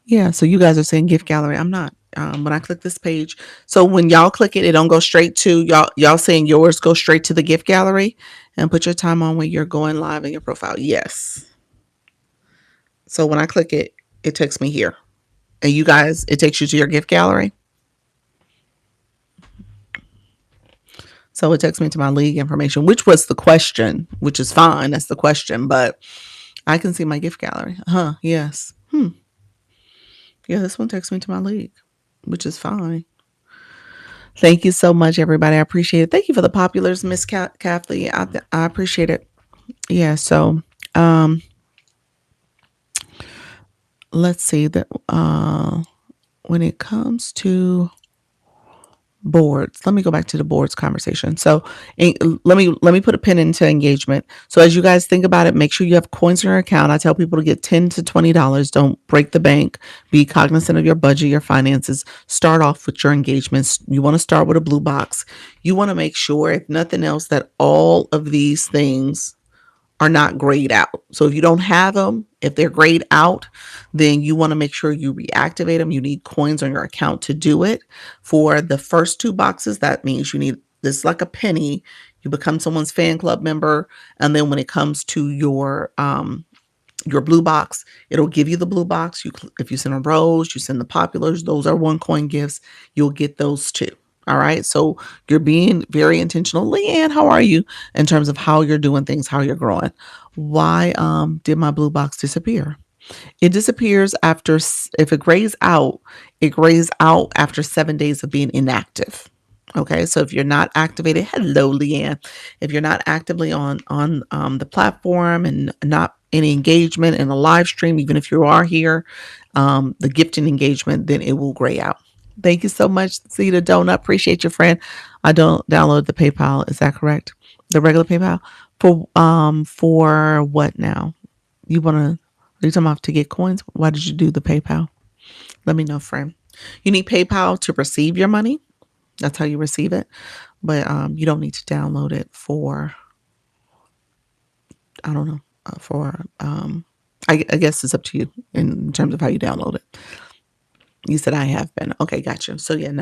Yeah. So you guys are saying gift gallery. I'm not. When I click this page, so when y'all click it, it don't go straight to y'all saying yours go straight to the gift gallery and put your time on when you're going live in your profile. Yes. So when I click it, it takes me here. And you guys, it takes you to your gift gallery. So it takes me to my league information, which was the question, which is fine. That's the question. But I can see my gift gallery. Yes. Yeah, this one takes me to my league, which is fine. Thank you so much, everybody. I appreciate it. Thank you for the populars, Miss Kathleen. I appreciate it. Yeah. So, let's see that when it comes to boards, let me go back to the boards conversation. So let me put a pin into engagement. So as you guys think about it, make sure you have coins in your account. I tell people to get $10 to $20. Don't break the bank. Be cognizant of your budget, your finances. Start off with your engagements. You want to start with a blue box. You want to make sure, if nothing else, that all of these things are not grayed out. So if you don't have them, if they're grayed out, then you want to make sure you reactivate them. You need coins on your account to do it. For the first two boxes, that means you need this, like a penny. You become someone's fan club member, and then when it comes to your blue box, it'll give you the blue box. If you send a rose, you send the populars, those are 1 coin gifts. You'll get those too. All right. So you're being very intentional. Leanne, how are you in terms of how you're doing things, how you're growing? Why did my blue box disappear? It disappears after, if it grays out, it grays out after 7 days of being inactive. Okay, so if you're not activated, hello, Leanne. If you're not actively on the platform and not any engagement in a live stream, even if you are here, the gifting engagement, then it will gray out. Thank you so much, Zeta Donut. Appreciate your friend. I don't download the PayPal. Is that correct? The regular PayPal for what now? You want to? Are you talking about to get coins? Why did you do the PayPal? Let me know, friend. You need PayPal to receive your money. That's how you receive it. But you don't need to download it for, I don't know, I guess it's up to you in terms of how you download it. You said I have been. Okay, gotcha. So yeah,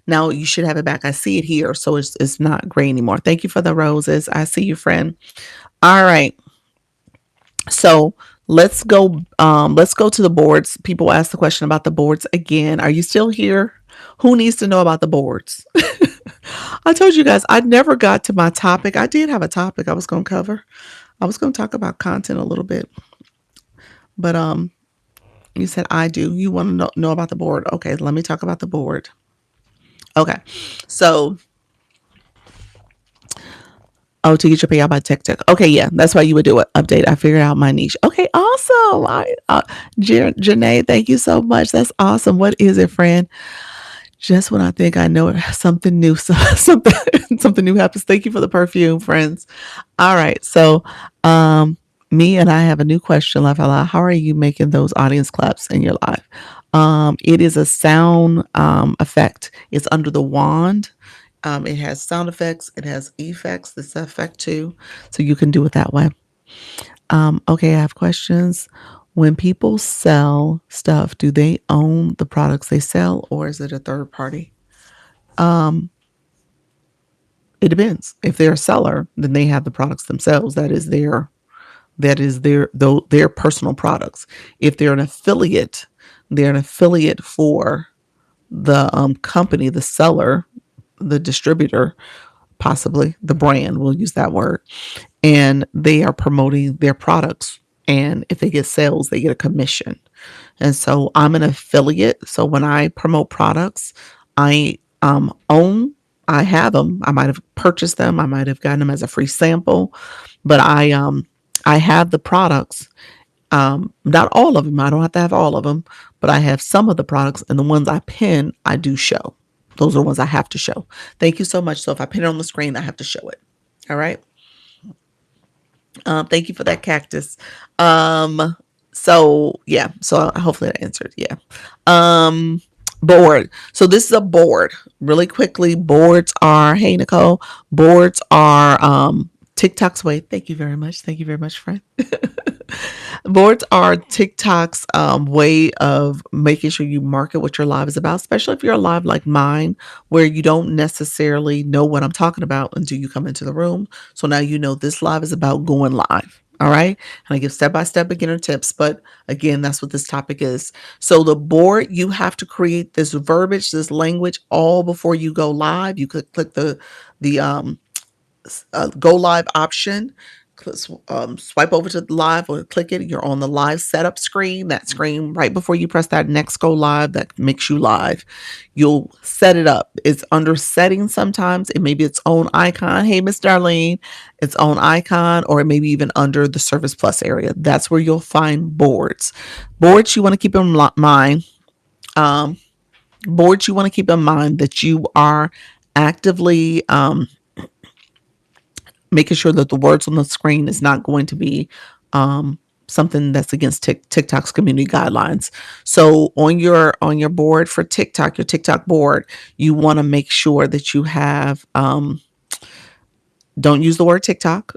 now you should have it back. I see it here, so it's not gray anymore. Thank you for the roses. I see you, friend. All right. So let's go to the boards. People ask the question about the boards again. Are you still here? Who needs to know about the boards? I told you guys I never got to my topic. I did have a topic I was going to cover. I was going to talk about content a little bit. But you said I do. You want to know about the board. Okay, let me talk about the board. Okay. So to get your payout by TikTok. Okay, yeah, that's why you would do it. Update. I figured out my niche. Okay, awesome. Janae, thank you so much. That's awesome. What is it, friend? Just when I think I know it, something new, something new happens. Thank you for the perfume, friends. All right, so me and I have a new question. Laugh out loud. How are you making those audience claps in your live? It is a sound effect. It's under the wand. It has sound effects. It has effects. This effect too, so you can do it that way. Okay, I have questions. When people sell stuff, do they own the products they sell, or is it a third party? It depends. If they're a seller, then they have the products themselves. That is their personal products. If they're they're an affiliate for the company, the seller, the distributor. possibly the brand, we'll use that word, and they are promoting their products. And if they get sales, they get a commission. And so I'm an affiliate. So when I promote products, I own, I have them. I might have purchased them. I might have gotten them as a free sample, but I have the products. Not all of them. I don't have to have all of them, but I have some of the products, and the ones I pin, I do show. Those are the ones I have to show. Thank you so much. So if I pin it on the screen, I have to show it. All right. Thank you for that cactus. Um, so yeah, so hopefully that answered. Yeah. Um, board. So this is a board. Really quickly, boards are, hey Nicole, boards are TikTok's way. Thank you very much. Thank you very much, friend. Boards are TikTok's way of making sure you market what your live is about, especially if you're a live like mine, where you don't necessarily know what I'm talking about until you come into the room. So now you know this live is about going live. All right. And I give step-by-step beginner tips, but again, that's what this topic is. So the board, you have to create this verbiage, this language all before you go live. You could click the go live option. Swipe over to live or click it. You're on the live setup screen. That screen right before you press that next go live that makes you live. You'll set it up. It's under settings sometimes. It may be its own icon. Hey, Miss Darlene, its own icon, or it may be even under the Service Plus area. That's where you'll find boards. Boards you want to keep in mind. Boards you want to keep in mind that you are actively making sure that the words on the screen is not going to be something that's against TikTok's community guidelines. So on your board for TikTok, your TikTok board, you want to make sure that you have don't use the word TikTok.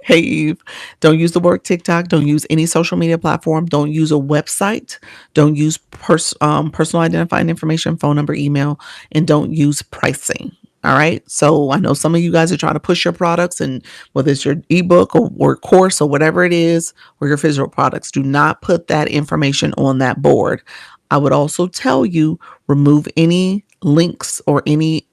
Hey, Eve. Don't use the word TikTok. Don't use any social media platform. Don't use a website. Don't use personal identifying information, phone number, email, and don't use pricing. All right. So I know some of you guys are trying to push your products, and whether it's your ebook or course or whatever it is, or your physical products, do not put that information on that board. I would also tell you remove any links or any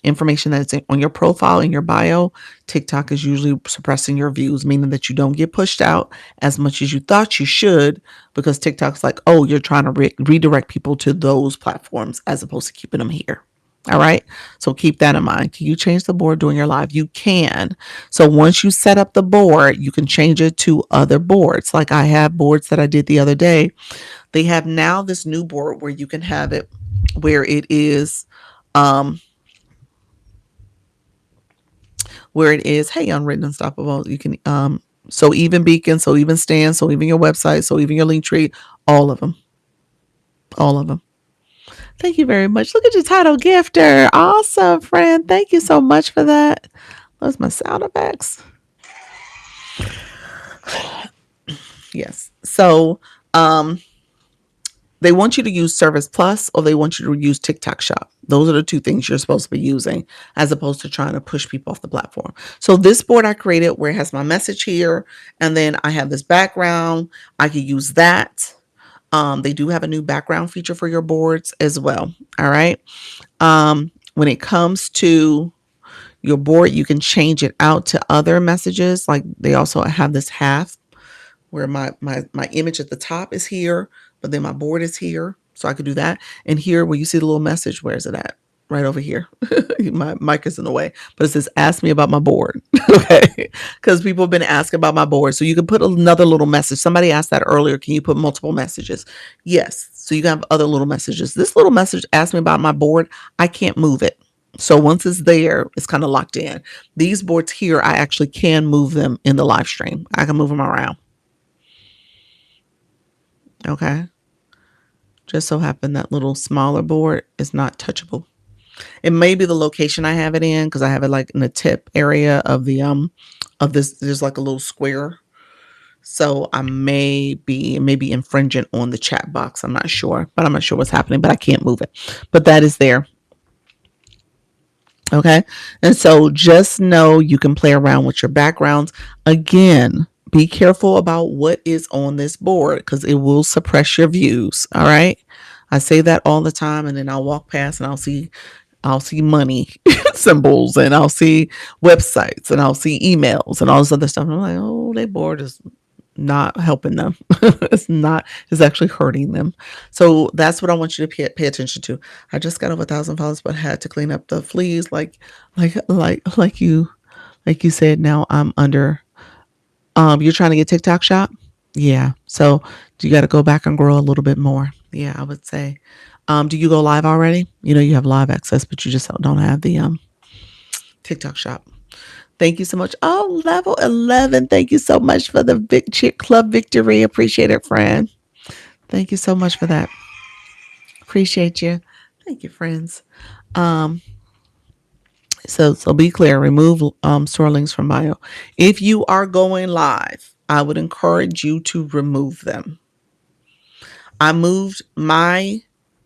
information that's on your profile in your bio. TikTok is usually suppressing your views, meaning that you don't get pushed out as much as you thought you should, because TikTok's like, oh, you're trying to redirect people to those platforms as opposed to keeping them here. All right. So keep that in mind. Can you change the board during your live? You can. So once you set up the board, you can change it to other boards. Like I have boards that I did the other day. They have now this new board where you can have it where it is hey, unwritten unstoppable. You can so even beacon, so even stand, so even your website, so even your link tree, all of them. All of them. Thank you very much. Look at your title gifter. Awesome, friend. Thank you so much for that. Those my sound effects. Yes. So they want you to use Service Plus or they want you to use TikTok Shop. Those are the two things you're supposed to be using as opposed to trying to push people off the platform. So this board I created where it has my message here, and then I have this background. I could use that. They do have a new background feature for your boards as well. All right. When it comes to your board, you can change it out to other messages. Like they also have this half where my image at the top is here, but then my board is here. So I could do that. And here where you see the little message, where is it at? Right over here. My mic is in the way, but it says, ask me about my board. Okay. Because people have been asking about my board. So you can put another little message. Somebody asked that earlier. Can you put multiple messages? Yes. So you can have other little messages. This little message asked me about my board. I can't move it. So once it's there, it's kind of locked in. These boards here, I actually can move them in the live stream. I can move them around. Okay. Just so happened that little smaller board is not touchable. It may be the location I have it in, because I have it like in the tip area of the of this. There's like a little square. So I may be infringent on the chat box. I'm not sure, but I'm not sure what's happening, but I can't move it. But that is there. Okay. And so just know you can play around with your backgrounds. Again, be careful about what is on this board because it will suppress your views. All right. I say that all the time, and then I'll walk past and I'll see I'll see money symbols, and I'll see websites, and I'll see emails and all this other stuff. And I'm like, oh, they board is not helping them. It's actually hurting them. So that's what I want you to pay attention to. I just got over 1,000 followers, but had to clean up the fleas like you said. Now I'm under. You're trying to get TikTok shop. Yeah. So you got to go back and grow a little bit more. Yeah, I would say. Do you go live already? You know you have live access, but you just don't have the TikTok shop. Thank you so much. Oh, level 11. Thank you so much for the Big Chick Club victory. Appreciate it, friend. Thank you so much for that. Appreciate you. Thank you, friends. Um, so be clear. Remove store links from bio. If you are going live, I would encourage you to remove them. I moved my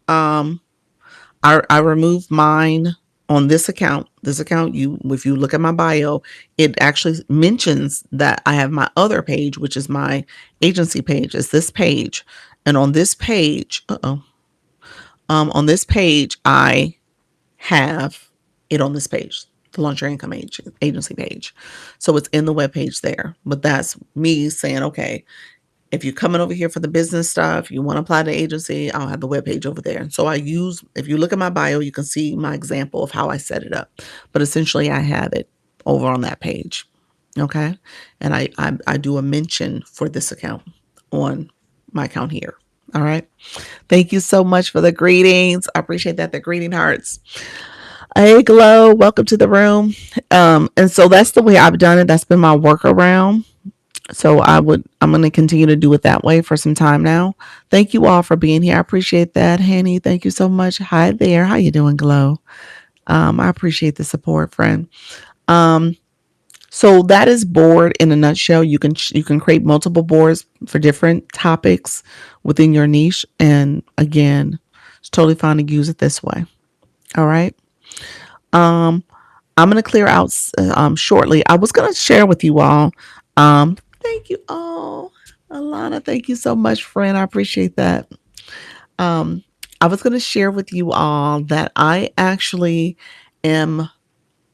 um I removed mine on this account. This account, if you look at my bio, it actually mentions that I have my other page, which is my agency page. It's this page, and on this page, on this page, I have it on this page, the Launch Your Income agency page. So it's in the web page there. But that's me saying, okay, if you're coming over here for the business stuff, you want to apply to agency, I'll have the webpage over there. So if you look at my bio, you can see my example of how I set it up. But essentially, I have it over on that page. Okay. And I do a mention for this account on my account here. All right. Thank you so much for the greetings. I appreciate that. The greeting hearts. Hey, Glow. Welcome to the room. And so that's the way I've done it. That's been my workaround. So I'm going to continue to do it that way for some time now. Thank you all for being here. I appreciate that, Hanny. Thank you so much. Hi there. How you doing, Glow? I appreciate the support, friend. So that is board in a nutshell. You can create multiple boards for different topics within your niche. And again, it's totally fine to use it this way. All right. I'm going to clear out shortly. I was going to share with you all. Thank you all. Alana, thank you so much, friend. I appreciate that. I was going to share with you all that I actually am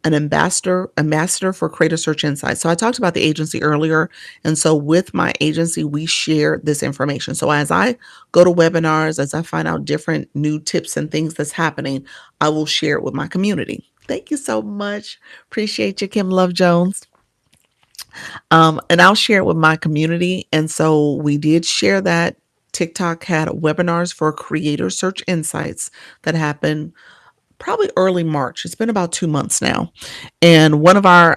an ambassador for Creator Search Insights. So I talked about the agency earlier. And so with my agency, we share this information. So as I go to webinars, as I find out different new tips and things that's happening, I will share it with my community. Thank you so much. Appreciate you, Kim Love Jones. And I'll share it with my community. And so we did share that TikTok had webinars for Creator Search Insights that happened probably early March. It's been about 2 months now. And one of our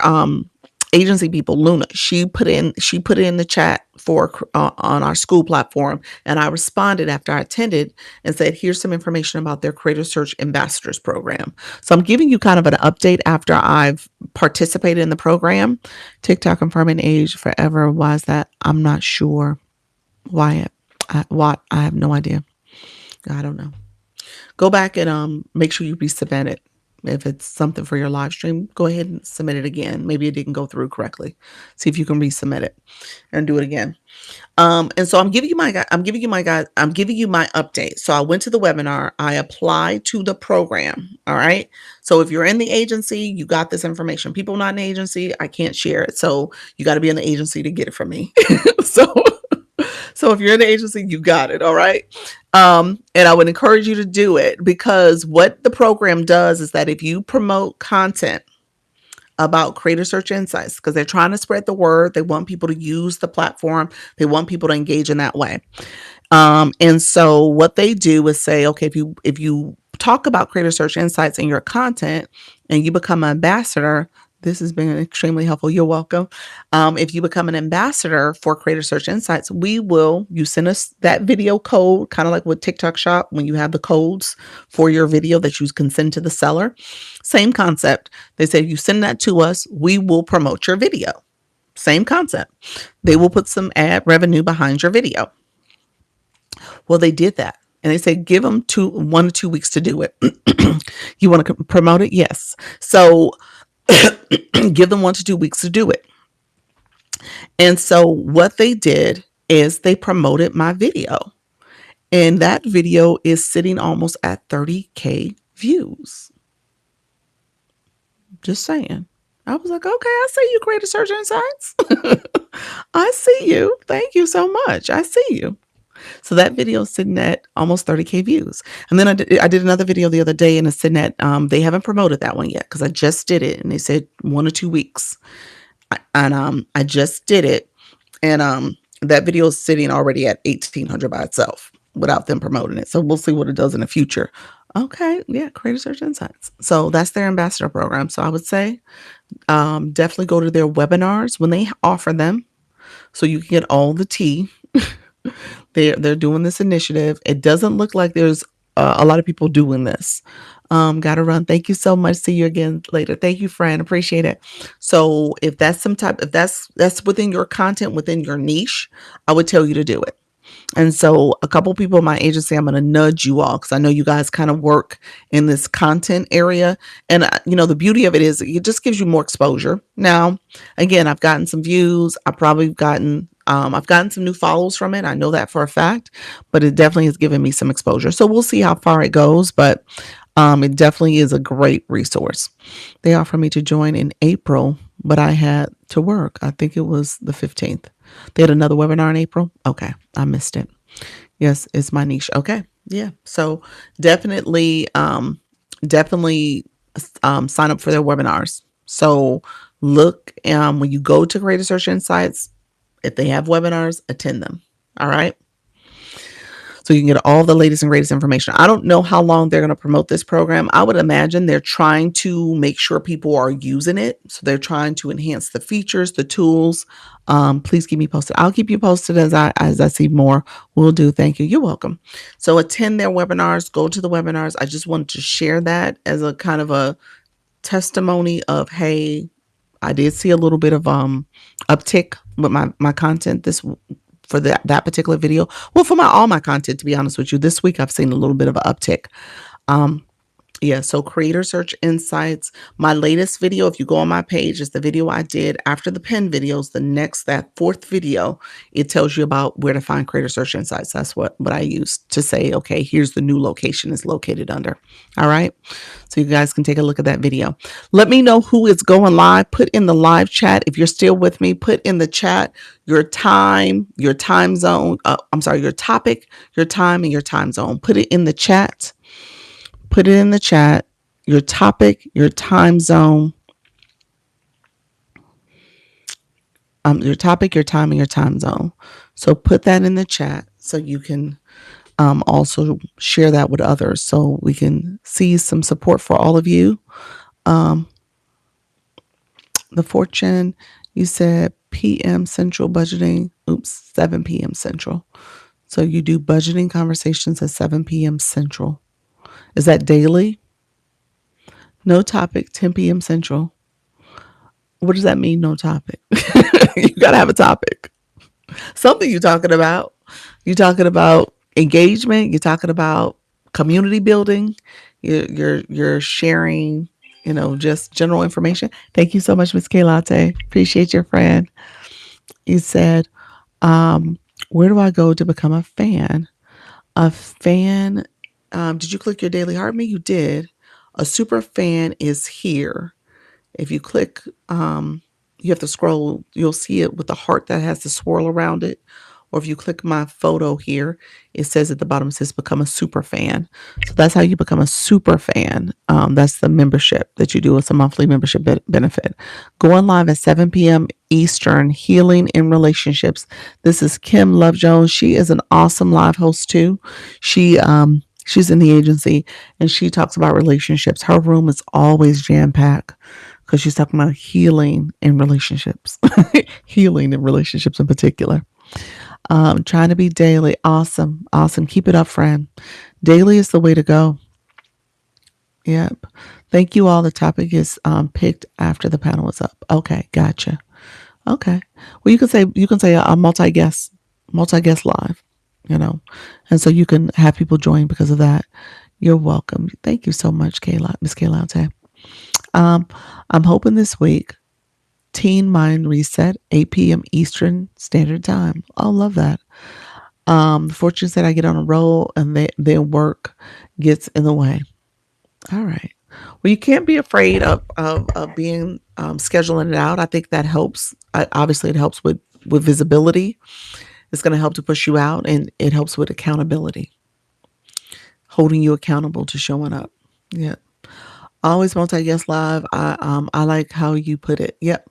agency people, Luna, she put it in the chat for on our school platform, and I responded after I attended and said, here's some information about their Creator Search Ambassadors program. So I'm giving you kind of an update after I've participated in the program. TikTok confirming age forever. Why is that? I'm not sure. Why? I have no idea. I don't know. Go back and make sure you resubmit it. If it's something for your live stream, go ahead and submit it again. Maybe it didn't go through correctly. See if you can resubmit it and do it again. And so I'm giving you my update. So I went to the webinar. I applied to the program. All right. So if you're in the agency, you got this information. People not in the agency, I can't share it. So you got to be in the agency to get it from me. So if you're in the agency, you got it. All right. And I would encourage you to do it, because what the program does is that if you promote content about Creator Search Insights, because they're trying to spread the word, they want people to use the platform, they want people to engage in that way. And so what they do is say, okay, if you talk about Creator Search Insights in your content and you become an ambassador, this has been extremely helpful. You're welcome. If you become an ambassador for Creator Search Insights, you send us that video code, kind of like with TikTok Shop, when you have the codes for your video that you can send to the seller. Same concept. They say, if you send that to us, we will promote your video. Same concept. They will put some ad revenue behind your video. Well, they did that. And they said, give them 1 to 2 weeks to do it. You want to promote it? Yes. So give them 1 to 2 weeks to do it. And so what they did is they promoted my video. And that video is sitting almost at 30K views. Just saying. I was like, okay, I see you, Creative Search Insights. I see you. Thank you so much. I see you. So that video is sitting at almost 30K views. And then I did another video the other day and it's sitting at, they haven't promoted that one yet because I just did it and they said 1 or 2 weeks. I just did it. And that video is sitting already at 1,800 by itself without them promoting it. So we'll see what it does in the future. Okay. Yeah. Creative Search Insights. So that's their ambassador program. So I would say definitely go to their webinars when they offer them so you can get all the tea. They're doing this initiative. It doesn't look like there's a lot of people doing this. Gotta run. Thank you so much. See you again later. Thank you, friend. Appreciate it. So if that's if that's within your content, within your niche, I would tell you to do it. And so a couple people in my agency, I'm going to nudge you all because I know you guys kind of work in this content area. And, the beauty of it is it just gives you more exposure. Now, again, I've gotten some views. I've gotten some new follows from it. I know that for a fact, but it definitely has given me some exposure. So we'll see how far it goes, but it definitely is a great resource. They offered me to join in April, but I had to work. I think it was the 15th. They had another webinar in April. Okay. I missed it. Yes, it's my niche. Okay. Yeah. So definitely, sign up for their webinars. So look, when you go to Creative Search Insights, if they have webinars, attend them. All right. So you can get all the latest and greatest information. I don't know how long they're going to promote this program. I would imagine they're trying to make sure people are using it. So they're trying to enhance the features, the tools. Please keep me posted. I'll keep you posted as I see more. Will do. Thank you. You're welcome. So attend their webinars. Go to the webinars. I just wanted to share that as a kind of a testimony of, hey, I did see a little bit of uptick with my content for that particular video. Well, for all my content, to be honest with you, this week I've seen a little bit of an uptick. Yeah, so Creator Search Insights. My latest video, if you go on my page, is the video I did after the pen videos. That fourth video, it tells you about where to find Creator Search Insights. That's what I use to say, okay, here's the new location it's located under. All right. So you guys can take a look at that video. Let me know who is going live. Put in the live chat. If you're still with me, put in the chat your time zone. Your topic, your time, and your time zone. Put it in the chat. Put it in the chat, your topic, your time zone, your topic, your time, and your time zone. So put that in the chat so you can also share that with others so we can see some support for all of you. The Fortune, you said PM Central budgeting. 7 p.m. Central. So you do budgeting conversations at 7 p.m. Central. Is that daily? No topic, 10 p.m. Central. What does that mean, no topic? You got to have a topic. Something you're talking about. You're talking about engagement. You're talking about community building. You're sharing, just general information. Thank you so much, Ms. K Latte. Appreciate your friend. You said, where do I go to become a fan? A fan. Did you click your daily heart me? You did. A super fan is here. If you click, you have to scroll. You'll see it with the heart that has the swirl around it. Or if you click my photo here, it says at the bottom, it says become a super fan. So that's how you become a super fan. That's the membership that you do. It's a monthly membership benefit. Going live at 7 p.m. Eastern, Healing in Relationships. This is Kim Love Jones. She is an awesome live host too. She's in the agency and she talks about relationships. Her room is always jam-packed because she's talking about healing in relationships. Healing in relationships in particular. Trying to be daily. Awesome. Keep it up, friend. Daily is the way to go. Yep. Thank you all. The topic is picked after the panel is up. Okay. Gotcha. Okay. Well, you can say a multi-guest live, and so you can have people join because of that. You're welcome. Thank you so much, Miss Kayla. I'm hoping this week, Teen Mind Reset, 8 p.m. Eastern Standard Time. I love that. Fortune said I get on a roll and their work gets in the way. All right. Well, you can't be afraid of being scheduling it out. I think that helps. Obviously, it helps with visibility. It's going to help to push you out, and it helps with accountability, holding you accountable to showing up. Yeah, always multi-guest live. I like how you put it. Yep.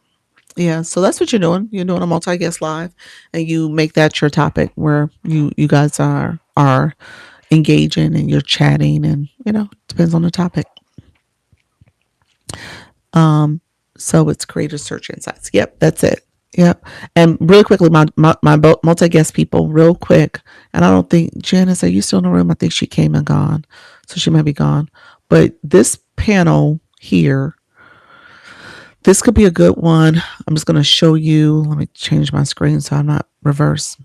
Yeah, so that's what you're doing. You're doing a multi-guest live, and you make that your topic where you guys are engaging and you're chatting, and depends on the topic. Um, so it's creator search insights. Yep, that's it. Yep. And really quickly, my multi-guest people, real quick. And I don't think Janice, are you still in the room? I think she came and gone, so she might be gone. But this panel here, this could be a good one. I'm just going to show you. Let me change my screen so I'm not reverse.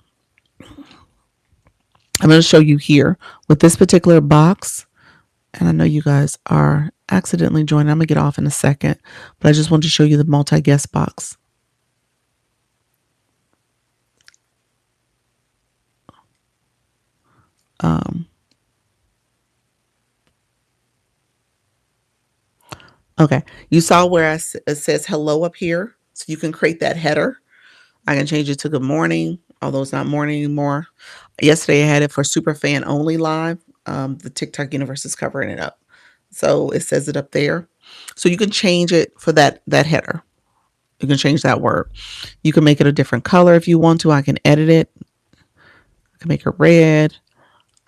I'm going to show you here with this particular box. And I know you guys are accidentally joining. I'm going to get off in a second, but I just want to show you the multi-guest box. Okay, you saw where it says hello up here, so you can create that header. I can change it to good morning, although it's not morning anymore. Yesterday I had it for super fan only live. The TikTok universe is covering it up, so it says it up there. So you can change it for that header. You can change that word. You can make it a different color if you want to. I can edit it. I can make it red.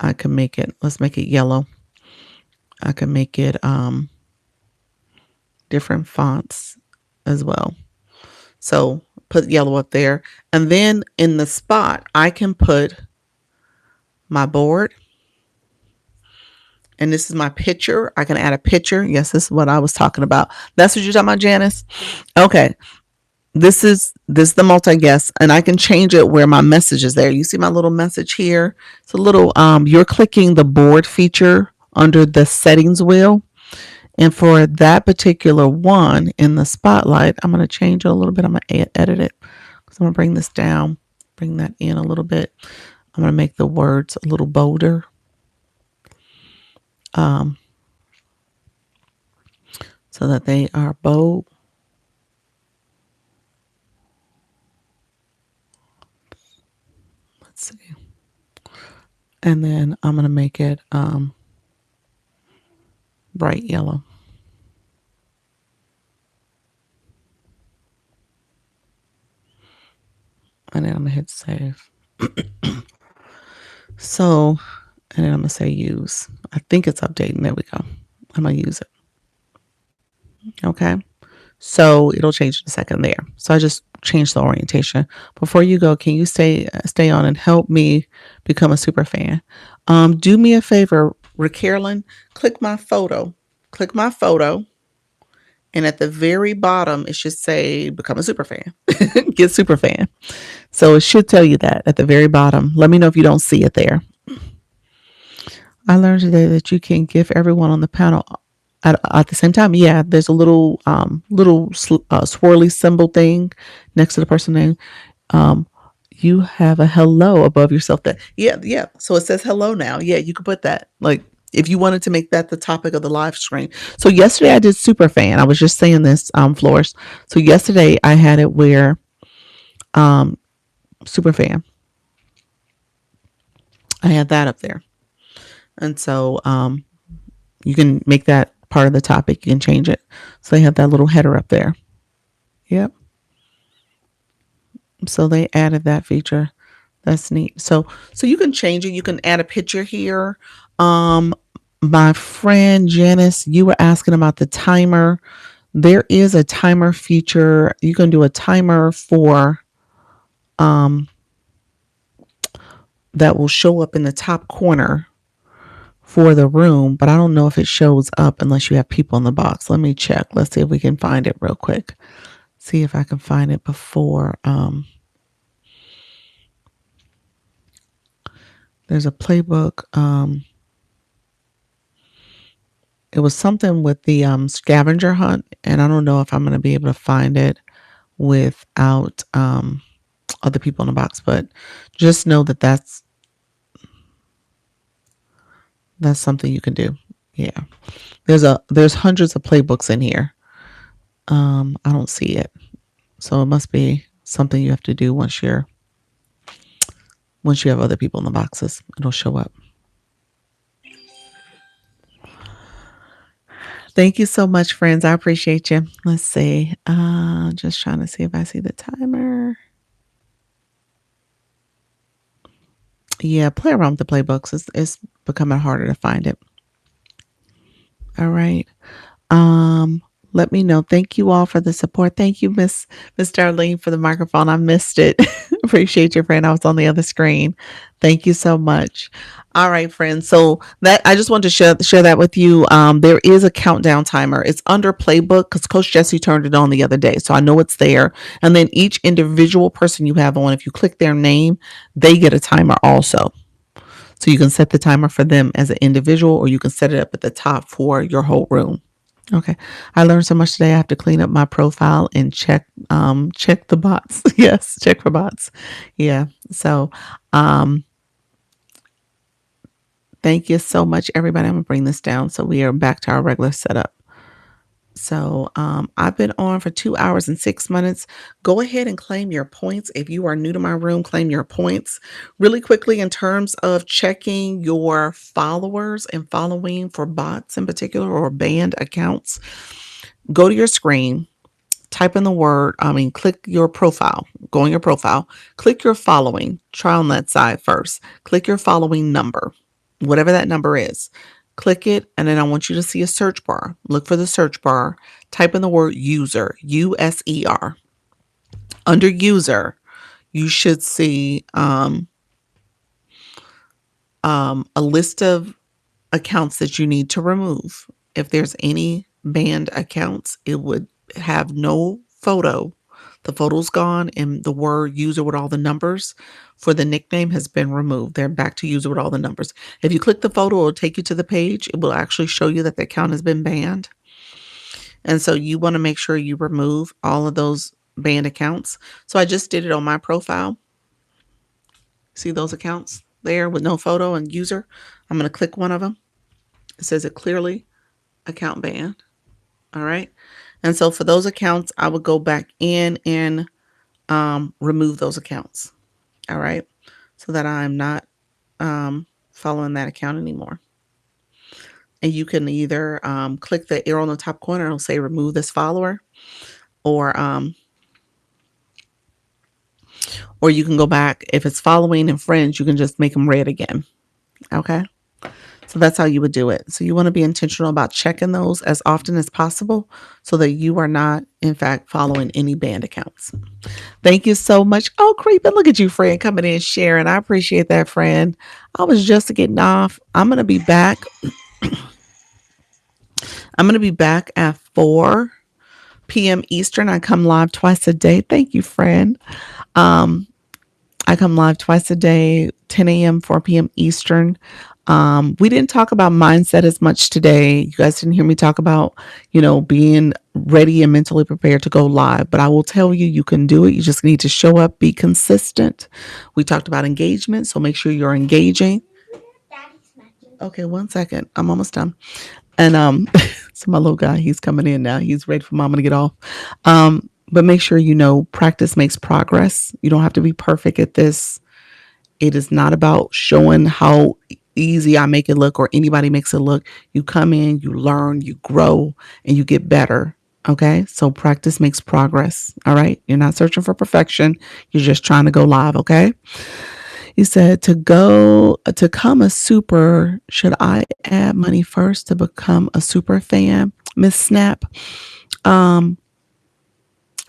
I can make it. Let's make it yellow. I can make it different fonts as well. So put yellow up there. And then in the spot, I can put my board. And this is my picture. I can add a picture. Yes, this is what I was talking about. That's what you're talking about, Janice? Okay. This is the multi-guest, and I can change it where my message is there. You see my little message here? It's a little, you're clicking the board feature under the settings wheel. And for that particular one in the spotlight, I'm going to change it a little bit. I'm going to edit it. So I'm going to bring this down, bring that in a little bit. I'm going to make the words a little bolder. So that they are bold. Let's see. And then I'm going to make it bright yellow. And then I'm going to hit save. So, and then I'm going to say use. I think it's updating. There we go. I'm going to use it. Okay. So it'll change in a second there. So I just changed the orientation. Before you go, can you stay on and help me become a super fan? Do me a favor, Carolyn, click my photo. Click my photo. And at the very bottom, it should say become a super fan. Get super fan. So it should tell you that at the very bottom. Let me know if you don't see it there. I learned today that you can give everyone on the panel at the same time. Yeah, there's a little swirly symbol thing next to the person name. You have a hello above yourself. That yeah. So it says hello now. Yeah, you can put that, like, if you wanted to make that the topic of the live stream. So yesterday I did super fan. I was just saying this, Flores. So yesterday I had it where super fan. I had that up there. And so you can make that part of the topic. You can change it. So they have that little header up there. Yep. So they added that feature. That's neat. So you can change it. You can add a picture here. My friend Janice, you were asking about the timer. There is a timer feature. You can do a timer for that will show up in the top corner for the room, but I don't know if it shows up unless you have people in the box. Let me check. Let's see if we can find it real quick. See if I can find it before. There's a playbook. It was something with the scavenger hunt, and I don't know if I'm going to be able to find it without other people in the box, but just know that that's something you can do. Yeah. There's hundreds of playbooks in here. I don't see it. So it must be something you have to do once you have other people in the boxes. It'll show up. Thank you so much, friends. I appreciate you. Let's see. Just trying to see if I see the timer. Yeah, play around with the playbooks. It's becoming harder to find it. All right. Um, Let me know. Thank you all for the support. Thank you, Miss Darlene, for the microphone. I missed it. Appreciate your friend. I was on the other screen. Thank you so much. All right, friends. So that I just wanted to share that with you. There is a countdown timer. It's under playbook because Coach Jesse turned it on the other day, so I know it's there. And then each individual person you have on, if you click their name, they get a timer also. So you can set the timer for them as an individual, or you can set it up at the top for your whole room. Okay. I learned so much today. I have to clean up my profile and check the bots. Yes, check for bots. Yeah. So thank you so much, everybody. I'm gonna bring this down so we are back to our regular setup. So I've been on for 2 hours and 6 minutes. Go ahead and claim your points. If you are new to my room, claim your points. Really quickly, in terms of checking your followers and following for bots in particular or banned accounts, go to your screen, type in the word, click your profile, go on your profile, click your following, try on that side first, click your following number, whatever that number is, click it, and then I want you to see a search bar. Look for the search bar, type in the word user, USER. Under user, you should see a list of accounts that you need to remove. If there's any banned accounts, it would have no photo. The photo's gone and the word user with all the numbers for the nickname has been removed. They're back to user with all the numbers. If you click the photo, it'll take you to the page. It will actually show you that the account has been banned. And so you want to make sure you remove all of those banned accounts. So I just did it on my profile. See those accounts there with no photo and user? I'm going to click one of them. It says it clearly, account banned. All right. And so for those accounts, I would go back in and remove those accounts. All right. So that I'm not following that account anymore. And you can either click the arrow in the top corner, it'll say remove this follower, or you can go back. If it's following and friends, you can just make them red again. Okay. So that's how you would do it. So you want to be intentional about checking those as often as possible so that you are not, in fact, following any banned accounts. Thank you so much. Oh, creeping. Look at you, friend, coming in, sharing. I appreciate that, friend. I was just getting off. I'm going to be back. I'm going to be back at 4 p.m. Eastern. I come live twice a day. Thank you, friend. Um, I come live twice a day, 10 a.m., 4 p.m. Eastern. We didn't talk about mindset as much today. You guys didn't hear me talk about, being ready and mentally prepared to go live. But I will tell you, you can do it. You just need to show up, be consistent. We talked about engagement, so make sure you're engaging. Okay, 1 second. I'm almost done. And so my little guy, he's coming in now. He's ready for mama to get off. But make sure practice makes progress. You don't have to be perfect at this. It is not about showing how easy I make it look or anybody makes it look. You come in, you learn, you grow, and you get better. Okay. So practice makes progress. All right. You're not searching for perfection. You're just trying to go live. Okay. He said to come a super, should I add money first to become a super fan? Miss Snap. Um,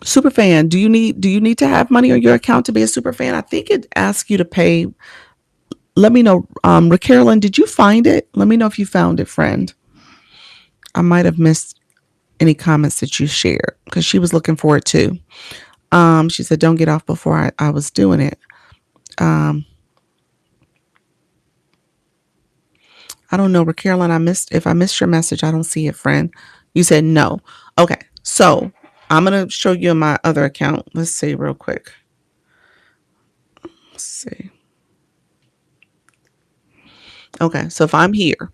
Super fan, do you need to have money on your account to be a super fan? I think it asks you to pay. Let me know. Carolyn, did you find it? Let me know if you found it, friend. I might have missed any comments that you shared because she was looking for it too. She said, don't get off before I was doing it. I don't know, Carolyn. If I missed your message, I don't see it, friend. You said no. Okay. So I'm gonna show you my other account. Let's see real quick. Let's see. Okay, so if I'm here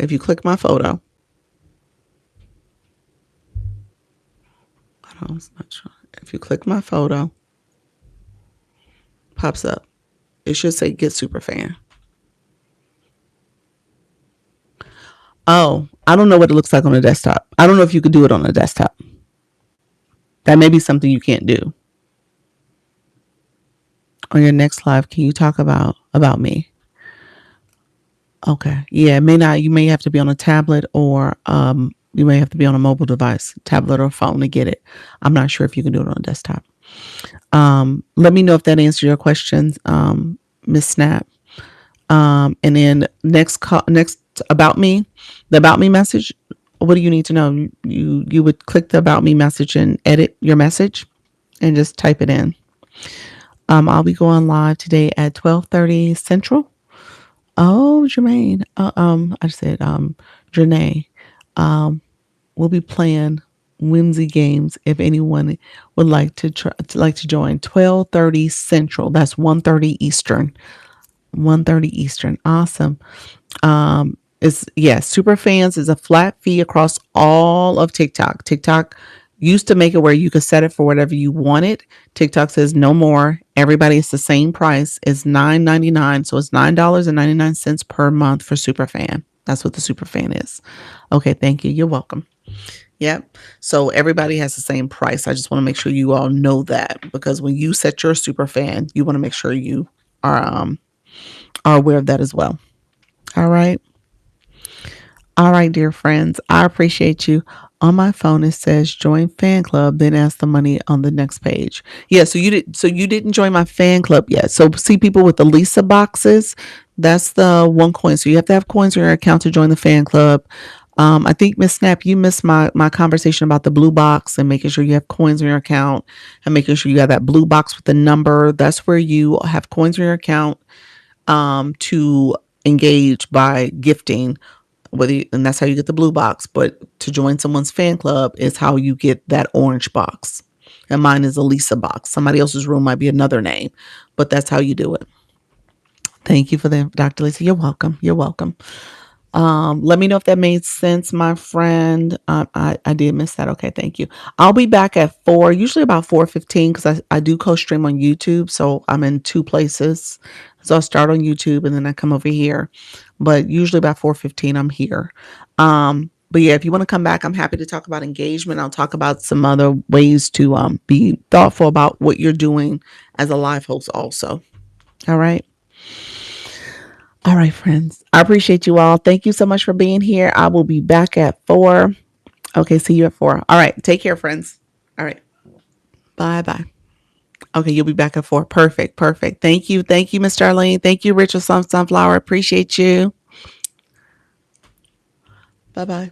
if you click my photo, I don't, I'm not sure. If you click my photo, pops up. It should say get Superfan. Oh, I don't know what it looks like on a desktop. I don't know if you could do it on a desktop. That may be something you can't do. On your next live, can you talk about me? Okay. Yeah, it may not. You may have to be on a tablet or you may have to be on a mobile device, tablet or phone to get it. I'm not sure if you can do it on a desktop. Let me know if that answers your questions, Miss Snap. And then next about me, the about me message. What do you need to know? You would click the about me message and edit your message, and just type it in. I'll be going live today at 12:30 Central. Oh, Jermaine. I said Janae. Um, we'll be playing whimsy games. If anyone would like to join, 12:30 Central. That's 1:30 Eastern. 1:30 Eastern. Awesome. Is yes, super fans is a flat fee across all of TikTok. TikTok used to make it where you could set it for whatever you wanted. TikTok says no more. Everybody, it's the same price. It's $9.99. So it's $9.99 per month for super fan. That's what the super fan is. Okay, thank you. You're welcome. Yep. So everybody has the same price. I just want to make sure you all know that, because when you set your super fan, you want to make sure you are aware of that as well. All right. All right, dear friends, I appreciate you. On my phone, it says join fan club, then ask the money on the next page. Yeah, so you didn't join my fan club yet. So see people with the Lisa boxes, that's the one coin. So you have to have coins in your account to join the fan club. I think Miss Snap, you missed my conversation about the blue box and making sure you have coins in your account and making sure you have that blue box with the number. That's where you have coins in your account to engage by gifting, and that's how you get the blue box. But to join someone's fan club is how you get that orange box. And mine is a Lisa box. Somebody else's room might be another name, but that's how you do it. Thank you for that, Dr. Lisa. You're welcome. You're welcome. Let me know if that made sense, my friend. I did miss that. Okay, thank you. I'll be back at 4, usually about 4:15, because I do co-stream on YouTube, so I'm in two places. So I start on YouTube and then I come over here, but usually about 4:15 I'm here. But yeah, if you want to come back, I'm happy to talk about engagement. I'll talk about some other ways to be thoughtful about what you're doing as a live host also. All right. All right, friends. I appreciate you all. Thank you so much for being here. I will be back at 4. Okay, see you at 4. All right. Take care, friends. All right. Bye-bye. Okay, you'll be back at 4. Perfect. Perfect. Thank you. Thank you, Miss Darlene. Thank you, Richard Sunflower. Appreciate you. Bye-bye.